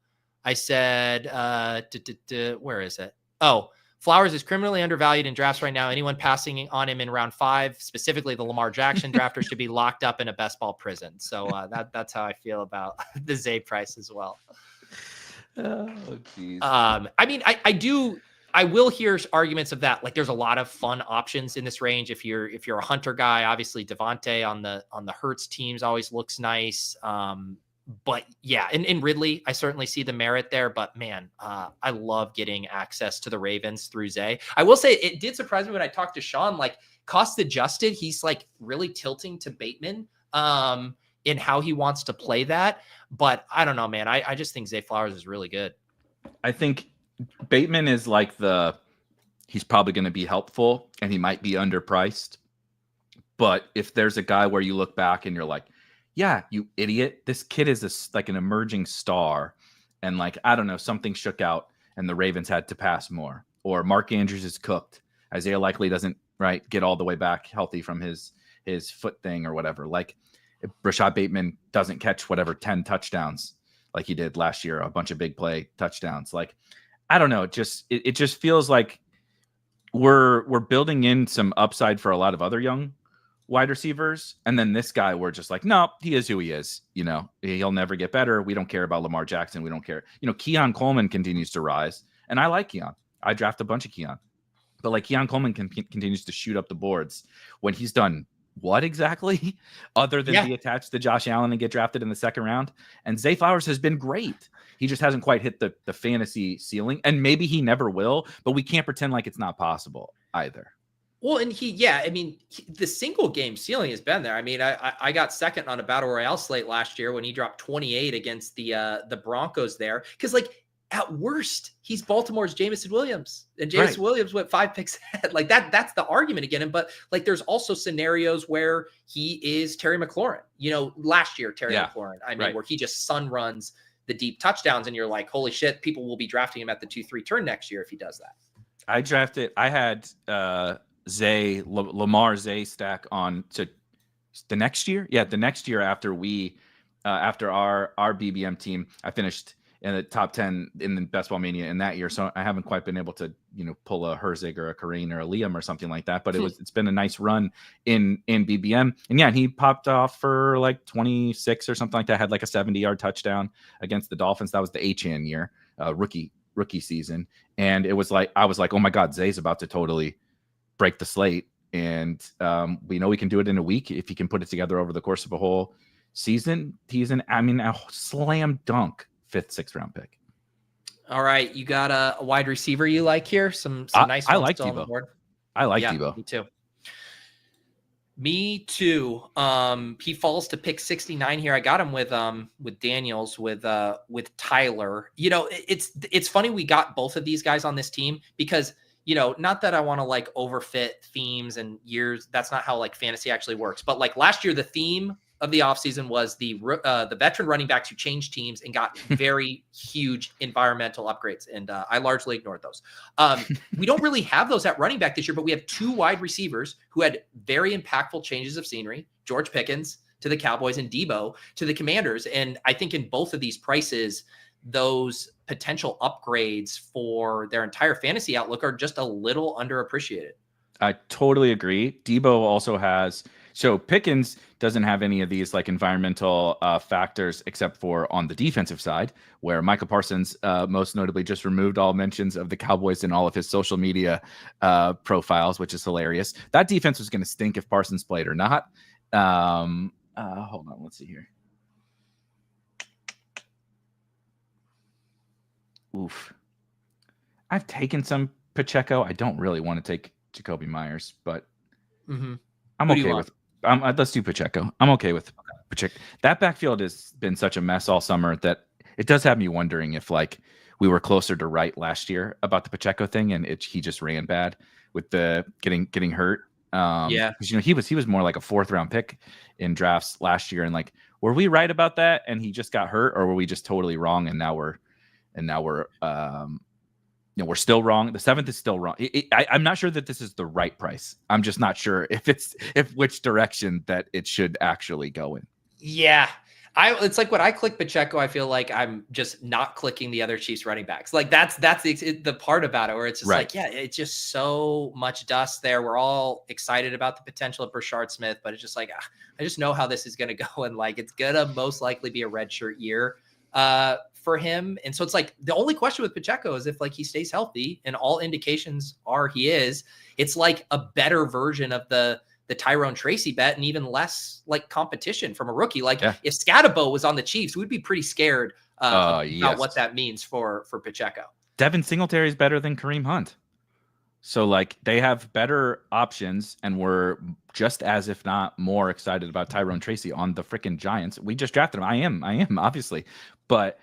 said, where is it? Oh, Flowers is criminally undervalued in drafts right now. Anyone passing on him in round 5, specifically the Lamar Jackson drafters, should be locked up in a best ball prison. So that's how I feel about the Zay price as well. Oh, geez. I will hear arguments of that. Like there's a lot of fun options in this range. If you're a hunter guy, obviously Devontae on the Hurts teams always looks nice. But yeah, in Ridley, I certainly see the merit there. But man, I love getting access to the Ravens through Zay. I will say it did surprise me when I talked to Sean. Like cost adjusted, he's like really tilting to Bateman in how he wants to play that. But I don't know, man. I just think Zay Flowers is really good. I think Bateman is like he's probably going to be helpful and he might be underpriced. But if there's a guy where you look back and you're like, yeah, you idiot. This kid is like an emerging star. And like, I don't know, something shook out and the Ravens had to pass more. Or Mark Andrews is cooked. Isaiah likely doesn't get all the way back healthy from his foot thing or whatever. Like if Rashad Bateman doesn't catch 10 touchdowns like he did last year, a bunch of big play touchdowns. Like, I don't know. It just feels like we're building in some upside for a lot of other young wide receivers. And then this guy, we're just like, no, he is who he is. He'll never get better. We don't care about Lamar Jackson. We don't care. Keon Coleman continues to rise. And I like Keon. I draft a bunch of Keon. But like Keon Coleman continues to shoot up the boards when he's done what exactly other than be attached to Josh Allen and get drafted in the 2nd round. And Zay Flowers has been great. He just hasn't quite hit the fantasy ceiling. And maybe he never will, but we can't pretend like it's not possible either. Well, and the single game ceiling has been there. I mean, I got second on a battle royale slate last year when he dropped 28 against the Broncos there. Because like at worst, he's Baltimore's Jameson Williams, and Jameson Williams went 5 picks ahead. Like that's the argument again. But like, there's also scenarios where he is Terry McLaurin. Last year Terry McLaurin. Where he just sun runs the deep touchdowns, and you're like, holy shit, people will be drafting him at the 2-3 turn next year if he does that. I had Lamar Zay stack on to the next year. Yeah, the next year after after our BBM team, I finished in the top 10 in the Best Ball Mania in that year. So I haven't quite been able to, pull a Herzig or a Kareem or a Liam or something like that. But it's been a nice run in BBM. And yeah, he popped off for like 26 or something like that. Had like a 70-yard touchdown against the Dolphins. That was the Achan year, rookie season. And it was like, I was like, oh my God, Zay's about to totally break the slate. And we know we can do it in a week if he can put it together over the course of a whole season. He's a slam dunk 5th, 6th round pick. All right, you got a wide receiver you like here? Some nice ones I like still on the Debo. board. I like Debo. Me too. He falls to pick 69 here. I got him with Daniels with Tyler. It's funny we got both of these guys on this team because not that I want to like overfit themes and years. That's not how like fantasy actually works. But like last year, the theme of the offseason was the veteran running backs who changed teams and got very huge environmental upgrades. And I largely ignored those. We don't really have those at running back this year, but we have 2 wide receivers who had very impactful changes of scenery. George Pickens to the Cowboys and Debo to the Commanders. And I think in both of these prices, those potential upgrades for their entire fantasy outlook are just a little underappreciated. I totally agree. Debo also has, so Pickens doesn't have any of these like environmental factors except for on the defensive side, where Micah Parsons most notably just removed all mentions of the Cowboys in all of his social media profiles, which is hilarious. That defense was going to stink if Parsons played or not. Hold on, let's see here. Oof. I've taken some Pacheco. I don't really want to take Jacoby Myers, but I'm okay with. Let's do Pacheco. I'm okay with Pacheco. That backfield has been such a mess all summer that it does have me wondering if like we were closer to right last year about the Pacheco thing, and he just ran bad with the getting hurt. Yeah, because he was more like a 4th round pick in drafts last year, and like were we right about that? And he just got hurt, or were we just totally wrong? And now we're we're still wrong. The 7th is still wrong. I'm not sure that this is the right price. I'm just not sure if which direction that it should actually go in. Yeah. It's like when I click Pacheco, I feel like I'm just not clicking the other Chiefs running backs. Like that's the part about it where it's just right. Like, yeah, it's just so much dust there. We're all excited about the potential of Brashard Smith, but it's just like, I just know how this is going to go. And like, it's going to most likely be a redshirt year for him. And so it's like the only question with Pacheco is if like he stays healthy, and all indications are he is. It's like a better version of the Tyrone Tracy bet and even less like competition from a rookie. Like if Scatabo was on the Chiefs, we'd be pretty scared about what that means for Pacheco. Devin Singletary is better than Kareem Hunt. So like they have better options, and we're just as if not more excited about Tyrone Tracy on the freaking Giants. We just drafted him. I am obviously, but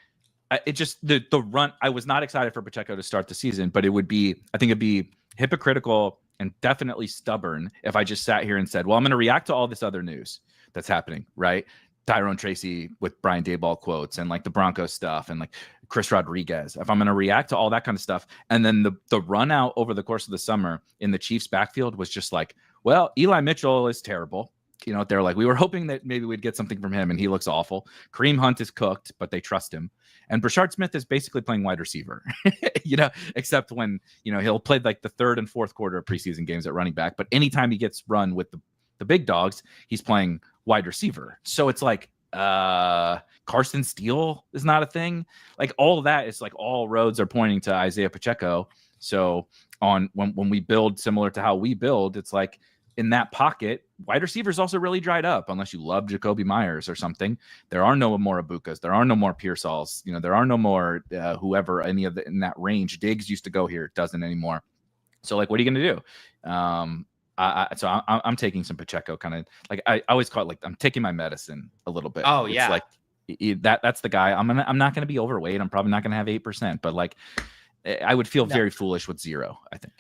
it just the run. I was not excited for Pacheco to start the season, but I think it'd be hypocritical and definitely stubborn if I just sat here and said, well, I'm going to react to all this other news that's happening, right? Tyrone Tracy with Brian Daboll quotes and like the Broncos stuff and like Chris Rodriguez. If I'm going to react to all that kind of stuff, and then the run out over the course of the summer in the Chiefs backfield was just like, well, Eli Mitchell is terrible. They're like, we were hoping that maybe we'd get something from him, and he looks awful. Kareem Hunt is cooked, but they trust him. And Brashard Smith is basically playing wide receiver, except when, he'll play like the 3rd and 4th quarter of preseason games at running back. But anytime he gets run with the big dogs, he's playing wide receiver. So it's like Carson Steele is not a thing. Like all of that is like all roads are pointing to Isaiah Pacheco. So when we build similar to how we build, it's like in that pocket, wide receivers also really dried up unless you love Jacoby Myers or something. There are no more Abukas. There are no more Pearsalls. There are no more whoever any of in that range. Diggs used to go here. Doesn't anymore. So like, what are you going to do? So I'm taking some Pacheco kind of like I always call it like I'm taking my medicine a little bit. Oh, it's yeah. Like that's the guy. I'm not going to be overweight. I'm probably not going to have 8%, but like I would feel very foolish with 0, I think.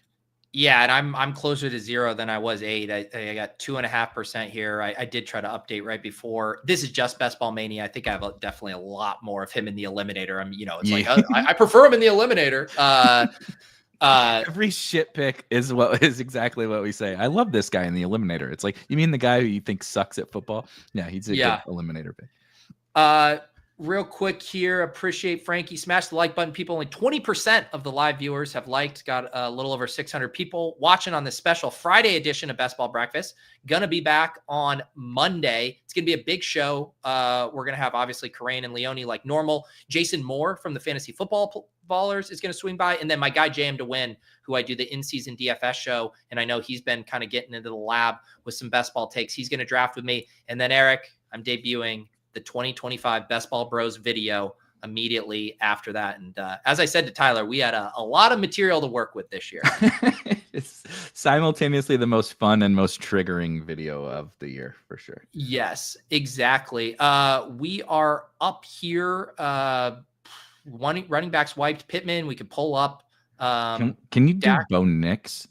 Yeah, and I'm closer to 0 than I was 8. I got 2.5% here. I did try to update right before. This is just Best Ball Mania. I think I have definitely a lot more of him in the Eliminator. It's like I prefer him in the Eliminator. Every shit pick is exactly what we say. I love this guy in the eliminator. It's like, you mean the guy who you think sucks at football? Yeah, he's a good eliminator pick. Real quick here, appreciate Frankie. Smash the like button, people. Only 20% of the live viewers have liked. Got a little over 600 people watching on this special Friday edition of Best Ball Breakfast. Gonna be back on Monday. It's gonna be a big show. We're gonna have obviously Karain and Leone like normal. Jason Moore from the Fantasy Football Ballers is gonna swing by, and then my guy JM to Win, who I do the in-season DFS show, and I know he's been kind of getting into the lab with some best ball takes. He's gonna draft with me, and then Eric, I'm debuting the 2025 Best Ball Bros video immediately after that. And as I said to Tyler, we had a lot of material to work with this year. It's simultaneously the most fun and most triggering video of the year for sure. Yes, exactly. We are up here. Running backs wiped. Pittman, we could pull up. Can you do Dak? Bo Nix?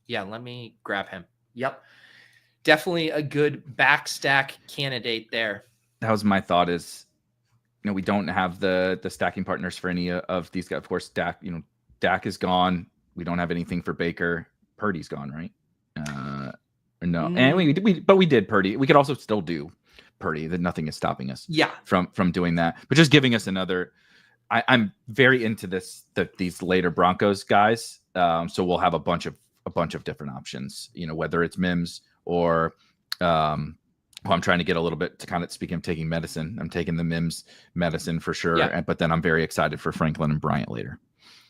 Yeah, let me grab him. Yep. Definitely a good backstack candidate there. That was my thought is, we don't have the stacking partners for any of these guys. Of course, Dak is gone. We don't have anything for Baker. Purdy's gone, right? No. And we did Purdy. We could also still do Purdy. That nothing is stopping us from doing that. But just giving us another, I'm very into these later Broncos guys. So we'll have a bunch of different options, whether it's Mims or I'm trying to get a little bit to kind of speaking of taking medicine. I'm taking the Mims medicine for sure. Yeah. But then I'm very excited for Franklin and Bryant later.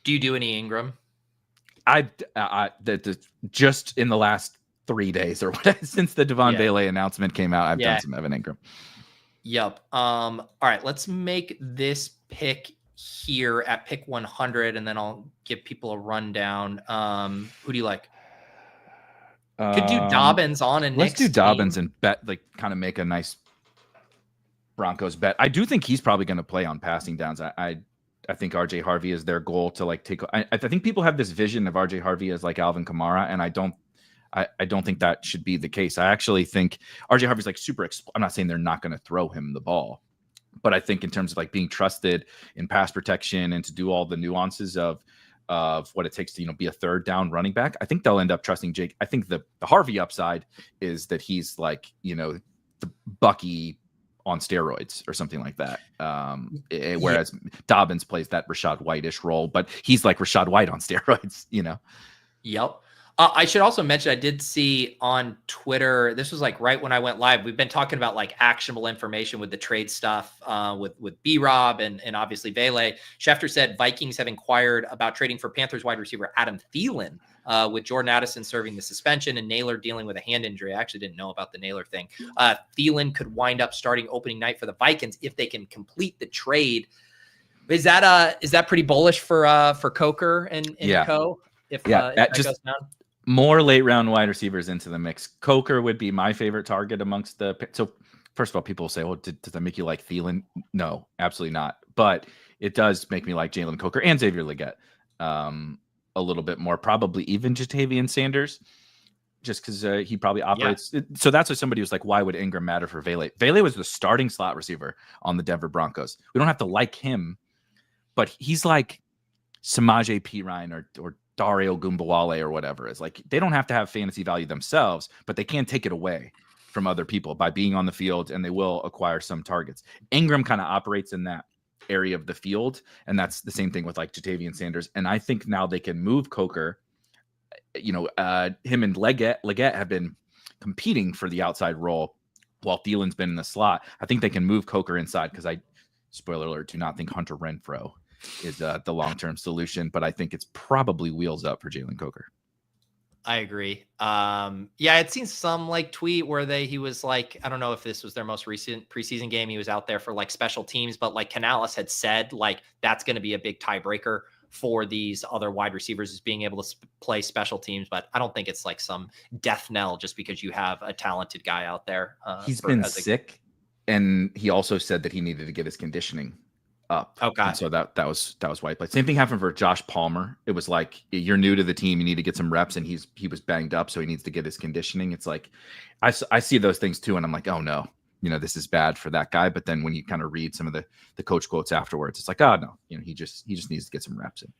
Do you do any Ingram? Just in the last 3 days or whatever, since the Devon Bailey announcement came out, I've done some Evan Ingram. Yep. All right, let's make this pick here at pick 100, and then I'll give people a rundown. Who do you like? Could do Dobbins on and let's do Dobbins and bet, like, kind of make a nice Broncos bet. I do think he's probably going to play on passing downs. I think RJ Harvey is their goal to like take. I think people have this vision of RJ Harvey as like Alvin Kamara, and I don't think that should be the case. I actually think RJ Harvey's like super. I'm not saying they're not going to throw him the ball, but I think in terms of like being trusted in pass protection and to do all the nuances of what it takes to, be a third down running back, I think they'll end up trusting Jake. I think the Harvey upside is that he's like, the Bucky on steroids or something like that. Whereas Dobbins plays that Rashad White-ish role, but he's like Rashad White on steroids, Yep. I should also mention, I did see on Twitter, this was like right when I went live, we've been talking about like actionable information with the trade stuff with B-Rob and obviously Vele. Schefter said Vikings have inquired about trading for Panthers wide receiver Adam Thielen with Jordan Addison serving the suspension and Naylor dealing with a hand injury. I actually didn't know about the Naylor thing. Thielen could wind up starting opening night for the Vikings if they can complete the trade. Is that pretty bullish for Coker and co? If that goes down? More late round wide receivers into the mix. Coker would be my favorite target amongst the. So first of all, people will say, well, does that make you like Thielen? No, absolutely not. But it does make me like Jalen Coker and Xavier Legette a little bit more, probably even Jatavian Sanders, just because he probably operates. Yeah. So that's why somebody was like, why would Ingram matter for Vele? Vele was the starting slot receiver on the Denver Broncos. We don't have to like him, but he's like Samaje Perine or Dario Gumbawale or whatever. Is like, they don't have to have fantasy value themselves, but they can take it away from other people by being on the field, and they will acquire some targets. Ingram kind of operates in that area of the field, and that's the same thing with like Jatavian Sanders. And I think now they can move Coker. Him and Legette have been competing for the outside role while Thielen's been in the slot. I think they can move Coker inside because spoiler alert, do not think Hunter Renfrow is the long-term solution, but I think it's probably wheels up for Jalen Coker. I agree. I'd seen some like tweet where he was like, I don't know if this was their most recent preseason game. He was out there for like special teams, but like Canales had said, like, that's going to be a big tiebreaker for these other wide receivers, is being able to play special teams. But I don't think it's like some death knell just because you have a talented guy out there. He's been sick. And he also said that he needed to get his conditioning up. Oh God. So that was why he played. Same thing happened for Josh Palmer. It was like, you're new to the team, you need to get some reps, and he was banged up, so he needs to get his conditioning. It's like, I see those things too, and I'm like, oh no, this is bad for that guy. But then when you kind of read some of the coach quotes afterwards, it's like, oh no, he just needs to get some reps in.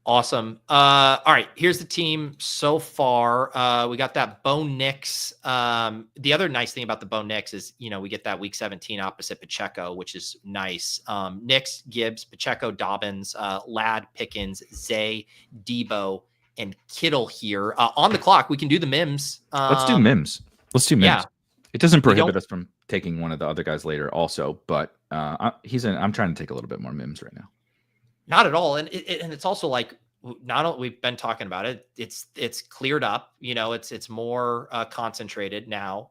Awesome. All right, here's the team so far. We got that Bo Nix. The other nice thing about the Bo Nix is, we get that week 17 opposite Pacheco, which is nice. Nix, Gibbs, Pacheco, Dobbins, Ladd, Pickens, Zay, Debo, and Kittle here. On the clock, we can do the Mims. Let's do Mims. Yeah. It doesn't prohibit us from taking one of the other guys later also, but I'm trying to take a little bit more Mims right now. Not at all. And it's also like, not only we've been talking about it, it's cleared up, it's more concentrated now.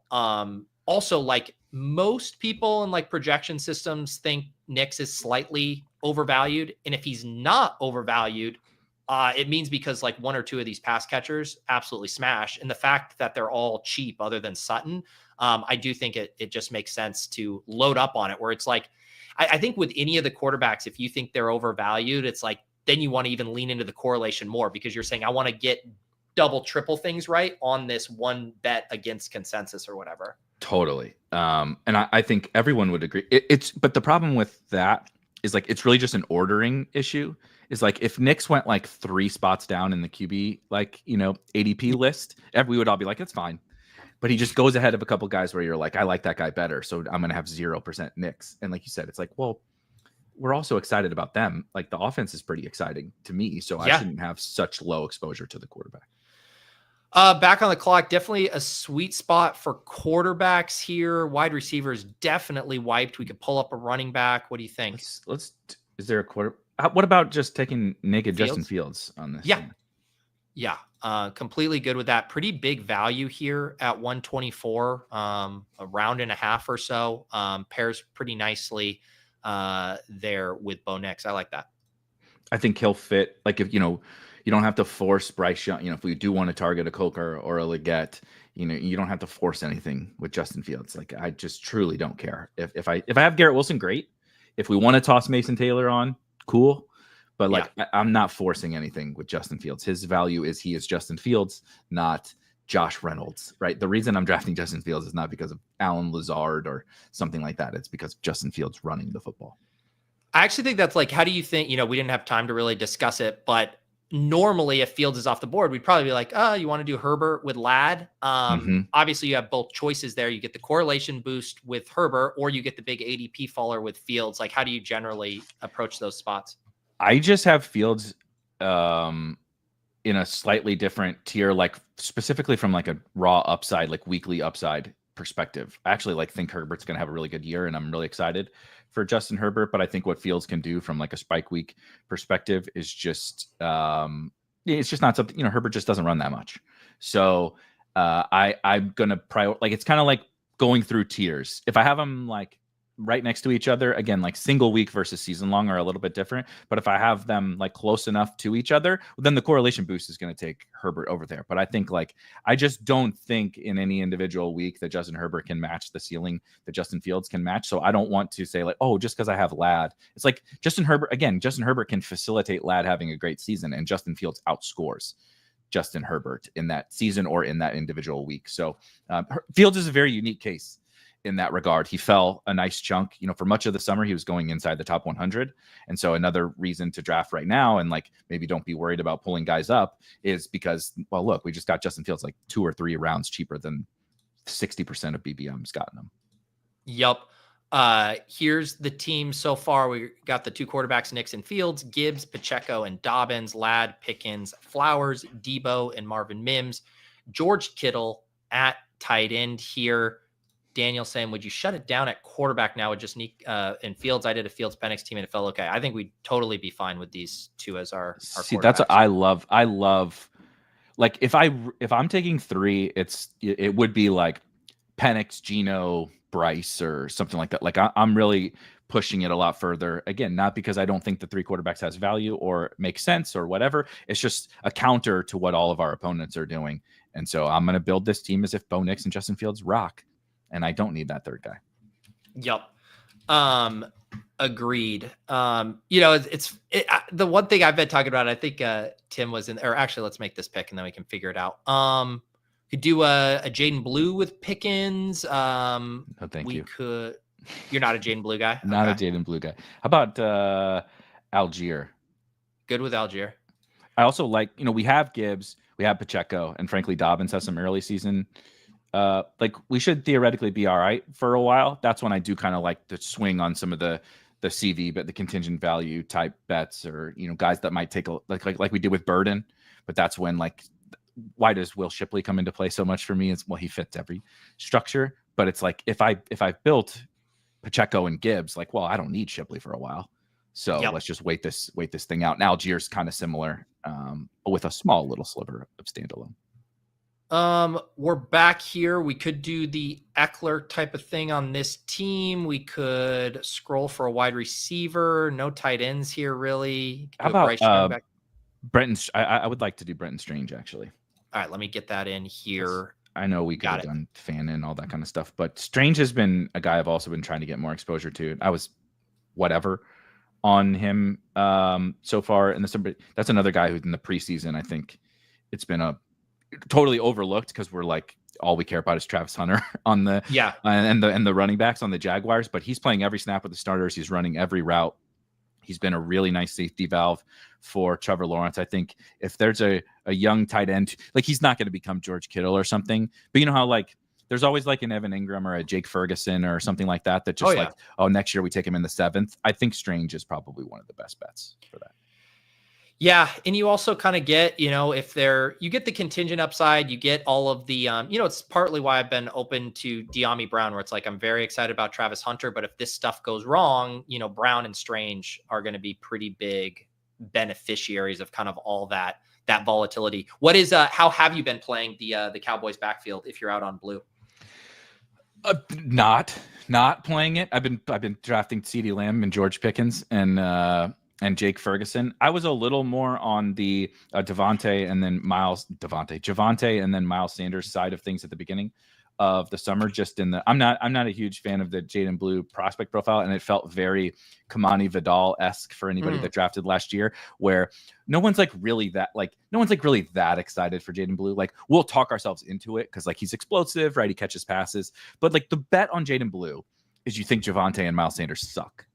Also, like, most people in like projection systems think Nix is slightly overvalued. And if he's not overvalued, it means because like one or two of these pass catchers absolutely smash. And the fact that they're all cheap other than Sutton, I do think it just makes sense to load up on it, where it's like, I think with any of the quarterbacks, if you think they're overvalued, it's like, then you want to even lean into the correlation more, because you're saying, I want to get double, triple things right on this one bet against consensus or whatever. Totally. And I think everyone would agree. But the problem with that is like, it's really just an ordering issue. Is like, if Nix went like 3 spots down in the QB, like, ADP list, we would all be like, it's fine. But he just goes ahead of a couple guys where you're like, I like that guy better, so I'm going to have 0% Nix. And like you said, it's like, well, we're also excited about them. Like, the offense is pretty exciting to me, so I shouldn't have such low exposure to the quarterback. Back on the clock, definitely a sweet spot for quarterbacks here. Wide receivers definitely wiped. We could pull up a running back. What do you think? Let's is there a quarter? What about just taking naked Fields? Justin Fields on this? Yeah. Completely good with that. Pretty big value here at 124, a round and a half or so. Pairs pretty nicely there with Bo Nix. I like that. I think he'll fit. Like, if you don't have to force Bryce Young. If we do want to target a Coker or a Leggett, you don't have to force anything with Justin Fields. Like, I just truly don't care. If I have Garrett Wilson, great. If we want to toss Mason Taylor on, cool. But like, I'm not forcing anything with Justin Fields. His value is he is Justin Fields, not Josh Reynolds, right? The reason I'm drafting Justin Fields is not because of Alan Lazard or something like that. It's because of Justin Fields running the football. I actually think that's like, how do you think, we didn't have time to really discuss it, but normally if Fields is off the board, we'd probably be like, oh, you want to do Herbert with Ladd? Obviously you have both choices there. You get the correlation boost with Herbert, or you get the big ADP faller with Fields. Like, how do you generally approach those spots? I just have Fields in a slightly different tier, like specifically from like a raw upside, like weekly upside perspective. I actually think Herbert's going to have a really good year, and I'm really excited for Justin Herbert. But I think what Fields can do from like a spike week perspective is just it's just not something, Herbert just doesn't run that much. So I'm going to it's kind of like going through tiers. If I have them like right next to each other, again, like single week versus season long are a little bit different. But if I have them like close enough to each other, then the correlation boost is going to take Herbert over there. But I think I just don't think in any individual week that Justin Herbert can match the ceiling that Justin Fields can match. So I don't want to say like, oh, just because I have Ladd, it's like Justin Herbert can facilitate Ladd having a great season, and Justin Fields outscores Justin Herbert in that season or in that individual week. So Fields is a very unique case in that regard. He fell a nice chunk, for much of the summer, he was going inside the top 100. And so another reason to draft right now, and like, maybe don't be worried about pulling guys up, is because, well, look, we just got Justin Fields like 2 or 3 rounds cheaper than 60% of BBM's gotten him. Yep. Here's the team so far. We got the 2 quarterbacks, Nix and Fields, Gibbs, Pacheco, and Dobbins, Ladd, Pickens, Flowers, Debo, and Marvin Mims, George Kittle at tight end here. Daniel saying, would you shut it down at quarterback now with just Nick and Fields? I did a Fields Penix team and it felt okay. I think we'd totally be fine with these 2 as our See, that's what I love. I love, like, if I'm taking 3, it would be like Penix, Geno, Bryce, or something like that. Like, I'm really pushing it a lot further. Again, not because I don't think the 3 quarterbacks has value or makes sense or whatever. It's just a counter to what all of our opponents are doing. And so I'm going to build this team as if Bo Nix and Justin Fields rock. And I don't need that 3rd guy. Yep. Agreed. The one thing I've been talking about, I think Tim was in, or actually let's make this pick and then we can figure it out. Could do a Jaden Blue with Pickens. No, thank you. You're not a Jaden Blue guy? Not a Jaden Blue guy. How about Algier? Good with Algier. I also like, we have Gibbs, we have Pacheco, and frankly, Dobbins has some early season. Like we should theoretically be all right for a while. That's when I do kind of like to swing on some of the CV, but the contingent value type bets, or guys that might take like we did with Burden. But that's when, like, why does Will Shipley come into play so much for me? It's, well, he fits every structure. But it's like if I've built Pacheco and Gibbs, like, well, I don't need Shipley for a while, so let's just wait this thing out. And Algiers kind of similar, with a small little sliver of standalone. We're back here. We could do the Eckler type of thing on this team. We could scroll for a wide receiver. No tight ends here, really. How about Brenton? I would like to do Brenton Strange, actually. All right, let me get that in here. I know we got done fan and all that kind of stuff, but Strange has been a guy I've also been trying to get more exposure to. I was whatever on him so far in the that's another guy who's in the preseason. I think it's been a totally overlooked because we're like, all we care about is Travis Hunter on the and the running backs on the Jaguars, but he's playing every snap with the starters. He's running every route. He's been a really nice safety valve for Trevor Lawrence. I think if there's a young tight end, like, he's not going to become George Kittle or something, but you know how, like, there's always like an Evan Ingram or a Jake Ferguson or something like that just next year we take him in the 7th. I think Strange is probably one of the best bets for that. Yeah, and you also kind of get, if you get the contingent upside, you get all of the, it's partly why I've been open to De'Ami Brown, where it's like, I'm very excited about Travis Hunter, but if this stuff goes wrong, Brown and Strange are going to be pretty big beneficiaries of kind of all that volatility. What is, how have you been playing the Cowboys backfield if you're out on blue? Not playing it. I've been drafting CeeDee Lamb and George Pickens and Jake Ferguson. I was a little more on the Javonte and then Miles Sanders side of things at the beginning of the summer. I'm not a huge fan of the Jaden Blue prospect profile, and it felt very Kamani Vidal-esque for anybody that drafted last year, where no one's really that excited for Jaden Blue. Like, we'll talk ourselves into it because, like, he's explosive, right? He catches passes, but like the bet on Jaden Blue is you think Javonte and Miles Sanders suck.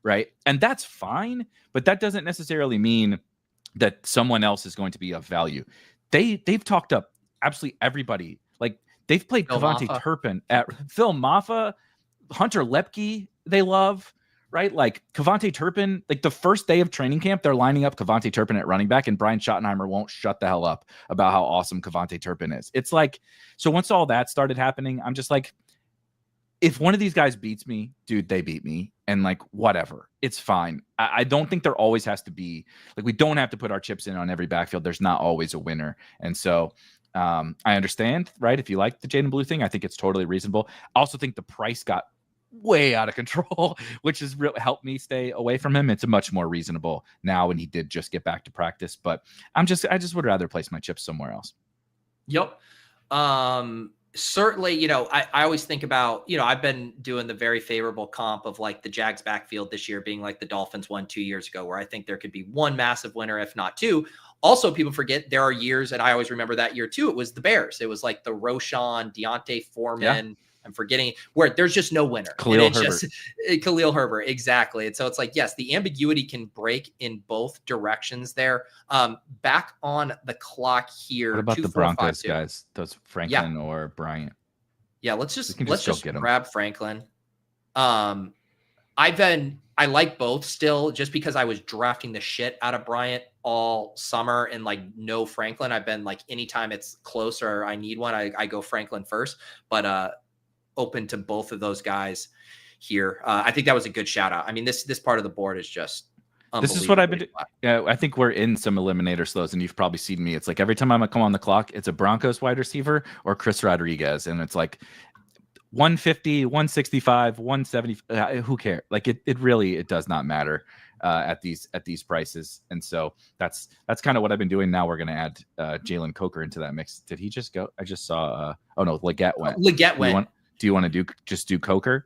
Right. And that's fine, but that doesn't necessarily mean that someone else is going to be of value. They've talked up absolutely everybody. Like, they've played Kavonte Turpin at Phil Maffa, Hunter Lepke. They love, right? Like, Kavonte Turpin, like, the first day of training camp, they're lining up Kavonte Turpin at running back, and Brian Schottenheimer won't shut the hell up about how awesome Kavonte Turpin is. It's like, so once all that started happening, I'm just like, if one of these guys beats me, dude, they beat me. And like, whatever, it's fine. I don't think there always has to be, like, we don't have to put our chips in on every backfield. There's not always a winner. And so I understand, right? If you like the Jaden Blue thing, I think it's totally reasonable. I also think the price got way out of control, which has really helped me stay away from him. It's a much more reasonable now when he did just get back to practice, but I just would rather place my chips somewhere else. Yep. Certainly, I always think about, I've been doing the very favorable comp of like the Jags backfield this year being like the Dolphins won 2 years ago, where I think there could be one massive winner, if not two. Also, people forget there are years, and I always remember that year too. It was the Bears. It was like the Roshan, Deontay Foreman. Yeah. I'm forgetting, where there's just no winner. Khalil Herbert. Exactly. And so it's like, yes, the ambiguity can break in both directions there. Back on the clock here. What about the Broncos guys? Those Franklin or Bryant? Yeah, let's just grab Franklin. I like both still, just because I was drafting the shit out of Bryant all summer and like no Franklin. I've been like, anytime it's close or I need one, I go Franklin first, but open to both of those guys here. I think that was a good shout out. I mean, this part of the board is just this is what I've been doing. Yeah, I think we're in some eliminator slows, and you've probably seen me. It's like every time I'm come on the clock, it's a Broncos wide receiver or Chris Rodriguez, and it's like 150, 165, 170. Who cares? Like it really does not matter at these prices. And so that's kind of what I've been doing. Now we're going to add Jalen Coker into that mix. Did he just go? I just saw. Leggett went. Do you want to do Coker?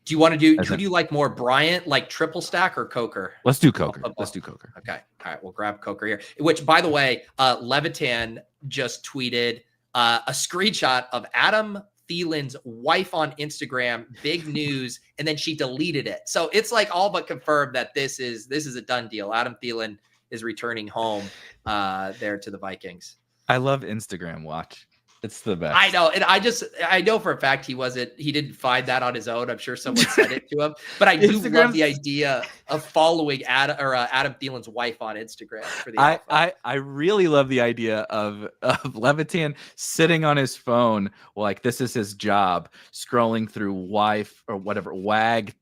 Do you want to do? Who do you like more, Bryant, like triple stack, or Coker? Let's do Coker. Let's do Coker. Okay. All right. We'll grab Coker here. Which, by the way, Levitan just tweeted a screenshot of Adam Thielen's wife on Instagram. Big news, and then she deleted it. So it's like all but confirmed that this is a done deal. Adam Thielen is returning home there to the Vikings. I love Instagram Watch. It's the best. I know. And I know for a fact he didn't find that on his own. I'm sure someone said it to him, but I do love the idea of following Adam Thielen's wife on Instagram for the I really love the idea of Levitan sitting on his phone. Like this is his job, scrolling through wife or whatever, wag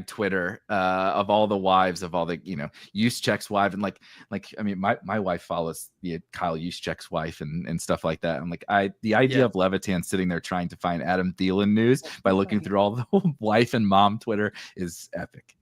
Twitter, of all the wives of all the, Juszczyk's wife. And I mean, my wife follows Kyle Juszczyk's wife and stuff like that. I'm like, the idea of Levitan sitting there trying to find Adam Thielen news by looking through all the wife and mom Twitter is epic.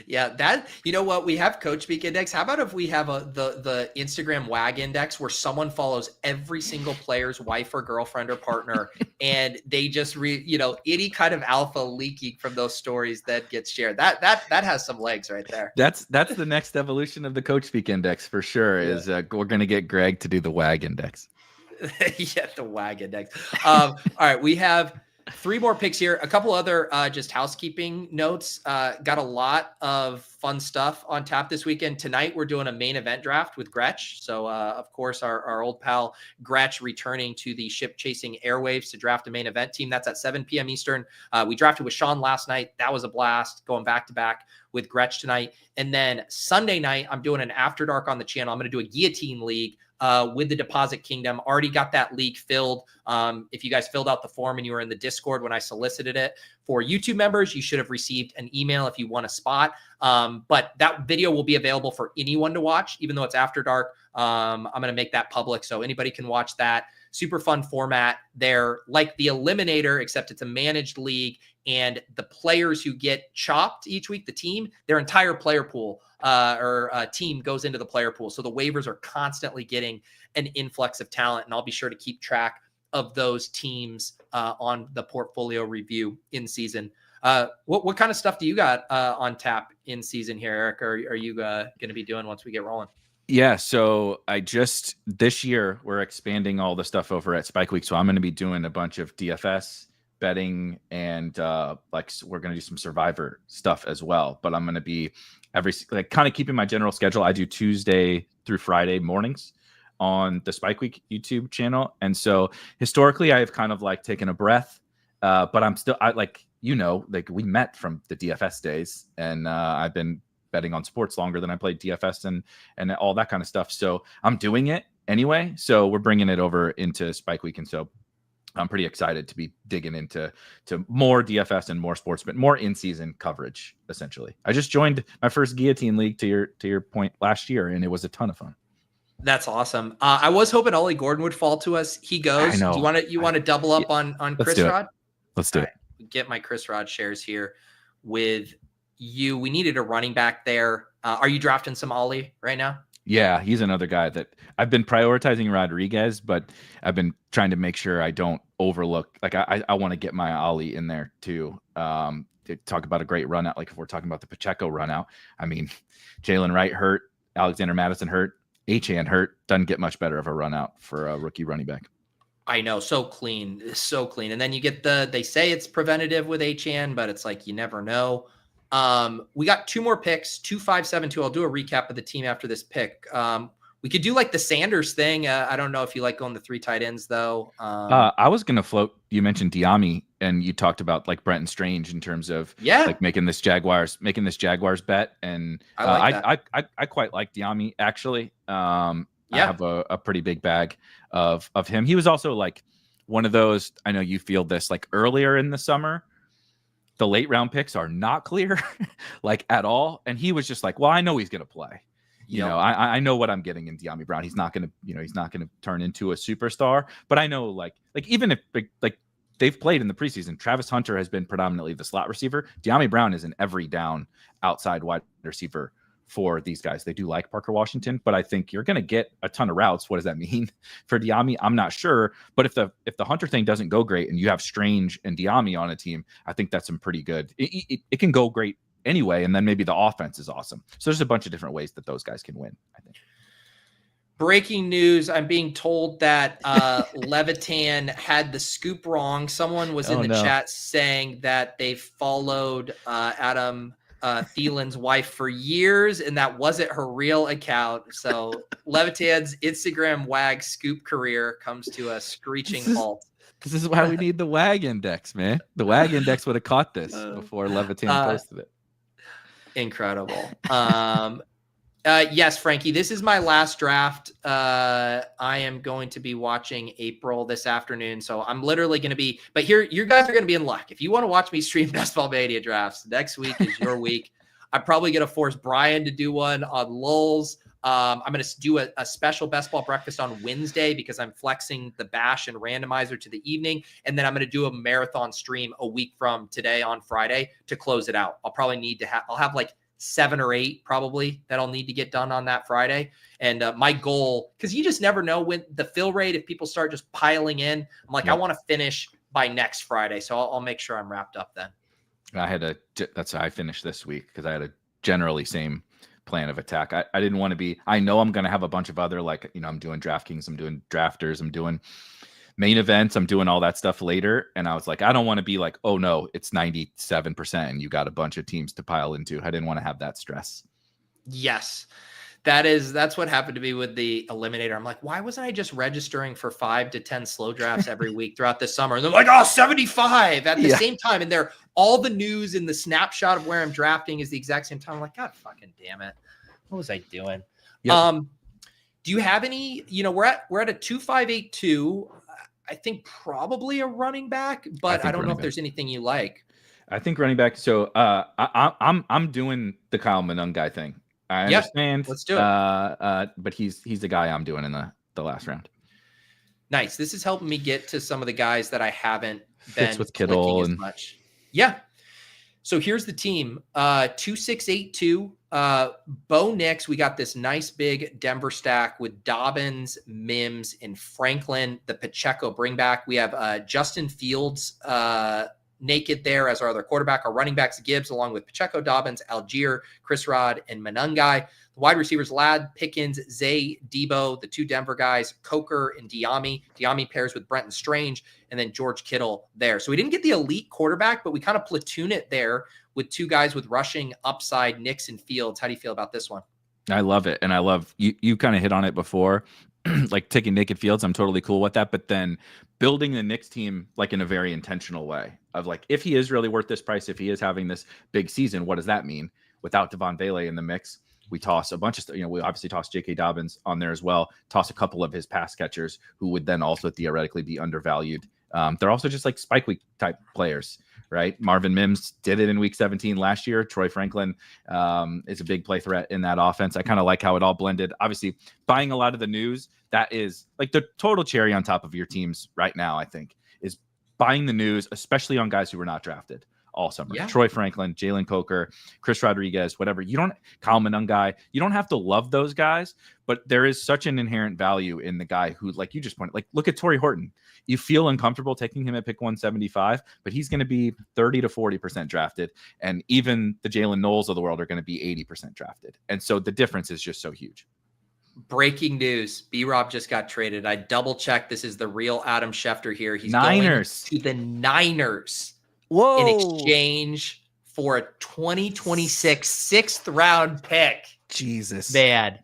Yeah, that, you know what, we have Coach Speak Index. How about if we have the Instagram WAG Index where someone follows every single player's wife or girlfriend or partner, and they just any kind of alpha leaking from those stories that gets shared. That has some legs right there. That's the next evolution of the Coach Speak Index for sure. Is we're gonna get Greg to do the WAG Index. Yeah, the WAG Index. All right, we have 3 more picks here. A couple other just housekeeping notes. Got a lot of fun stuff on tap this weekend. Tonight, we're doing a main event draft with Gretsch. So, of course, our old pal Gretsch returning to the ship chasing airwaves to draft a main event team. That's at 7 p.m. Eastern. We drafted with Sean last night. That was a blast, going back to back with Gretsch tonight. And then Sunday night, I'm doing an After Dark on the channel. I'm going to do a guillotine league with the Deposit Kingdom. Already got that league filled. If you guys filled out the form and you were in the Discord when I solicited it, for YouTube members, you should have received an email if you want a spot. But that video will be available for anyone to watch, even though it's After Dark. I'm going to make that public so anybody can watch that. Super fun format there, like the Eliminator, except it's a managed league, and the players who get chopped each week, the team, their entire player pool or team goes into the player pool. So the waivers are constantly getting an influx of talent, and I'll be sure to keep track of those teams on the portfolio review in season. What kind of stuff do you got on tap in season here, Eric? Are you going to be doing once we get rolling? Yeah, so this year we're expanding all the stuff over at Spike Week. So I'm going to be doing a bunch of DFS betting and we're going to do some Survivor stuff as well. But I'm going to be kind of keeping my general schedule. I do Tuesday through Friday mornings on the Spike Week YouTube channel. And so historically I've kind of taken a breath, but I'm still, we met from the DFS days, and I've been betting on sports longer than I played DFS and all that kind of stuff. So I'm doing it anyway. So we're bringing it over into Spike Week. And so I'm pretty excited to be digging into more DFS and more sports, but more in-season coverage, essentially. I just joined my first guillotine league to your point last year, and it was a ton of fun. That's awesome. I was hoping Ollie Gordon would fall to us. He goes. Do you want to double up on Chris Rod? Let's do it. Get my Chris Rod shares here with you. We needed a running back there. Are you drafting some Ollie right now? Yeah, he's another guy that I've been prioritizing Rodriguez, but I've been trying to make sure I don't overlook. I want to get my Ollie in there too. To talk about a great run out. If we're talking about the Pacheco run out, I mean, Jalen Wright hurt, Alexander Madison hurt, Achane hurt. Doesn't get much better of a run out for a rookie running back. I know, so clean. And then you get they say it's preventative with Achane, but it's you never know. We got 2 more picks, 2, 5, 7, 2. I'll do a recap of the team after this pick. We could do the Sanders thing. I don't know if you like going the 3 tight ends though. I was going to float. You mentioned Diami, and you talked about Brenton Strange in terms of making this Jaguars bet. And I quite like Diami actually. I have a pretty big bag of him. He was also one of those, I know you feel this earlier in the summer, the late round picks are not clear at all. And he was just well, I know he's going to play. I know what I'm getting in Diami Brown. He's not going to turn into a superstar, but I know even if they've played in the preseason, Travis Hunter has been predominantly the slot receiver. Diami Brown is an every down outside wide receiver for these guys. They do like Parker Washington, but I think you're going to get a ton of routes. What does that mean for Diami? I'm not sure, but if the Hunter thing doesn't go great and you have Strange and Diami on a team, I think that's some pretty good. It can go great anyway, and then maybe the offense is awesome. So there's a bunch of different ways that those guys can win, I think. Breaking news. I'm being told that Levitan had the scoop wrong. Someone was in the chat saying that they followed Adam Thielen's wife for years, and that wasn't her real account. So Levitan's Instagram wag scoop career comes to a screeching halt. This is why we need the WAG index, man. The WAG index would have caught this before Levitan posted it. Incredible. Yes, Frankie, this is my last draft. I am going to be watching April this afternoon. So I'm literally going to be, but here, you guys are going to be in luck. If you want to watch me stream Best Ball Mania drafts, next week is your week. I'm probably going to force Brian to do one on lulls. I'm going to do a special Best Ball breakfast on Wednesday because I'm flexing the bash and randomizer to the evening. And then I'm going to do a marathon stream a week from today on Friday to close it out. I'll probably need to I'll have like 7 or 8 probably that I'll need to get done on that Friday. And my goal, because you just never know when the fill rate, if people start just piling in, I'm like, I want to finish by next Friday. So I'll make sure I'm wrapped up then. That's how I finished this week because I had a generally same plan of attack. I didn't want to be, I know I'm going to have a bunch of other, like, I'm doing DraftKings, I'm doing drafters, I'm doing main events, I'm doing all that stuff later. And I was like, I don't want to be like, oh no, it's 97% and you got a bunch of teams to pile into. I didn't want to have that stress. Yes. That's what happened to me with the eliminator. I'm like, why wasn't I just registering for 5 to 10 slow drafts every week throughout the summer? And they're like, 75 at the same time. And they're all the news and the snapshot of where I'm drafting is the exact same time. I'm like, God fucking damn it. What was I doing? Yep. Do you have any, we're at a 2.582. I think probably a running back, but I don't know if there's anything you like. I think running back. So I'm doing the Kyle Manungai thing. I understand. Let's do it. But he's the guy I'm doing in the last round. Nice. This is helping me get to some of the guys that I haven't been with Kittle as much. Yeah. So here's the team. 2682. Bo Nix. We got this nice big Denver stack with Dobbins, Mims, and Franklin. The Pacheco bring back. We have Justin Fields naked there as our other quarterback. Our running backs, Gibbs, along with Pacheco, Dobbins, Algier, Chris Rod, and Manungai. The wide receivers, Ladd, Pickens, Zay, Debo, the 2 Denver guys, Coker and Diami. Diami pairs with Brenton Strange, and then George Kittle there. So we didn't get the elite quarterback, but we kind of platoon it there with 2 guys with rushing upside, Nix and Fields. How do you feel about this one? I love it. And I love, you kind of hit on it before, like taking naked Fields. I'm totally cool with that. But then building the Knicks team, like in a very intentional way of like, if he is really worth this price, if he is having this big season, what does that mean? Without Devon Vele in the mix, we toss a bunch of stuff. We obviously toss J.K. Dobbins on there as well, toss a couple of his pass catchers who would then also theoretically be undervalued. They're also just like spike week type players, right? Marvin Mims did it in week 17 last year. Troy Franklin is a big play threat in that offense. I kind of like how it all blended. Obviously, buying a lot of the news, that is like the total cherry on top of your teams right now, I think, is buying the news, especially on guys who were not drafted all summer. Yeah. Troy Franklin, Jalen Coker, Chris Rodriguez, whatever. Kyle Manungai, you don't have to love those guys, but there is such an inherent value in the guy who, like you just pointed, like look at Torrey Horton. You feel uncomfortable taking him at pick 175, but he's going to be 30 to 40% drafted. And even the Jalen Knowles of the world are going to be 80% drafted. And so the difference is just so huge. Breaking news. B-Rob just got traded. I double checked. This is the real Adam Schefter here. He's Niners. going to the Niners. Whoa. In exchange for a 2026 6th round pick. Jesus. Man.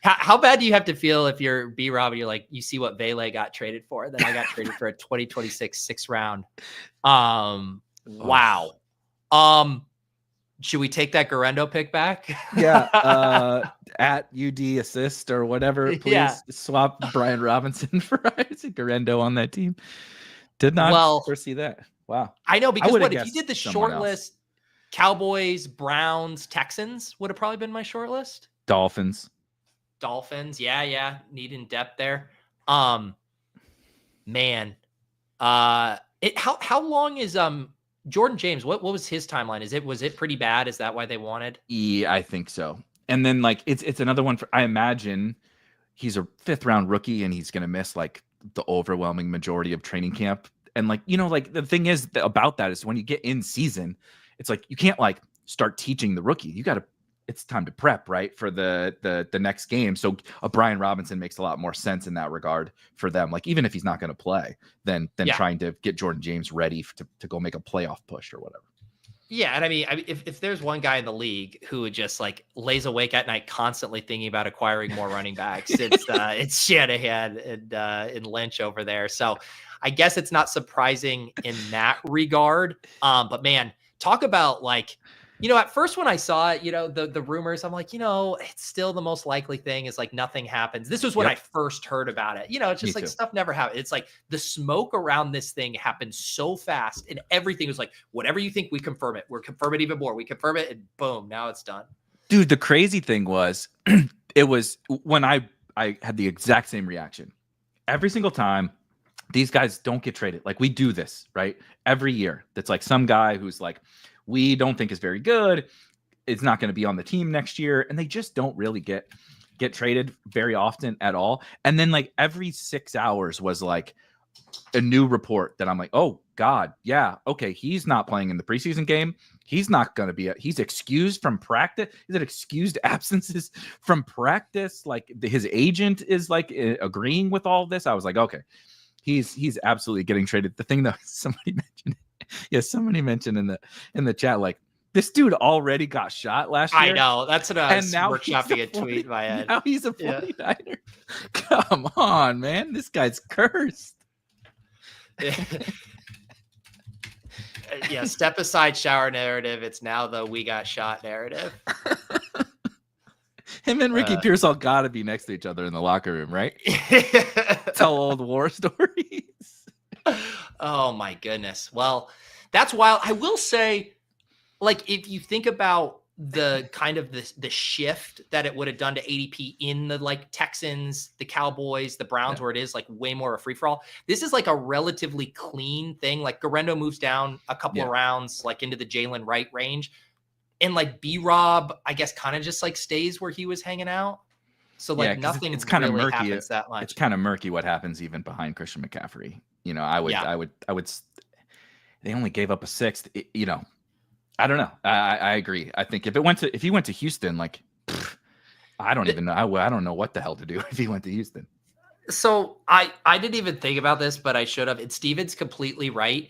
How bad do you have to feel if you're B-Rob and you're like, you see what Vele got traded for? Then I got traded for a 2026 6th round. Wow. Should we take that Garendo pick back? Yeah. At UD assist or whatever, please swap Brian Robinson for Isaac Garendo on that team. Did not foresee that. Wow. I know, because if you did the short list, Cowboys, Browns, Texans would have probably been my short list. Dolphins. Yeah. Needing depth there. Man. How long is Jordan James? What was his timeline? Was it pretty bad? Is that why they wanted? Yeah, I think so. And then like it's another one I imagine he's a 5th round rookie and he's gonna miss like the overwhelming majority of training camp. And like, like the thing is about that is when you get in season, it's like you can't like start teaching the rookie. It's time to prep, right, for the next game. So a Brian Robinson makes a lot more sense in that regard for them. Like even if he's not going to play, than trying to get Jordan James ready to go make a playoff push or whatever. Yeah, and I mean, if there's one guy in the league who just like lays awake at night constantly thinking about acquiring more running backs, it's Shanahan and Lynch over there. So I guess it's not surprising in that regard. But man, talk about like, at first when I saw it, the rumors, I'm like, it's still the most likely thing is like nothing happens. This was when I first heard about it. It's just like stuff never happened. It's like the smoke around this thing happened so fast and everything was like, whatever you think, we confirm it. We're confirm it even more. We confirm it and boom, now it's done. Dude, the crazy thing was, it was when I had the exact same reaction. Every single time, these guys don't get traded. Like we do this, right? Every year. That's like some guy who's like, we don't think is very good. It's not going to be on the team next year. And they just don't really get traded very often at all. And then like every 6 hours was like a new report that I'm like, oh God, yeah. Okay. He's not playing in the preseason game. He's not going to be, he's excused from practice. Is it excused absences from practice? Like his agent is like agreeing with all this. I was like, okay, he's absolutely getting traded. The thing that somebody mentioned in the chat, like this dude already got shot last year. I know. That's what I was workshopping a tweet in my head. Now he's a 49er. Come on, man. This guy's cursed. Yeah, step aside shower narrative. It's now the we got shot narrative. Him and Ricky Pearsall got to be next to each other in the locker room, right? Tell old war stories. Oh my goodness. Well, that's wild. I will say, like, if you think about the kind of the shift that it would have done to ADP in the like Texans, the Cowboys, the Browns, where it is like way more a free for all. This is like a relatively clean thing. Like Garendo moves down a couple of rounds, like into the Jalen Wright range. And like B-Rob, I guess, kind of just like stays where he was hanging out. So like nothing it's kind of really murky. happens that much. It's kind of murky what happens even behind Christian McCaffrey. I would. They only gave up a sixth. I don't know. I agree. I think if he went to Houston, like I don't even know. I don't know what the hell to do if he went to Houston. So I didn't even think about this, but I should have. And Steven's completely right.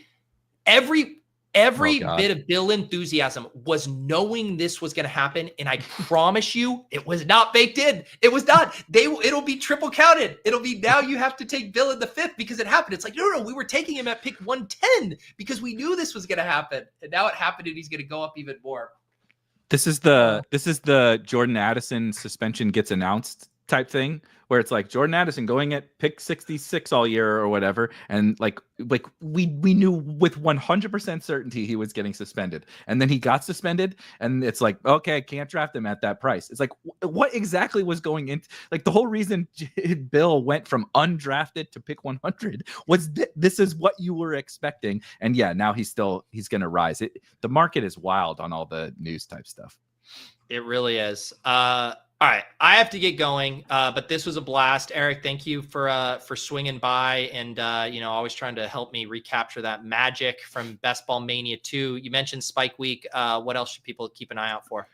Every bit of Bill enthusiasm was knowing this was going to happen. And I promise you, it was not baked in. It was not. It'll be triple counted. It'll be now you have to take Bill in the fifth because it happened. It's like, no, we were taking him at pick 110 because we knew this was going to happen. And now it happened and he's going to go up even more. This is the Jordan Addison suspension gets announced type thing where it's like Jordan Addison going at pick 66 all year or whatever. And like we knew with 100% certainty he was getting suspended. And then he got suspended and it's like, okay, I can't draft him at that price. It's like, what exactly was going into like the whole reason Bill went from undrafted to pick 100 was this is what you were expecting. And yeah, now he's going to rise. The market is wild on all the news type stuff. It really is. All right, I have to get going, but this was a blast. Erik, thank you for swinging by and always trying to help me recapture that magic from Ball Mania 2. You mentioned Spike Week. What else should people keep an eye out for?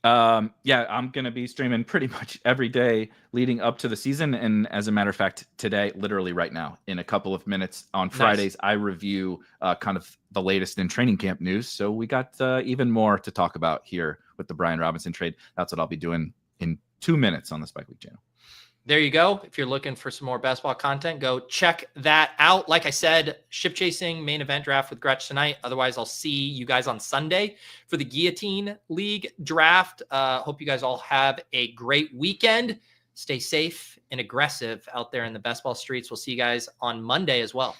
Yeah, I'm going to be streaming pretty much every day leading up to the season. And as a matter of fact, today, literally right now, in a couple of minutes on Fridays, I review kind of the latest in training camp news. So we got even more to talk about here with the Brian Robinson trade. That's what I'll be doing in 2 minutes on the Spike Week channel. There you go. If you're looking for some more basketball content, go check that out. Like I said, ship chasing main event draft with Gretsch tonight. Otherwise, I'll see you guys on Sunday for the Guillotine League draft. Hope you guys all have a great weekend. Stay safe and aggressive out there in the best ball streets. We'll see you guys on Monday as well.